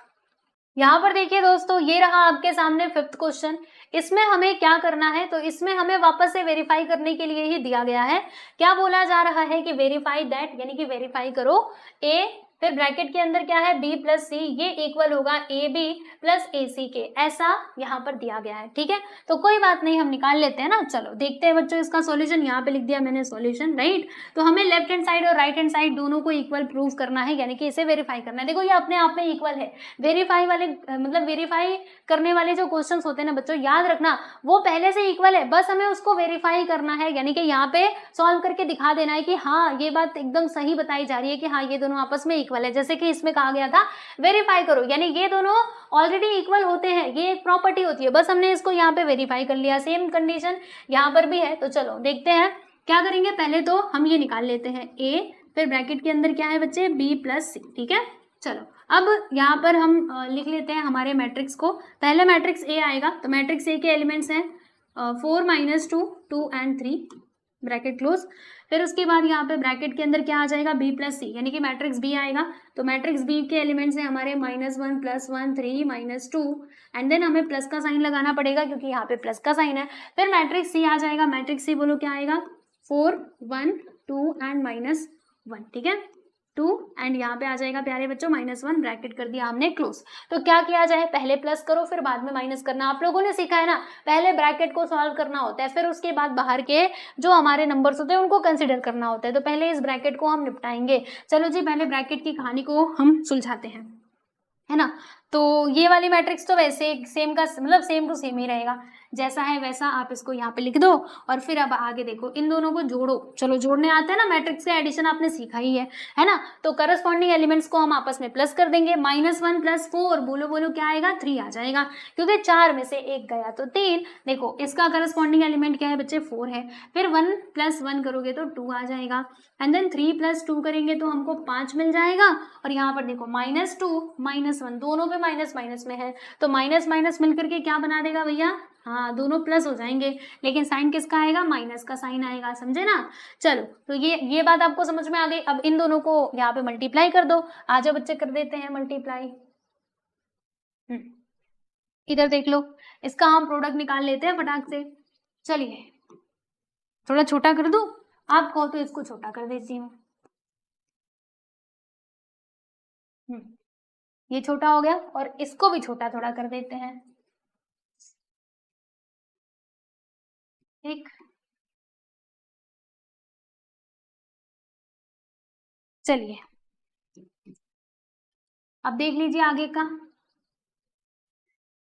यहाँ पर देखिए दोस्तों, ये रहा आपके सामने 5th क्वेश्चन। इसमें हमें क्या करना है, तो इसमें हमें वापस से वेरीफाई करने के लिए ही दिया गया है। क्या बोला जा रहा है कि वेरीफाई दैट, यानी कि वेरीफाई करो ए, फिर ब्रैकेट के अंदर क्या है बी प्लस सी, ये इक्वल होगा ए बी प्लस ए सी के, ऐसा यहाँ पर दिया गया है, ठीक है। तो कोई बात नहीं, हम निकाल लेते हैं ना। चलो देखते हैं बच्चों इसका सॉल्यूशन, यहाँ पे लिख दिया मैंने सॉल्यूशन, राइट। तो हमें लेफ्ट हैंड साइड और राइट हैंड साइड दोनों को इक्वल प्रूव करना है, यानी कि इसे वेरीफाई करना है। देखो ये अपने आप में इक्वल है, वेरीफाई वाले मतलब वेरीफाई करने वाले जो क्वेश्चन होते हैं ना बच्चों, याद रखना वो पहले से इक्वल है, बस हमें उसको वेरीफाई करना है, यानी कि यहाँ पे सॉल्व करके दिखा देना है कि हाँ ये बात एकदम सही बताई जा रही है कि हाँ ये दोनों आपस में इक्वल है। जैसे कि इसमें कहा गया था वेरीफाई करो, यानी ये दोनों ऑलरेडी इक्वल होते हैं, ये एक प्रॉपर्टी होती है, बस हमने इसको यहाँ पे वेरीफाई कर लिया। सेम कंडीशन यहाँ पर भी है। तो चलो देखते हैं क्या करेंगे। पहले तो हम ये निकाल लेते हैं ए, फिर ब्रैकेट के अंदर क्या है बच्चे बी प्लस सी, ठीक है। चलो अब यहाँ पर हम लिख लेते हैं हमारे मैट्रिक्स को। पहले मैट्रिक्स ए आएगा, तो मैट्रिक्स ए के एलिमेंट्स हैं 4 - 2 2 and 3, ब्रैकेट क्लोज। फिर उसके बाद यहाँ पे ब्रैकेट के अंदर क्या आ जाएगा बी प्लस सी, यानी कि मैट्रिक्स बी आएगा। तो मैट्रिक्स बी के एलिमेंट्स हैं हमारे -1 +1 3 - 2, एंड देन हमें प्लस का साइन लगाना पड़ेगा क्योंकि यहाँ पे प्लस का साइन है। फिर मैट्रिक्स सी आ जाएगा, मैट्रिक्स सी बोलो क्या आएगा 4 1 2 and -1, ठीक है 2, एंड यहाँ पे आ जाएगा प्यारे बच्चों -1, ब्रैकेट कर दिया हमने क्लोज। तो क्या किया जाए, पहले प्लस करो फिर बाद में माइनस करना। आप लोगों ने सीखा है ना, पहले ब्रैकेट को सॉल्व करना होता है, फिर उसके बाद बाहर के जो हमारे नंबर्स होते हैं उनको कंसिडर करना होता है। तो पहले इस ब्रैकेट को हम निपटाएंगे। चलो जी पहले ब्रैकेट की कहानी को हम सुलझाते हैं, है ना। तो ये वाली मैट्रिक्स तो वैसे सेम का मतलब सेम टू सेम ही रहेगा, जैसा है वैसा आप इसको यहाँ पे लिख दो। और फिर अब आगे देखो इन दोनों को जोड़ो। चलो जोड़ने आता है ना, मैट्रिक्स का एडिशन आपने सीखा ही है ना। तो करस्पॉन्डिंग एलिमेंट्स को हम आपस में प्लस कर देंगे। -1 + 4 बोलो बोलो क्या आएगा 3 आ जाएगा, क्योंकि 4 में से 1 गया तो 3। देखो इसका करस्पॉन्डिंग एलिमेंट क्या है बच्चे 4 है। फिर 1 + 1 करोगे तो 2 आ जाएगा, एंड देन 3 + 2 करेंगे तो हमको 5 मिल जाएगा। और यहाँ पर देखो -2 -1 दोनों पे माइनस माइनस में है, तो माइनस माइनस मिलकर के क्या बना देगा भैया, हाँ दोनों प्लस हो जाएंगे, लेकिन साइन किसका आएगा माइनस का साइन आएगा, समझे ना। चलो तो ये बात आपको समझ में आ गई। अब इन दोनों को यहाँ पे मल्टीप्लाई कर दो। आ जाओ बच्चे कर देते हैं मल्टीप्लाई। इधर देख लो, इसका हम प्रोडक्ट निकाल लेते हैं फटाक से। चलिए थोड़ा छोटा कर दूं, आप कहो तो इसको छोटा कर देती हूँ। ये छोटा हो गया और इसको भी छोटा थोड़ा कर देते हैं, ठीक। चलिए अब देख लीजिए आगे का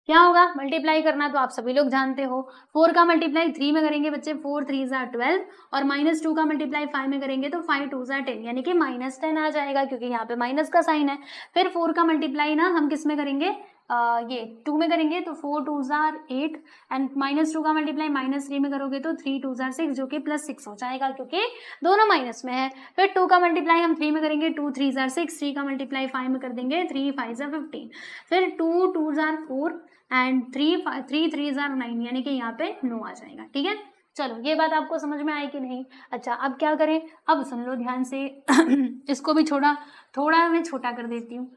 क्या होगा। मल्टीप्लाई करना तो आप सभी लोग जानते हो। 4 का मल्टीप्लाई 3 में करेंगे बच्चे 4 3 = 12, और -2 का मल्टीप्लाई 5 में करेंगे तो 5 2 = 10, यानी कि -10 आ जाएगा क्योंकि यहाँ पे माइनस का साइन है। फिर 4 का मल्टीप्लाई ना हम किस में करेंगे, ये 2 में करेंगे तो 4 2 = 8, एंड -2 का मल्टीप्लाई -3 में करोगे तो 3 2 = 6, जो कि +6 हो जाएगा क्योंकि दोनों माइनस में है। फिर 2 का मल्टीप्लाई हम 3 में करेंगे 2 3 = 6, 3 का मल्टीप्लाई 5 में कर देंगे 3 5 = 15, फिर 2 2 = 4 एंड 3 3 3 = 9, यानी कि यहाँ पे 9 आ जाएगा, ठीक है। चलो ये बात आपको समझ में आई कि नहीं। अच्छा अब क्या करें, अब सुन लो ध्यान से इसको भी थोड़ा मैं छोटा कर देती हूँ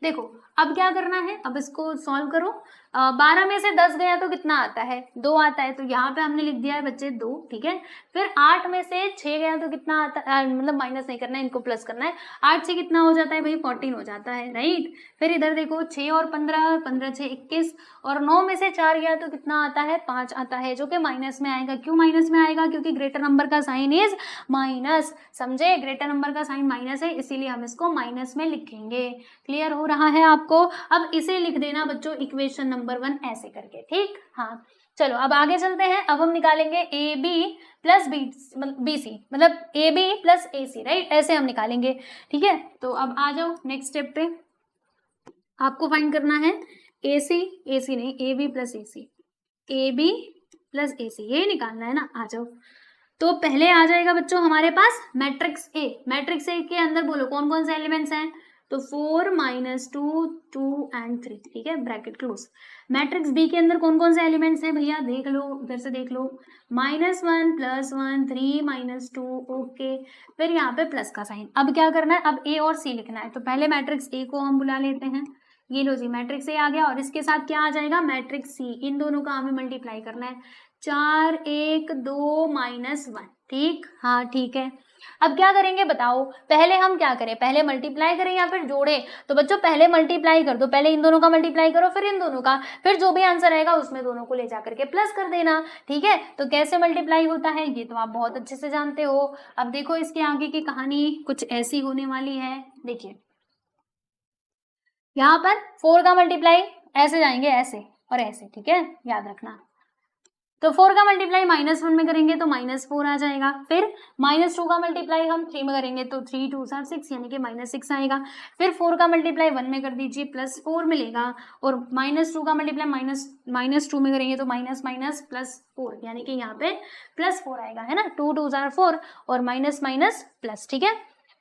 देखो अब क्या करना है, अब इसको सॉल्व करो। 12 में से 10 गया तो कितना आता है, 2 आता है, तो यहाँ पे हमने लिख दिया है बच्चे 2, ठीक है। फिर 8 में से 6 गया तो कितना आता है, मतलब माइनस नहीं करना है, इनको प्लस करना है। 8 से कितना हो जाता है भाई, 14 हो जाता है, राइट। फिर इधर देखो 6 और 15, 15 6 21, और 9 में से 4 गया तो कितना आता है, 5 आता है, जो कि माइनस में आएगा। क्यों माइनस में आएगा, क्योंकि ग्रेटर नंबर का साइन इज माइनस, समझे, ग्रेटर नंबर का साइन माइनस है, इसीलिए हम इसको माइनस में लिखेंगे। क्लियर हो रहा है आपको। अब इसे लिख देना बच्चों इक्वेशन नंबर 1 ऐसे करके, ठीक। हाँ चलो अब आगे चलते हैं। अब हम निकालेंगे A B plus B C, मतलब A B plus A C, right, ऐसे हम निकालेंगे, ठीक है। तो अब आ जाओ नेक्स्ट स्टेप पे, आपको फाइंड करना है ए सी नहीं, A B plus A C, A B plus A C, ये निकालना है ना। आ जाओ, तो पहले आ जाएगा बच्चों हमारे पास मैट्रिक्स ए। मैट्रिक्स ए के अंदर बोलो कौन कौन से एलिमेंट्स हैं, तो 4 -2 2 एंड 3, ठीक है, ब्रैकेट क्लोज। मैट्रिक्स बी के अंदर कौन कौन से एलिमेंट्स हैं भैया, देख लो इधर से देख लो, -1 +1 3 -2, ओके। फिर यहाँ पे प्लस का साइन। अब क्या करना है, अब ए और सी लिखना है, तो पहले मैट्रिक्स ए को हम बुला लेते हैं। ये लो जी, मैट्रिक्स ए आ गया, और इसके साथ क्या आ जाएगा, मैट्रिक्स सी। इन दोनों का हमें मल्टीप्लाई करना है, 4 1 2 -1, ठीक। हाँ ठीक है। अब क्या करेंगे बताओ, पहले हम क्या करें, पहले मल्टीप्लाई करें या फिर जोड़े, तो बच्चों पहले मल्टीप्लाई कर दो, पहले इन दोनों का मल्टीप्लाई करो, फिर इन दोनों का, फिर जो भी आंसर आएगा उसमें दोनों को ले जाकर के प्लस कर देना, ठीक है। तो कैसे मल्टीप्लाई होता है ये तो आप बहुत अच्छे से जानते हो। अब देखो इसके आगे की कहानी कुछ ऐसी होने वाली है, देखिए यहाँ पर 4 का मल्टीप्लाई ऐसे जाएंगे, ऐसे और ऐसे, ठीक है, याद रखना। तो 4 का मल्टीप्लाई -1 में करेंगे तो -4 आ जाएगा। फिर -2 का मल्टीप्लाई हम 3 में करेंगे तो 3 2 6 यानी कि -6 आएगा। फिर 4 का मल्टीप्लाई 1 में कर दीजिए, +4 मिलेगा, और -2 का मल्टीप्लाई -2 में करेंगे तो +4 यानी कि यहाँ पे +4 आएगा, है ना, 2 2 4 और माइनस प्लस, ठीक है।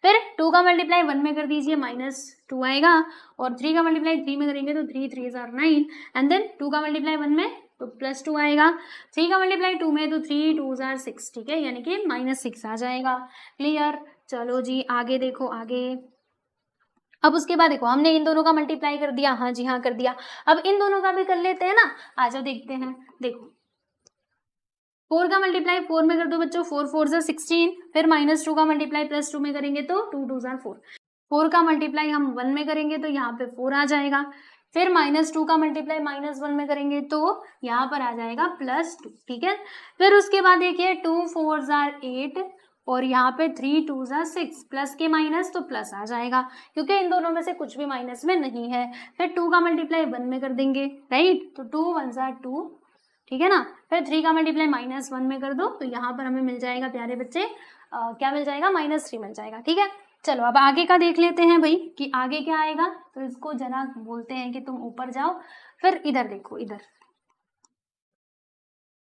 फिर 2 का मल्टीप्लाई 1 में कर दीजिए, -2 आएगा, और 3 का मल्टीप्लाई 3 में करेंगे तो 3 3 9, एंड देन 2 का मल्टीप्लाई 1 में तो +2 आएगा, 3 का मल्टीप्लाई 2 में तो 3 2 6, ठीक है, यानी कि -6 आ जाएगा। क्लियर। चलो जी आगे देखो, आगे अब उसके बाद देखो हमने इन दोनों का मल्टीप्लाई कर दिया, हाँ जी हाँ कर दिया। अब इन दोनों का भी कर लेते हैं ना, आ जाओ देखते हैं। देखो 4 का मल्टीप्लाई 4 में कर दो बच्चों, 4 4 16, फिर -2 का मल्टीप्लाई +2 में करेंगे तो 2 2 4, 4 का मल्टीप्लाई हम 1 में करेंगे तो यहाँ पे 4 आ जाएगा। फिर -2 का मल्टीप्लाई -1 में करेंगे तो यहाँ पर आ जाएगा +2, ठीक है। फिर उसके बाद देखिए 2 4 8 और यहाँ पे 3 2 6, प्लस के माइनस तो प्लस आ जाएगा, क्योंकि इन दोनों में से कुछ भी माइनस में नहीं है। फिर 2 का मल्टीप्लाई 1 में कर देंगे, राइट, तो 2 1 2, ठीक है ना। फिर 3 का मल्टीप्लाई -1 में कर दो तो यहाँ पर हमें मिल जाएगा प्यारे बच्चे, क्या मिल जाएगा, -3 मिल जाएगा, ठीक है। चलो अब आगे का देख लेते हैं भाई कि आगे क्या आएगा। तो इसको जरा बोलते हैं कि तुम ऊपर जाओ, फिर इधर देखो, इधर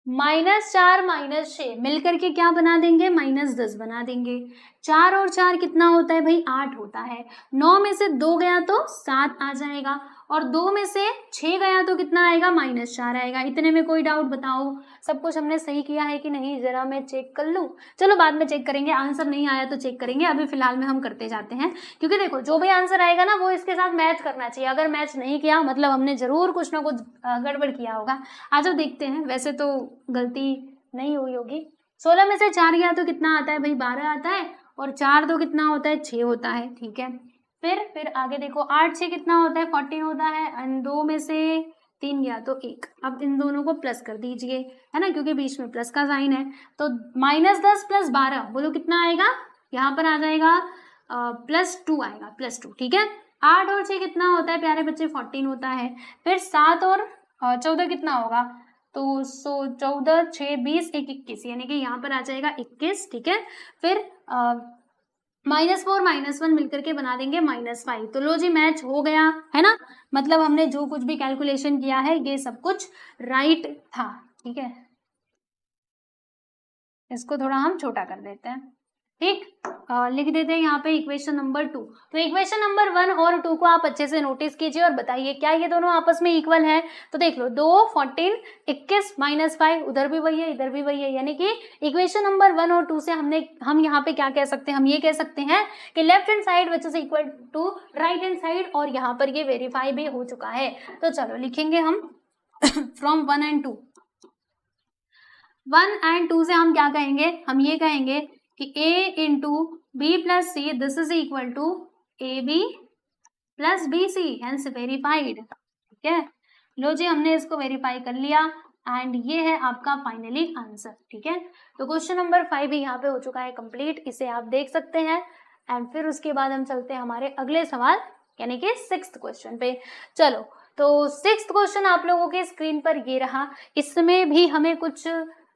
-4 -6 मिलकर के क्या बना देंगे, -10 बना देंगे। 4 और 4 कितना होता है भाई, 8 होता है। 9 में से 2 गया तो 7 आ जाएगा, और 2 में से 6 गया तो कितना आएगा, -4 आएगा। इतने में कोई डाउट बताओ, सब कुछ हमने सही किया है कि नहीं, जरा मैं चेक कर लूँ। चलो बाद में चेक करेंगे, आंसर नहीं आया तो चेक करेंगे, अभी फिलहाल में हम करते जाते हैं, क्योंकि देखो जो भी आंसर आएगा ना वो इसके साथ मैच करना चाहिए। अगर मैच नहीं किया मतलब हमने जरूर कुछ ना कुछ गड़बड़ किया होगा। आ जाओ देखते हैं, वैसे तो गलती नहीं हुई होगी। 16 में से 4 गया तो कितना आता है भाई, 12 आता है, और 4 तो कितना होता है, 6 होता है, ठीक है। फिर आगे देखो 8 6 कितना होता है, 14 होता है, एंड 2 में से 3 गया तो 1। अब इन दोनों को प्लस कर दीजिए, है ना, क्योंकि बीच में प्लस का साइन है। तो -10 + 12 बोलो कितना आएगा, यहाँ पर आ जाएगा +2 आएगा, +2, ठीक है। 8 और 6 कितना होता है प्यारे बच्चे, 14 होता है। फिर 7 और 14 कितना होगा, तो 14 6 20 1 21, यानी कि यहाँ पर आ जाएगा 21, ठीक है। फिर -4 -1 मिलकर के बना देंगे -5। तो लो जी मैच हो गया, है ना, मतलब हमने जो कुछ भी कैलकुलेशन किया है ये सब कुछ राइट था, ठीक है। इसको थोड़ा हम छोटा कर देते हैं, ठीक। लिख देते हैं यहाँ पे इक्वेशन नंबर 2। तो इक्वेशन नंबर 1 और 2 को आप अच्छे से नोटिस कीजिए और बताइए क्या ये दोनों आपस में इक्वल है। तो देख लो 2 14 21 -5, उधर भी वही है इधर भी वही है, यानी कि इक्वेशन नंबर 1 और 2 से हम यहाँ पे क्या कह सकते हैं, हम ये कह सकते हैं कि left hand side which is equal to right hand side, और यहाँ पर ये वेरीफाई भी हो चुका है। तो चलो लिखेंगे हम फ्रॉम 1 and 2। 1 and 2 से हम क्या कहेंगे, हम ये कहेंगे कि a into B plus C this is equal to A B plus B C, hence verified. ठीक है, लो जी हमने इसको वेरीफाई कर लिया एंड ये है आपका फाइनली आंसर। ठीक है, तो क्वेश्चन नंबर 5 भी यहाँ पे हो चुका है कंप्लीट, इसे आप देख सकते हैं। एंड फिर उसके बाद हम चलते हैं हमारे अगले सवाल यानी कि 6th क्वेश्चन पे। चलो, तो 6th क्वेश्चन आप लोगों के स्क्रीन पर ये रहा। इसमें भी हमें कुछ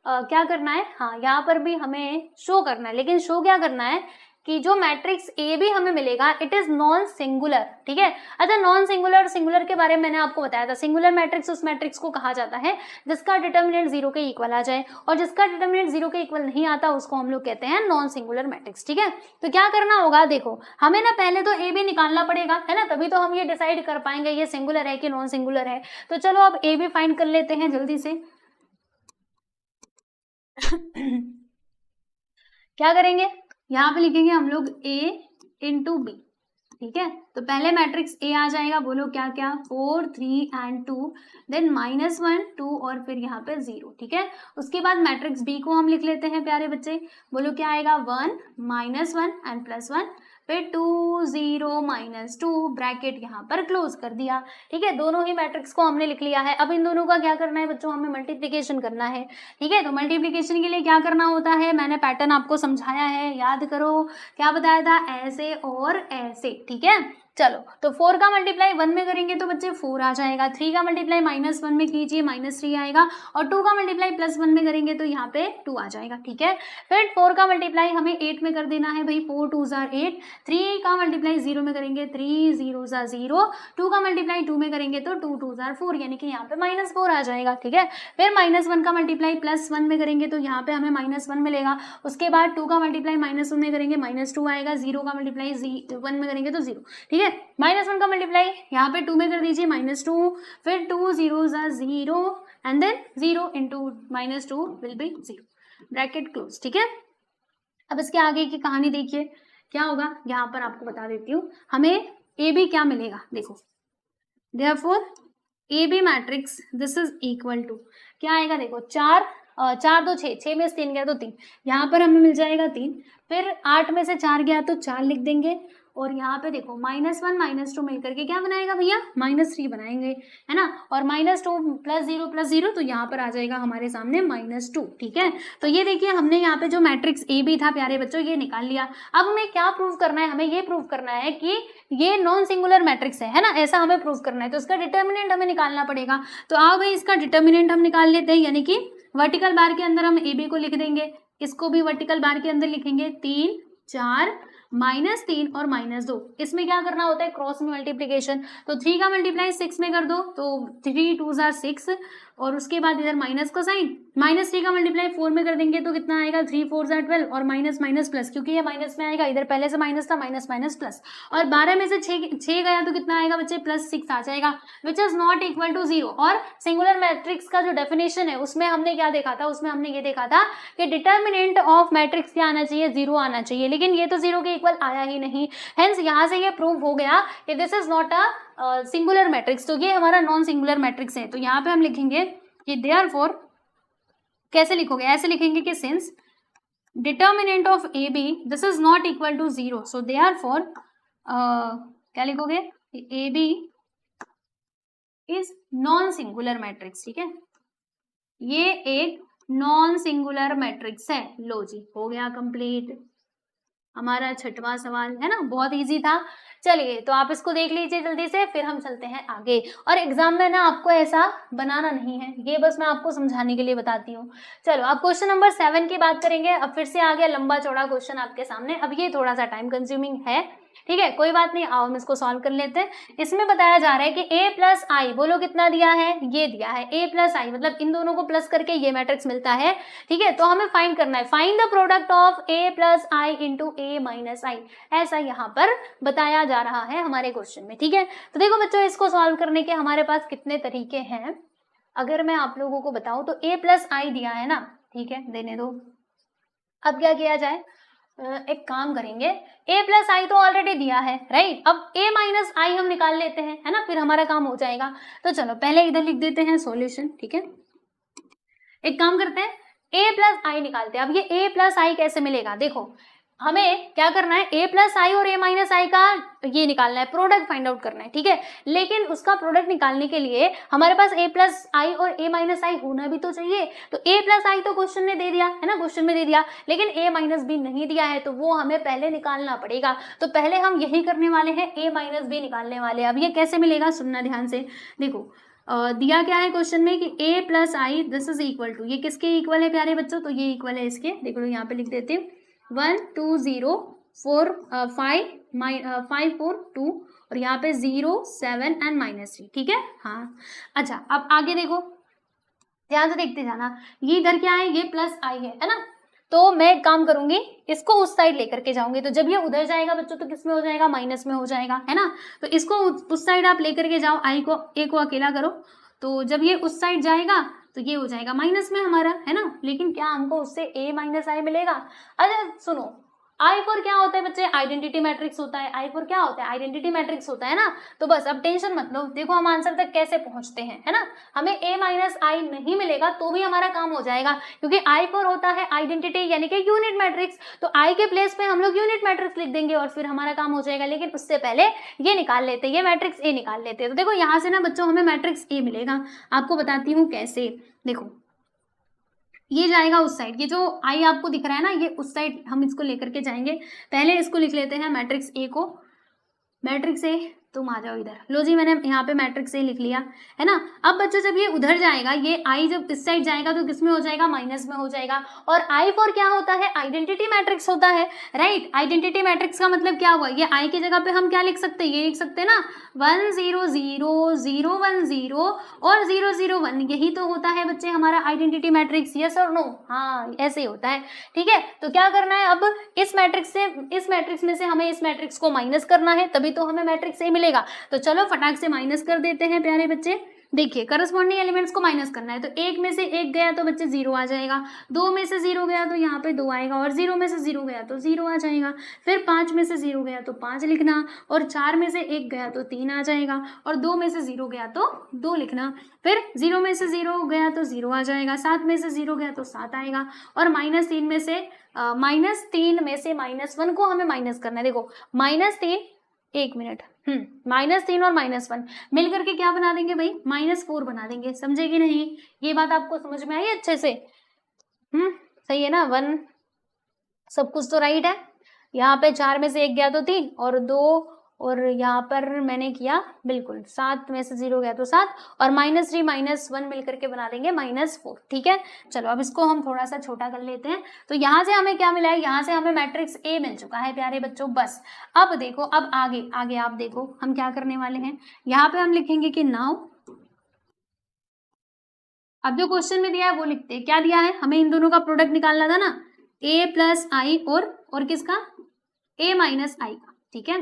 क्या करना है, हाँ यहाँ पर भी हमें शो करना है, लेकिन शो क्या करना है कि जो मैट्रिक्स ए भी हमें मिलेगा इट इज नॉन सिंगुलर। ठीक है, अच्छा नॉन सिंगुलर और सिंगुलर के बारे में मैंने आपको बताया था। सिंगुलर मैट्रिक्स उस मैट्रिक्स को कहा जाता है जिसका डिटर्मिनेंट 0 के इक्वल आ जाए, और जिसका डिटर्मिनेंट 0 के इक्वल नहीं आता उसको हम लोग कहते हैं नॉन सिंगुलर मैट्रिक्स। ठीक है, तो क्या करना होगा, देखो हमें ना पहले तो ए बी निकालना पड़ेगा, है ना, तभी तो हम ये डिसाइड कर पाएंगे ये सिंगुलर है कि नॉन सिंगुलर है। तो चलो अब ए बी फाइंड कर लेते हैं जल्दी से। क्या करेंगे, यहाँ पे लिखेंगे हम लोग a इंटू बी। ठीक है, तो पहले मैट्रिक्स ए आ जाएगा, बोलो क्या क्या, 4 3 and 2, देन -1 2 और फिर यहाँ पे 0। ठीक है, उसके बाद मैट्रिक्स बी को हम लिख लेते हैं प्यारे बच्चे, बोलो क्या आएगा, 1 -1 एंड +1, फिर 2 0 -2 ब्रैकेट यहाँ पर क्लोज कर दिया। ठीक है, दोनों ही मैट्रिक्स को हमने लिख लिया है। अब इन दोनों का क्या करना है बच्चों, हमें मल्टीप्लिकेशन करना है। ठीक है, तो मल्टीप्लिकेशन के लिए क्या करना होता है, मैंने पैटर्न आपको समझाया है, याद करो, क्या बताया था, ऐसे और ऐसे। ठीक है, चलो, तो 4 का मल्टीप्लाई 1 में करेंगे तो बच्चे 4 आ जाएगा, 3 का मल्टीप्लाई -1 में कीजिए -3 आएगा, और 2 का मल्टीप्लाई +1 में करेंगे तो यहाँ पे 2 आ जाएगा। ठीक है, फिर 4 का मल्टीप्लाई हमें 8 में कर देना है भाई, 4 2 8, 3 का मल्टीप्लाई 0 में करेंगे, 3 0 0, 2 का मल्टीप्लाई 2 में करेंगे तो 2 2 4, यानी कि यहाँ पे -4 आ जाएगा। ठीक है, फिर -1 का मल्टीप्लाई +1 में करेंगे तो यहाँ पे हमें -1 मिलेगा, उसके बाद 2 का मल्टीप्लाई -1 में करेंगे -2 आएगा, 0 का मल्टीप्लाई 1 में करेंगे तो 0। ठीक है, -1 का मल्टीप्लाई यहाँ पे 2 में कर दीजिए -2, फिर 2 0 0 and then 0 into -2 will be 0, bracket close. ठीक है, अब इसके आगे की कहानी देखिए क्या होगा, यहाँ पर आपको बता देती हूँ, हमें ए बी क्या मिलेगा, देखो therefore A B matrix this is equal to क्या आएगा, देखो 4 4 2 6 में से 3 गया तो 3, यहाँ पर हमें मिल जाएगा 3, फिर 8 में से 4 गया तो 4 लिख देंगे, और यहाँ पे देखो -1 -2 मिलकर के क्या बनाएगा भैया, -3 बनाएंगे, है ना, और -2 +0 +0 तो यहाँ पर आ जाएगा हमारे सामने -2। ठीक है, तो ये देखिए हमने यहाँ पे जो मैट्रिक्स ए बी था प्यारे बच्चों ये निकाल लिया। अब हमें क्या प्रूव करना है, हमें ये प्रूव करना है कि ये नॉन सिंगुलर मैट्रिक्स है ना, ऐसा हमें प्रूव करना है, तो इसका डिटर्मिनेंट हमें निकालना पड़ेगा। तो आओ भाई इसका डिटर्मिनेंट हम निकाल लेते हैं, यानी कि वर्टिकल बार के अंदर हम ए बी को लिख देंगे, इसको भी वर्टिकल बार के अंदर लिखेंगे, 3 4 -3 और -2, इसमें क्या करना होता है, क्रॉस में मल्टीप्लीकेशन, तो 3 का मल्टीप्लाई 6 में कर दो तो 3 2 6, और उसके बाद इधर माइनस का साइन, -3 का मल्टीप्लाई 4 में कर देंगे तो कितना आएगा, 3 4 12, और माइनस माइनस प्लस, क्योंकि ये माइनस में आएगा, इधर पहले से माइनस था, माइनस माइनस प्लस, और 12 में से 6 गया तो कितना आएगा बच्चे, +6 आ जाएगा, which is not equal to 0। और सिंगुलर मैट्रिक्स का जो डेफिनेशन है उसमें हमने क्या देखा था, उसमें हमने ये देखा था कि डिटर्मिनेंट ऑफ मैट्रिक्स क्या आना चाहिए, 0 आना चाहिए, लेकिन ये तो 0 के इक्वल आया ही नहीं, हेंस यहाँ से ये प्रूव हो गया कि this is not a singular matrix, तो ये हमारा नॉन सिंगुलर मैट्रिक्स है। तो यहाँ पे हम लिखेंगे कि देयरफॉर, कैसे लिखोगे, ऐसे लिखेंगे कि since determinant of A B this is not equal to 0, so therefore क्या लिखोगे, A B is non singular matrix. ठीक है, ये एक नॉन सिंगुलर मैट्रिक्स है। लो जी हो गया कंप्लीट हमारा 6वां सवाल, है ना, बहुत इजी था। चलिए तो आप इसको देख लीजिए जल्दी से, फिर हम चलते हैं आगे। और एग्जाम में ना आपको ऐसा बनाना नहीं है, ये बस मैं आपको समझाने के लिए बताती हूँ। चलो अब क्वेश्चन नंबर 7 की बात करेंगे। अब फिर से आ गया लंबा चौड़ा क्वेश्चन आपके सामने, अब ये थोड़ा सा टाइम कंज्यूमिंग है, ठीक है, कोई बात नहीं, आओ हम इसको सॉल्व कर लेते हैं। इसमें बताया जा रहा है कि a प्लस आई, बोलो कितना दिया है, ये दिया है a प्लस आई, मतलब इन दोनों को प्लस करके ये मैट्रिक्स मिलता है। ठीक है, तो हमें फाइंड करना है, find the product of a plus I into A minus I, ऐसा यहाँ पर बताया जा रहा है हमारे क्वेश्चन में। ठीक है, तो देखो बच्चों इसको सॉल्व करने के हमारे पास कितने तरीके हैं, अगर मैं आप लोगों को बताऊं तो a प्लस आई दिया है ना, ठीक है, देने दो। अब क्या किया जाए, एक काम करेंगे, a प्लस आई तो ऑलरेडी दिया है, राइट। अब a माइनस आई हम निकाल लेते हैं, है ना, फिर हमारा काम हो जाएगा। तो चलो पहले इधर लिख देते हैं सॉल्यूशन, ठीक है। एक काम करते हैं, a प्लस आई निकालते हैं। अब ये a प्लस आई कैसे मिलेगा, देखो हमें क्या करना है, a प्लस आई और a माइनस आई का ये निकालना है, प्रोडक्ट फाइंड आउट करना है, ठीक है। लेकिन उसका प्रोडक्ट निकालने के लिए हमारे पास a प्लस आई और a माइनस आई होना भी तो चाहिए। तो a प्लस आई तो क्वेश्चन ने दे दिया है ना, क्वेश्चन में दे दिया, लेकिन a माइनस बी नहीं दिया है, तो वो हमें पहले निकालना पड़ेगा। तो पहले हम यही करने वाले हैं, a माइनस बी निकालने वाले हैं। अब ये कैसे मिलेगा, सुनना ध्यान से, देखो दिया क्या है क्वेश्चन में कि a plus I this is equal to, ये किसके इक्वल है प्यारे बच्चों, तो ये इक्वल है इसके, देखो यहाँ पे लिख देते हैं 1 2 0 4 5 5 4 2 और यहाँ पे 0 7 एंड -3, ठीक है। हाँ अच्छा, अब आगे देखो, ध्यान से देखते जाना, ये इधर क्या है, ये प्लस आई है ना। तो मैं एक काम करूंगी, इसको उस साइड लेकर के जाऊंगी, तो जब ये उधर जाएगा बच्चों तो किस में हो जाएगा, माइनस में हो जाएगा, है ना। तो इसको उस साइड आप लेकर के जाओ, आई को ए को अकेला करो, तो जब ये उस साइड जाएगा तो ये हो जाएगा माइनस में हमारा, है ना। लेकिन क्या हमको उससे a माइनस आई मिलेगा। अच्छा सुनो, I4 क्या होता है बच्चे, आइडेंटिटी मैट्रिक्स होता है। I4 क्या होता है, आइडेंटिटी मैट्रिक्स होता है ना। तो बस अब टेंशन मत लो, देखो हम आंसर तक कैसे पहुंचते हैं, है ना। हमें a माइनस आई नहीं मिलेगा तो भी हमारा काम हो जाएगा, क्योंकि I4 होता है आइडेंटिटी यानी कि यूनिट मैट्रिक्स। तो I के प्लेस पे हम लोग यूनिट मैट्रिक्स लिख देंगे और फिर हमारा काम हो जाएगा। लेकिन उससे पहले ये निकाल लेते हैं, ये मैट्रिक्स a निकाल लेते हैं। तो देखो यहाँ से ना बच्चों हमें मैट्रिक्स a मिलेगा, आपको बताती हूँ कैसे। देखो ये जाएगा उस साइड, ये जो आई आपको दिख रहा है ना, ये उस साइड हम इसको लेकर के जाएंगे। पहले इसको लिख लेते हैं मैट्रिक्स ए को, मैट्रिक्स ए, तुम आ जाओ इधर, लो जी मैंने यहाँ पे मैट्रिक्स ए लिख लिया, है ना। अब बच्चों जब ये उधर जाएगा, ये आई जब इस साइड जाएगा तो किस में हो जाएगा, माइनस में हो जाएगा। और I4 क्या होता है, आइडेंटिटी मैट्रिक्स होता है, राइट। आइडेंटिटी मैट्रिक्स का मतलब क्या हुआ, ये आई की जगह पे हम क्या लिख सकते हैं, ये लिख सकते हैं ना 1 0 0 0 1 0 और 0 0 1, यही तो होता है बच्चे हमारा आइडेंटिटी मैट्रिक्स, यस और नो, हाँ ऐसे ही होता है, ठीक है। तो क्या करना है, अब इस मैट्रिक्स से, इस मैट्रिक्स में से हमें इस मैट्रिक्स को माइनस करना है, तभी तो हमें मैट्रिक्स ए मिलेगा। तो चलो फटाक से माइनस कर देते हैं प्यारे बच्चे। देखिए करस्पॉन्डिंग एलिमेंट्स को माइनस करना है, तो एक में से एक गया तो बच्चे 0 आ जाएगा, 2 में से 0 गया तो यहाँ पे 2 आएगा, और 0 में से 0 गया तो 0 आ जाएगा। फिर 5 में से 0 गया तो 5 लिखना, और 4 में से 1 गया तो 3 आ जाएगा, और 2 में से 0 गया तो 2 लिखना। फिर 0 में से 0 गया तो 0 आ जाएगा, 7 में से 0 गया तो 7 आएगा, और -3 में से -1 को हमें माइनस करना है। देखो -3, एक मिनट, -3 और -1 मिल करके क्या बना देंगे भाई, -4 बना देंगे, समझे कि नहीं, ये बात आपको समझ में आई अच्छे से। सही है ना, 1 सब कुछ तो राइट है। यहाँ पे 4 में से 1 गया तो 3 और 2, और यहाँ पर मैंने किया बिल्कुल 7 में से 0 गया तो 7, और -3 -1 मिल करके बना देंगे -4, ठीक है। चलो अब इसको हम थोड़ा सा छोटा कर लेते हैं। तो यहाँ से हमें क्या मिला है, यहाँ से हमें मैट्रिक्स ए मिल चुका है प्यारे बच्चों। बस अब देखो, अब आगे आगे आप देखो हम क्या करने वाले हैं। यहाँ पे हम लिखेंगे कि नाउ, अब जो क्वेश्चन में दिया है वो लिखते हैं। क्या दिया है, हमें इन दोनों का प्रोडक्ट निकालना था ना, a प्लस आई और किसका, a माइनस आई का, ठीक है।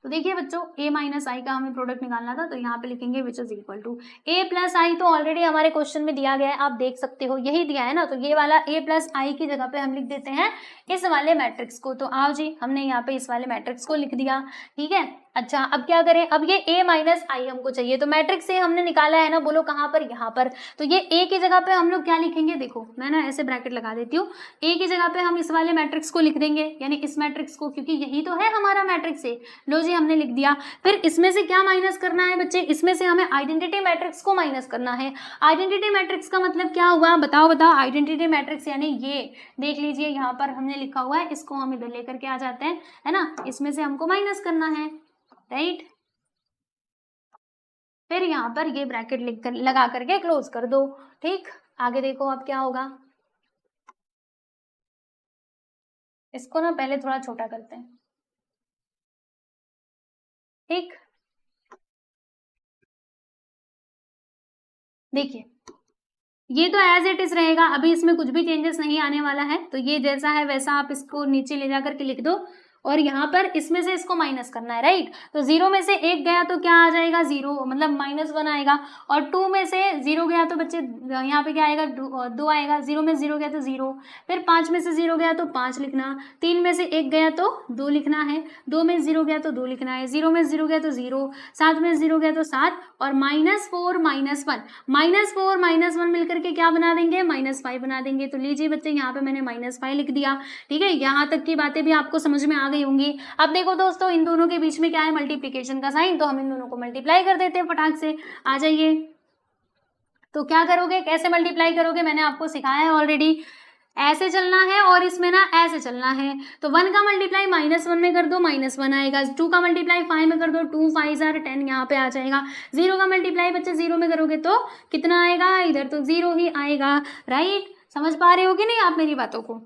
तो देखिए बच्चों a माइनस आई का हमें प्रोडक्ट निकालना था, तो यहाँ पे लिखेंगे which is equal to a plus I, तो ऑलरेडी हमारे क्वेश्चन में दिया गया है, आप देख सकते हो यही दिया है ना। तो ये वाला a प्लस आई की जगह पे हम लिख देते हैं इस वाले मैट्रिक्स को। तो आओ जी, हमने यहाँ पे इस वाले मैट्रिक्स को लिख दिया, ठीक है। अच्छा अब क्या करें, अब ये a माइनस आई हमको चाहिए, तो मैट्रिक्स a हमने निकाला है ना, बोलो कहाँ पर, यहाँ पर। तो ये a की जगह पे हम लोग क्या लिखेंगे, देखो मैं ना ऐसे ब्रैकेट लगा देती हूँ, a की जगह पे हम इस वाले मैट्रिक्स को लिख देंगे, यानी इस मैट्रिक्स को, क्योंकि यही तो है हमारा मैट्रिक्स a। लो जी हमने लिख दिया। फिर इसमें से क्या माइनस करना है बच्चे, इसमें से हमें आइडेंटिटी मैट्रिक्स को माइनस करना है। आइडेंटिटी मैट्रिक्स का मतलब क्या हुआ, बताओ बताओ। आइडेंटिटी मैट्रिक्स यानी ये देख लीजिए, यहाँ पर हमने लिखा हुआ है, इसको हम इधर लेकर के आ जाते हैं, है ना। इसमें से हमको माइनस करना है, राइट। फिर यहाँ पर ये ब्रैकेट लिख कर लगा करके क्लोज कर दो, ठीक। आगे देखो अब क्या होगा, इसको ना पहले थोड़ा छोटा करते हैं, ठीक। देखिए ये तो एज इट इज रहेगा, अभी इसमें कुछ भी चेंजेस नहीं आने वाला है। तो ये जैसा है वैसा आप इसको नीचे ले जा करके लिख दो, और यहाँ पर इसमें से इसको माइनस करना है, राइट। तो 0 में से 1 गया तो क्या आ जाएगा 0, मतलब -1 आएगा। और 2 में से 0 गया तो बच्चे यहाँ पे क्या आएगा 2 आएगा। 0 में 0 गया तो 0, फिर 5 में से 0 गया तो 5 लिखना, 3 में से 1 गया तो 2 लिखना है, 2 में 0 गया तो 2 लिखना है, 0 में 0 गया तो 0, 7 में 0 गया तो 7, और -4 -1 मिलकर के क्या बना देंगे -5 बना देंगे। तो लीजिए बच्चे यहाँ पे मैंने -5 लिख दिया, ठीक है। यहाँ तक की बातें भी आपको समझ में आ गई होंगी। अब देखो दोस्तों, इन दोनों के बीच में क्या है मल्टीप्लिकेशन का साइन, तो हम इन दोनों को मल्टीप्लाई कर देते हैं फटाक से। आ जाइए, तो क्या करोगे, कैसे मल्टीप्लाई करोगे, मैंने आपको सिखाया है ऑलरेडी। ऐसे चलना है और इसमें ना ऐसे चलना है। तो 1 का मल्टीप्लाई -1 में कर दो, -1 आएगा। 2 का मल्टीप्लाई 5 में कर दो, 2 5 are 10 यहाँ पे आ जाएगा। 0 का मल्टीप्लाई बच्चे 0 में करोगे तो कितना आएगा, इधर तो 0 ही आएगा, राइट। समझ पा रहे हो कि नहीं आप मेरी बातों को,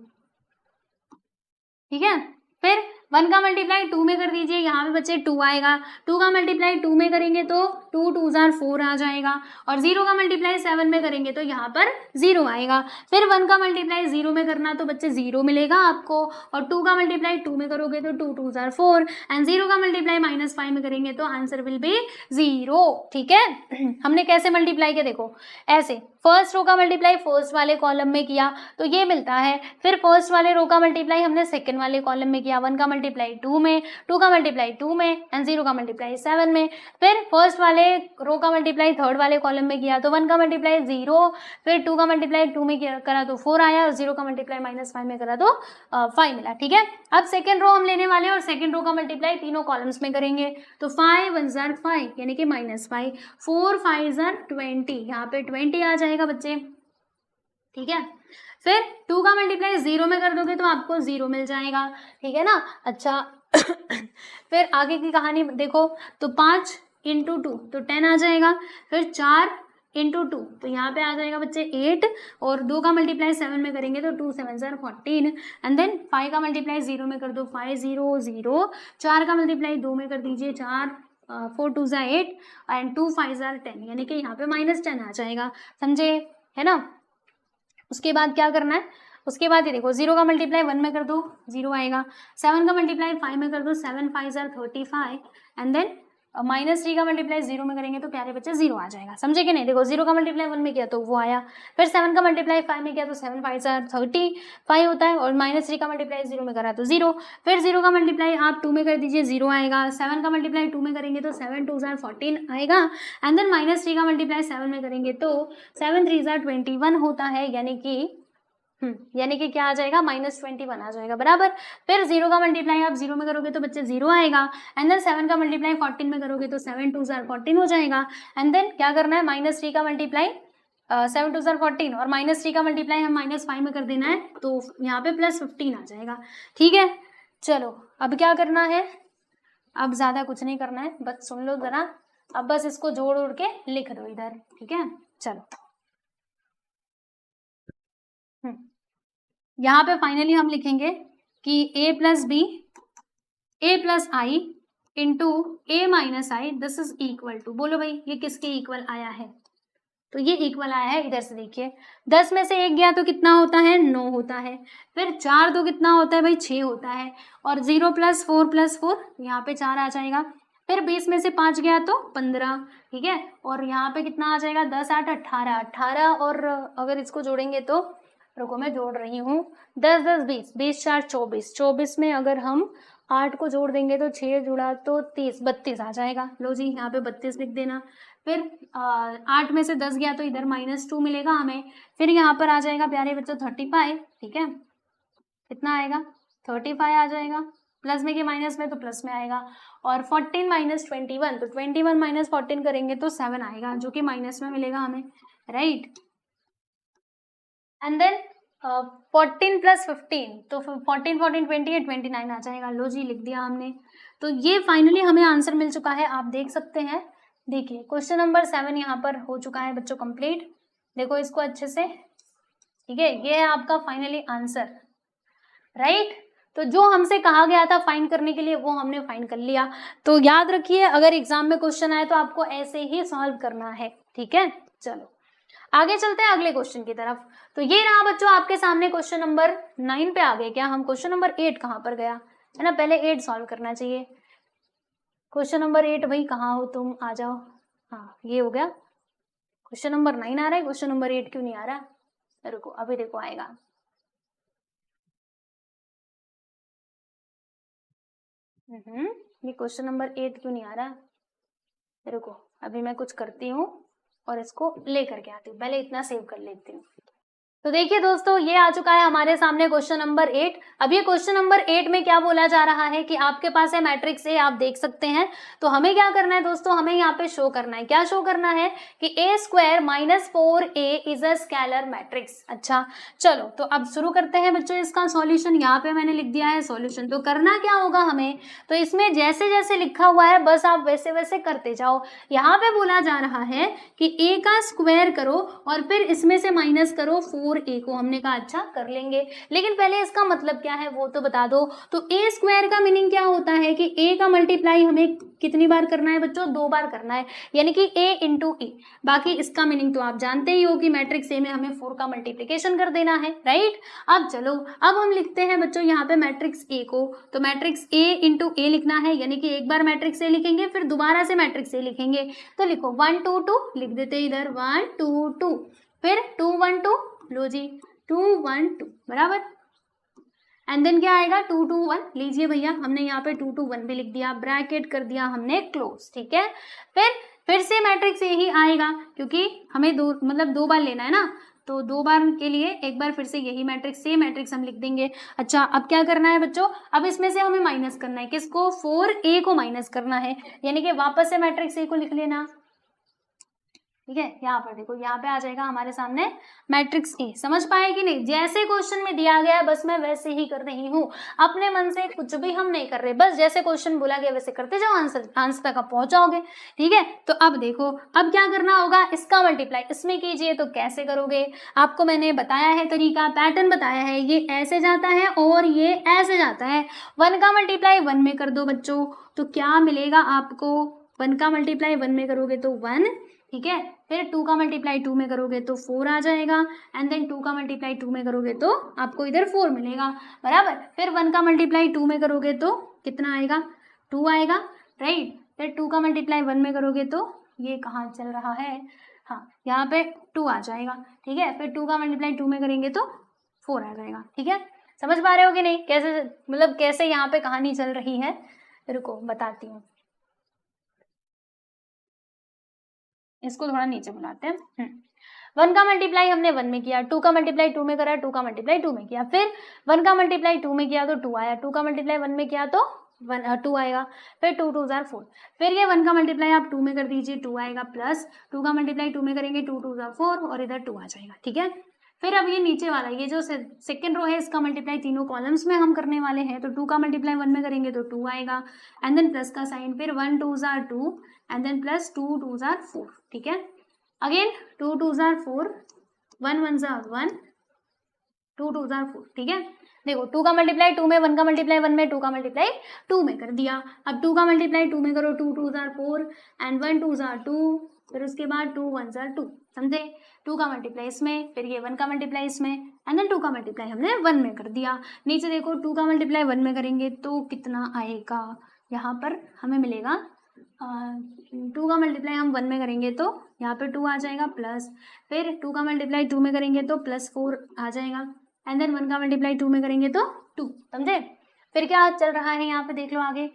ठीक है। फिर 1 का मल्टीप्लाई 2 में कर दीजिए, यहाँ पे बच्चे 2 आएगा। 2 का मल्टीप्लाई 2 में करेंगे तो 2 2s are 4 आ जाएगा। और 0 का मल्टीप्लाई 7 में करेंगे तो यहाँ पर 0 आएगा। फिर 1 का मल्टीप्लाई 0 में करना तो बच्चे 0 मिलेगा आपको, और 2 का मल्टीप्लाई 2 में करोगे तो 2 2s are 4, एंड 0 का मल्टीप्लाई -5 में करेंगे तो आंसर विल बी 0, ठीक है। हमने कैसे मल्टीप्लाई किया, देखो ऐसे, फर्स्ट रो का मल्टीप्लाई फर्स्ट वाले कॉलम में किया तो ये मिलता है। फिर फर्स्ट वाले रो का मल्टीप्लाई हमने सेकंड वाले कॉलम में किया, 1 का मल्टीप्लाई 2 में, 2 का मल्टीप्लाई 2 में, एंड 0 का मल्टीप्लाई 7 में। फिर फर्स्ट वाले रो का मल्टीप्लाई थर्ड वाले कॉलम में किया तो 1 का मल्टीप्लाई 0, फिर 2 का मल्टीप्लाई 2 में करा तो 4 आया, और 0 का मल्टीप्लाई -5 में करा तो 5 मिला, ठीक है। अब सेकंड रो हम लेने वाले हैं और सेकंड रो का मल्टीप्लाई तीनों कॉलम्स में करेंगे। तो 5 1s are 5 यानी कि -5, 4 5s are 20, यहाँ पे 20 आ जाएगा बच्चे, ठीक है। फिर 2 का मल्टीप्लाई 0 में कर दोगे तो आपको 0 मिल जाएगा, ठीक है ना। अच्छा फिर आगे की कहानी देखो, तो 5 × 2 तो 10 आ जाएगा। फिर 4 × 2 तो यहाँ पे आ जाएगा बच्चे 8, और 2 का मल्टीप्लाई 7 में करेंगे तो 2 7s are 14, एंड देन 5 का मल्टीप्लाई 0 में कर दो 5 0 0, 4 का मल्टीप्लाई 2 में कर दीजिए 4, 4 2s are 8, and 2 5s are 10, यानी कि यहाँ पे -10 आ जाएगा, समझे, है ना। उसके बाद क्या करना है, उसके बाद ये देखो 0 का मल्टीप्लाई 1 में कर दो 0 आएगा, 7 का मल्टीप्लाई 5 में कर दो 7 5s are 35, एंड देन -3 का मल्टीप्लाई 0 में करेंगे तो प्यारे बच्चे 0 आ जाएगा, समझे कि नहीं। देखो 0 का मल्टीप्लाई 1 में किया तो वो आया, फिर 7 का मल्टीप्लाई 5 में किया तो 7 5s are 35 होता है, और -3 का मल्टीप्लाई 0 में करा तो 0, फिर 0 का मल्टीप्लाई आप 2 में कर दीजिए 0 आएगा, 7 का मल्टीप्लाई 2 में करेंगे तो 7 2s are 14 आएगा, एंड देन -3 का मल्टीप्लाई 7 में करेंगे तो 7 3s are 21 होता है, यानी कि क्या आ जाएगा -21 आ जाएगा, बराबर। फिर 0 का मल्टीप्लाई आप 0 में करोगे तो बच्चे 0 आएगा, एंड देन 7 का मल्टीप्लाई 14 में करोगे तो 7 2s are 14 हो जाएगा, एंड देन क्या करना है -3 का मल्टीप्लाई 7 2s are 14, और -3 का मल्टीप्लाई हम -5 में कर देना है तो यहाँ पे +15 आ जाएगा, ठीक है। चलो अब क्या करना है, अब ज्यादा कुछ नहीं करना है, बस सुन लो जरा, अब बस इसको जोड़ उड़ के लिख दो इधर, ठीक है। चलो यहाँ पे फाइनली हम लिखेंगे कि a + b a + i into a - i this is equal to, बोलो भाई ये किसके इक्वल आया है, तो ये इक्वल आया है, इधर से देखिए 10 में से 1 गया तो कितना होता है 9 होता है, फिर 4 तो कितना होता है भाई 6 होता है, और 0 + 4 + 4 यहाँ पे 4 आ जाएगा, फिर 20 में से 5 गया तो 15, ठीक है, और यहाँ पे कितना आ जाएगा 10 8 18 18, और अगर इसको जोड़ेंगे तो रुको मैं जोड़ रही हूँ, 10 10 20 20 4 24, 24 में अगर हम 8 को जोड़ देंगे तो 6 जुड़ा तो 30 32 आ जाएगा, लो जी यहाँ पे 32 लिख देना। फिर 8 में से 10 गया तो इधर -2 मिलेगा हमें, फिर यहाँ पर आ जाएगा प्यारे बच्चों 35, ठीक है, कितना आएगा 35 आ जाएगा, प्लस में कि माइनस में, तो प्लस में आएगा, और 14 - 21 तो 21 - 14 करेंगे तो 7 आएगा, जो कि माइनस में मिलेगा हमें, राइट। एंड देन 14 + 15 तो 14 14 28 29 आ जाएगा, लो जी लिख दिया हमने। तो ये फाइनली हमें आंसर मिल चुका है, आप देख सकते हैं, देखिए क्वेश्चन नंबर 7 यहाँ पर हो चुका है बच्चों कंप्लीट, देखो इसको अच्छे से, ठीक है, ये है आपका फाइनली आंसर, राइट। तो जो हमसे कहा गया था फाइंड करने के लिए वो हमने फाइंड कर लिया। तो याद रखिए अगर एग्जाम में क्वेश्चन आए तो आपको ऐसे ही सॉल्व करना है, ठीक है। चलो आगे चलते हैं अगले क्वेश्चन की तरफ। तो ये रहा बच्चों आपके सामने क्वेश्चन नंबर 9 पे आ गए क्या हम, क्वेश्चन नंबर 8 कहाँ पर गया, है ना। पहले 8 सॉल्व करना चाहिए। क्वेश्चन नंबर 8 भाई कहाँ हो तुम, आ जाओ। हाँ ये हो गया। क्वेश्चन नंबर 9 आ रहा है, क्वेश्चन नंबर 8 क्यों नहीं आ रहा? रुको अभी देखो आएगा। ये क्वेश्चन नंबर 8 क्यों नहीं आ रहा? रुको अभी मैं कुछ करती हूँ और इसको लेकर के आती हूँ, पहले इतना सेव कर लेती हूँ। तो देखिए दोस्तों ये आ चुका है हमारे सामने क्वेश्चन नंबर 8। अब ये क्वेश्चन नंबर 8 में क्या बोला जा रहा है कि आपके पास है मैट्रिक्स ए, आप देख सकते हैं। तो हमें क्या करना है दोस्तों, हमें यहाँ पे शो करना है, क्या शो करना है कि A square minus 4a is a scalar matrix. अच्छा चलो तो अब शुरू करते हैं बच्चों इसका सॉल्यूशन। यहाँ पे मैंने लिख दिया है सॉल्यूशन। तो करना क्या होगा हमें, तो इसमें जैसे जैसे लिखा हुआ है बस आप वैसे वैसे करते जाओ। यहाँ पे बोला जा रहा है कि a का स्क्वायर करो और फिर इसमें से माइनस करो 4a को। हमने कहा अच्छा कर लेंगे, लेकिन पहले इसका मतलब क्या है वो तो बता दो। तो a स्क्वायर का मीनिंग क्या होता है कि a का मल्टीप्लाई हमें कितनी बार करना है बच्चों, 2 बार करना है, यानी कि a इंटू ए। बाकी इसका मीनिंग तो आप जानते ही हो कि मैट्रिक्स ए में हमें 4 का मल्टीप्लिकेशन कर देना है, राइट। अब चलो अब हम लिखते हैं बच्चों यहाँ पे मैट्रिक्स ए को। तो मैट्रिक्स ए इंटू ए लिखना है, यानी कि एक बार मैट्रिक्स ए लिखेंगे फिर दोबारा से मैट्रिक्स ए लिखेंगे। तो लिखो 1 2 2 लिख देते हैं इधर 1 2 2, फिर 2 1 2, लो जी 2 1 2 बराबर। एंड देन क्या आएगा 2 2 1, लीजिए भैया हमने यहाँ पे 2 2 1 भी लिख दिया, ब्रैकेट कर दिया हमने क्लोज, ठीक है। फिर से मैट्रिक्स यही आएगा क्योंकि हमें दो बार लेना है ना, तो 2 बार के लिए एक बार फिर से यही मैट्रिक्स से मैट्रिक्स हम लिख देंगे। अच्छा अब क्या करना है बच्चों, अब इसमें से हमें माइनस करना है, किसको, 4a को माइनस करना है, यानी कि वापस से मैट्रिक्स ए को लिख लेना, ठीक है। यहाँ पर देखो यहाँ पे आ जाएगा हमारे सामने मैट्रिक्स ए। समझ पाए कि नहीं, जैसे क्वेश्चन में दिया गया है बस मैं वैसे ही कर रही हूँ, अपने मन से कुछ भी हम नहीं कर रहे, बस जैसे क्वेश्चन बोला गया वैसे करते जाओ, आंसर तक आप पहुंच जाओगे, ठीक है। तो अब देखो अब क्या करना होगा, इसका मल्टीप्लाई इसमें कीजिए। तो कैसे करोगे, आपको मैंने बताया है तरीका, पैटर्न बताया है, ये ऐसे जाता है और ये ऐसे जाता है। 1 का मल्टीप्लाई 1 में कर दो बच्चों, तो क्या मिलेगा आपको, 1 का मल्टीप्लाई 1 में करोगे तो 1, ठीक है। फिर 2 का मल्टीप्लाई 2 में करोगे तो 4 आ जाएगा, एंड देन 2 का मल्टीप्लाई 2 में करोगे तो आपको इधर 4 मिलेगा, बराबर। फिर 1 का मल्टीप्लाई 2 में करोगे तो कितना आएगा, 2 आएगा, राइट। फिर 2 का मल्टीप्लाई 1 में करोगे तो ये कहाँ चल रहा है, हाँ यहाँ पे 2 आ जाएगा, ठीक है। फिर 2 का मल्टीप्लाई 2 में करेंगे तो 4 आ जाएगा, ठीक है। समझ पा रहे हो कि नहीं, कैसे मतलब कैसे यहाँ पे कहानी चल रही है, रुको बताती हूँ। इसको थोड़ा नीचे बुलाते हैं। 1 का मल्टीप्लाई हमने 1 में किया, 2 का मल्टीप्लाई 2 में करा, 2 का मल्टीप्लाई 2 में किया, फिर 1 का मल्टीप्लाई 2 में किया तो 2 आया, 2 का मल्टीप्लाई 1 में किया तो 2 आएगा, फिर 2 2 जार 4, फिर ये 1 का मल्टीप्लाई आप 2 में कर दीजिए 2 आएगा, प्लस 2 का मल्टीप्लाई 2 में करेंगे 2 2 जार 4 और इधर 2 आ जाएगा, ठीक है। फिर अब ये नीचे वाला ये जो सेकंड रो है इसका मल्टीप्लाई तीनों कॉलम्स में हम करने वाले हैं। तो 2 का मल्टीप्लाई 1 में करेंगे तो 2 आएगा, एंड देन प्लस का साइन, फिर 1 2 जार 2 एंड देन प्लस 2 2 जार 4, ठीक है। अगेन 2 2 जार 4, 1 1 जार 1, 2 2 जार 4, ठीक है। देखो 2 का मल्टीप्लाई 2 में, 1 का मल्टीप्लाई 1 में, 2 का मल्टीप्लाई 2 में कर दिया। अब 2 का मल्टीप्लाई 2 में करो, 2 2 जार 4 एंड 1 2 जार 2, फिर उसके बाद 2 1 जार 2, समझे। 2 का मल्टीप्लाई इसमें, फिर ये 1 का मल्टीप्लाई इसमें, एंड देन 2 का मल्टीप्लाई हमने 1 में कर दिया। नीचे देखो 2 का मल्टीप्लाई 1 में करेंगे तो कितना आएगा, यहाँ पर हमें मिलेगा 2 का मल्टीप्लाई हम 1 में करेंगे तो यहाँ पे 2 आ जाएगा, प्लस फिर 2 का मल्टीप्लाई 2 में करेंगे तो प्लस 4 आ जाएगा, एंड देन 1 का मल्टीप्लाई 2 में करेंगे तो 2, समझे। फिर क्या चल रहा है यहाँ पे देख लो आगे,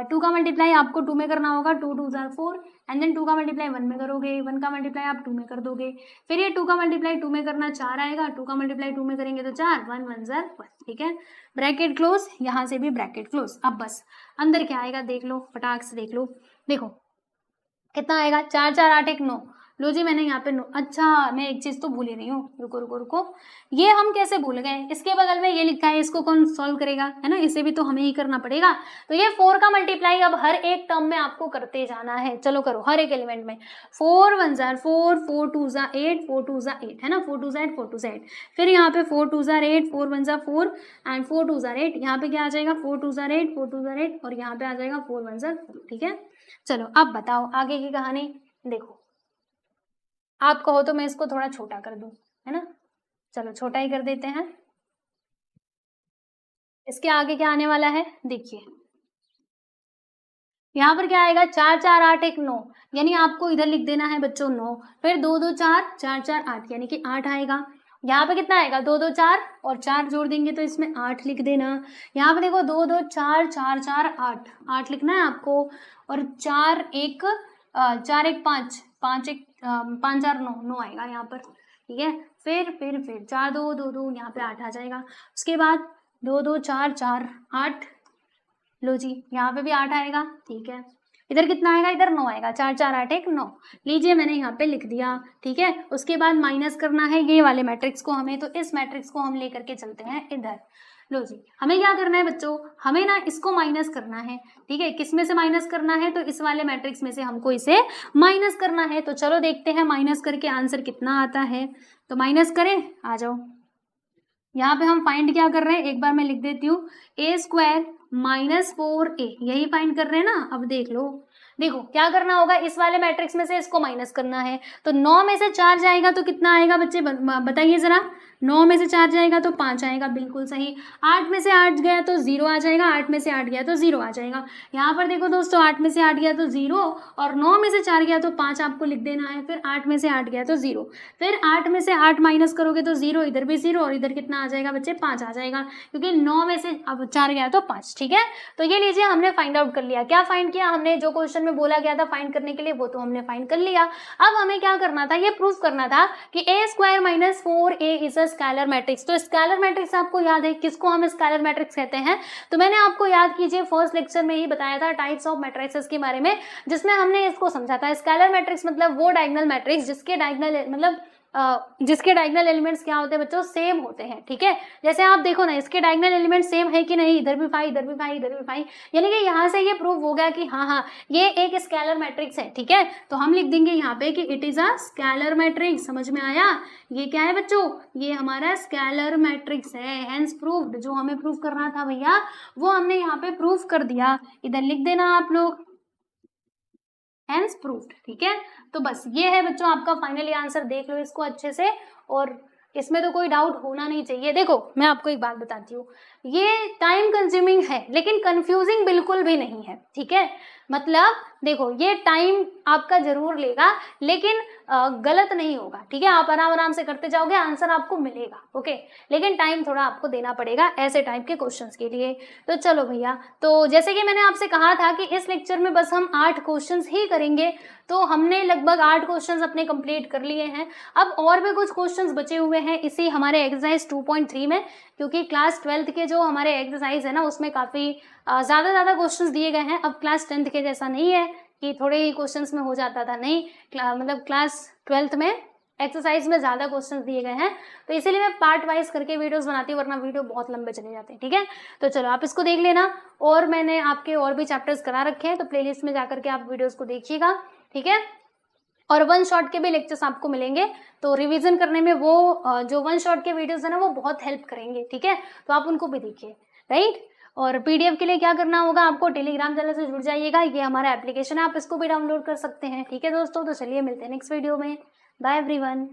2 का मल्टीप्लाई आपको 2 में करना होगा, 2 2 जार 4, एंड देन 2 का मल्टीप्लाई 1 में करोगे, 1 का मल्टीप्लाई आप 2 में कर दोगे, फिर ये 2 का मल्टीप्लाई 2 में करना 4 आएगा, 2 का मल्टीप्लाई 2 में करेंगे तो 4, 1 1 जार 1, ठीक है। ब्रैकेट क्लोज, यहाँ से भी ब्रैकेट क्लोज। अब बस अंदर क्या आएगा देख लो, फटाक से देख लो, देखो कितना आएगा, 4 4 8 1 9, लो जी मैंने यहाँ पे 9, अच्छा मैं एक चीज तो भूल ही रही हूँ, रुको रुको रुको, ये हम कैसे भूल गए, इसके बगल में ये लिखा है, इसको कौन सॉल्व करेगा, है ना, इसे भी तो हमें ही करना पड़ेगा। तो ये 4 का मल्टीप्लाई अब हर एक टर्म में आपको करते जाना है, चलो करो हर एक एलिमेंट में। 4 1 जार 4, 4 2 जार 8, 4 2 जार 8, है ना, 4 2 जार 8, 4 2 जार 8, फिर यहाँ पे 4 2 जार 8, 4 1 जार 4 एंड 4 2 जार 8, यहाँ पे क्या आ जाएगा 4 2 जार 8, 4 2 जार 8 और यहाँ पे आ जाएगा 4 1 जार 4, ठीक है। चलो अब बताओ आगे की कहानी, देखो आप कहो तो मैं इसको थोड़ा छोटा कर दूं, है ना, चलो छोटा ही कर देते हैं। इसके आगे क्या आने वाला है, देखिए यहाँ पर क्या आएगा, 4 4 8 1 9, यानी आपको इधर लिख देना है बच्चों 9, फिर 2 2 4 4 4 8, यानी कि 8 आएगा। यहाँ पे कितना आएगा, 2 2 4 और 4 जोड़ देंगे तो इसमें 8 लिख देना। यहाँ पे देखो 2 2 4 4 4 8, 8 लिखना है आपको, और 4 1 5 5 1 5 4 9, 9 आएगा यहाँ पर, ठीक है। फिर 4 2 2 2, यहाँ पे 8 आ जाएगा। उसके बाद 2 2 4 4 8, लो जी यहाँ पे भी 8 आएगा, ठीक है। इधर कितना आएगा, इधर 9 आएगा, 4 4 8 1 9, लीजिए मैंने यहाँ पे लिख दिया, ठीक है। उसके बाद माइनस करना है ये वाले मैट्रिक्स को हमें, तो इस मैट्रिक्स को हम लेकर के चलते हैं इधर। लो जी हमें क्या करना है बच्चों, हमें ना इसको माइनस करना है, ठीक है। किस में से माइनस करना है, तो इस वाले मैट्रिक्स में से हमको इसे माइनस करना है। तो चलो देखते हैं माइनस करके आंसर कितना आता है। तो माइनस करें, आ जाओ। यहाँ पे हम फाइंड क्या कर रहे हैं, एक बार मैं लिख देती हूँ, ए स्क्वायर माइनस 4a, यही फाइंड कर रहे हैं ना। अब देख लो, देखो क्या करना होगा, इस वाले मैट्रिक्स में से इसको माइनस करना है। तो 9 में से 4 जाएगा तो कितना आएगा बच्चे, बताइए जरा। 9 में से 4 जाएगा तो 5 आएगा, बिल्कुल सही। 8 में से 8 गया तो 0 आ जाएगा, 8 में से 8 गया तो 0 आ जाएगा। यहाँ पर देखो दोस्तों, 8 में से 8 गया तो 0, और 9 में से 4 गया तो 5 आपको लिख देना है। फिर 8 में से 8 गया तो 0, फिर 8 में से 8 माइनस करोगे तो 0, इधर भी 0, और इधर कितना आ जाएगा बच्चे, 5 आ जाएगा, क्योंकि 9 में से अब 4 गया तो 5, ठीक है। तो ये लीजिए हमने फाइंड आउट कर लिया। क्या फाइंड किया हमने, जो क्वेश्चन में बोला गया था फाइंड करने के लिए वो तो हमने फाइंड कर लिया। अब हमें क्या करना था, ये प्रूफ करना था कि A square minus 4a is a scalar matrix. तो स्केलर मैट्रिक्स आपको याद है, किसको हम स्केलर मैट्रिक्स कहते हैं। तो मैंने आपको याद कीजिए फर्स्ट लेक्चर में ही बताया था टाइप्स ऑफ मैट्रिसेस के बारे में, जिसमें हमने इसको समझा था। स्केलर मैट्रिक्स मतलब वो डायगोनल मैट्रिक्स जिसके डायगोनल जिसके डायगोनल एलिमेंट्स क्या होते हैं बच्चों, सेम होते हैं, ठीक है। जैसे आप देखो ना, इसके डायगोनल एलिमेंट सेम है कि नहीं, इधर भी 5 इधर भी 5 इधर भी 5, यानी कि यहाँ से ये प्रूव हो गया कि हाँ ये एक स्केलर मैट्रिक्स है, ठीक है। तो हम लिख देंगे यहाँ पे कि it is a scalar matrix. समझ में आया, ये क्या है बच्चों, ये हमारा स्केलर मैट्रिक्स है। हेंस प्रूव्ड, जो हमें प्रूव करना था भैया वो हमने यहाँ पे प्रूव कर दिया। इधर लिख देना आप लोग, हेंस प्रूव्ड, ठीक है। तो बस ये है बच्चों आपका फाइनली आंसर, देख लो इसको अच्छे से, और इसमें तो कोई डाउट होना नहीं चाहिए। देखो मैं आपको एक बात बताती हूँ, ये टाइम कंज्यूमिंग है लेकिन कंफ्यूजिंग बिल्कुल भी नहीं है, ठीक है। मतलब देखो ये टाइम आपका जरूर लेगा लेकिन गलत नहीं होगा, ठीक है। आप आराम आराम से करते जाओगे, आंसर आपको मिलेगा, ओके। लेकिन टाइम थोड़ा आपको देना पड़ेगा ऐसे टाइप के क्वेश्चंस के लिए। तो चलो भैया, तो जैसे कि मैंने आपसे कहा था कि इस लेक्चर में बस हम 8 क्वेश्चंस ही करेंगे, तो हमने लगभग 8 क्वेश्चंस अपने कंप्लीट कर लिए हैं। अब और भी कुछ क्वेश्चंस बचे हुए हैं इसी हमारे एक्सरसाइज 2.3 में, क्योंकि क्लास 12th के जो हमारे एक्सरसाइज है ना उसमें काफ़ी ज़्यादा क्वेश्चंस दिए गए हैं। अब क्लास 10th के जैसा नहीं है कि थोड़े ही क्वेश्चंस में हो जाता था, नहीं, मतलब क्लास 12th में एक्सरसाइज में ज़्यादा क्वेश्चंस दिए गए हैं, तो इसीलिए मैं पार्ट वाइज करके वीडियोस बनाती हूँ, वरना वीडियो बहुत लंबे चले जाते हैं, ठीक है। तो चलो आप इसको देख लेना, और मैंने आपके और भी चैप्टर्स करा रखे हैं, तो प्लेलिस्ट में जाकर के आप वीडियोस को देखिएगा, ठीक है। और वन शॉट के भी लेक्चर्स आपको मिलेंगे, तो रिवीजन करने में वो जो वन शॉट के वीडियोस है ना वो बहुत हेल्प करेंगे, ठीक है। तो आप उनको भी देखिए, राइट। और पीडीएफ के लिए क्या करना होगा, आपको टेलीग्राम चैनल से जुड़ जाइएगा, ये हमारा एप्लीकेशन है, आप इसको भी डाउनलोड कर सकते हैं, ठीक है दोस्तों। तो चलिए मिलते हैं नेक्स्ट वीडियो में, बाय एवरीवन।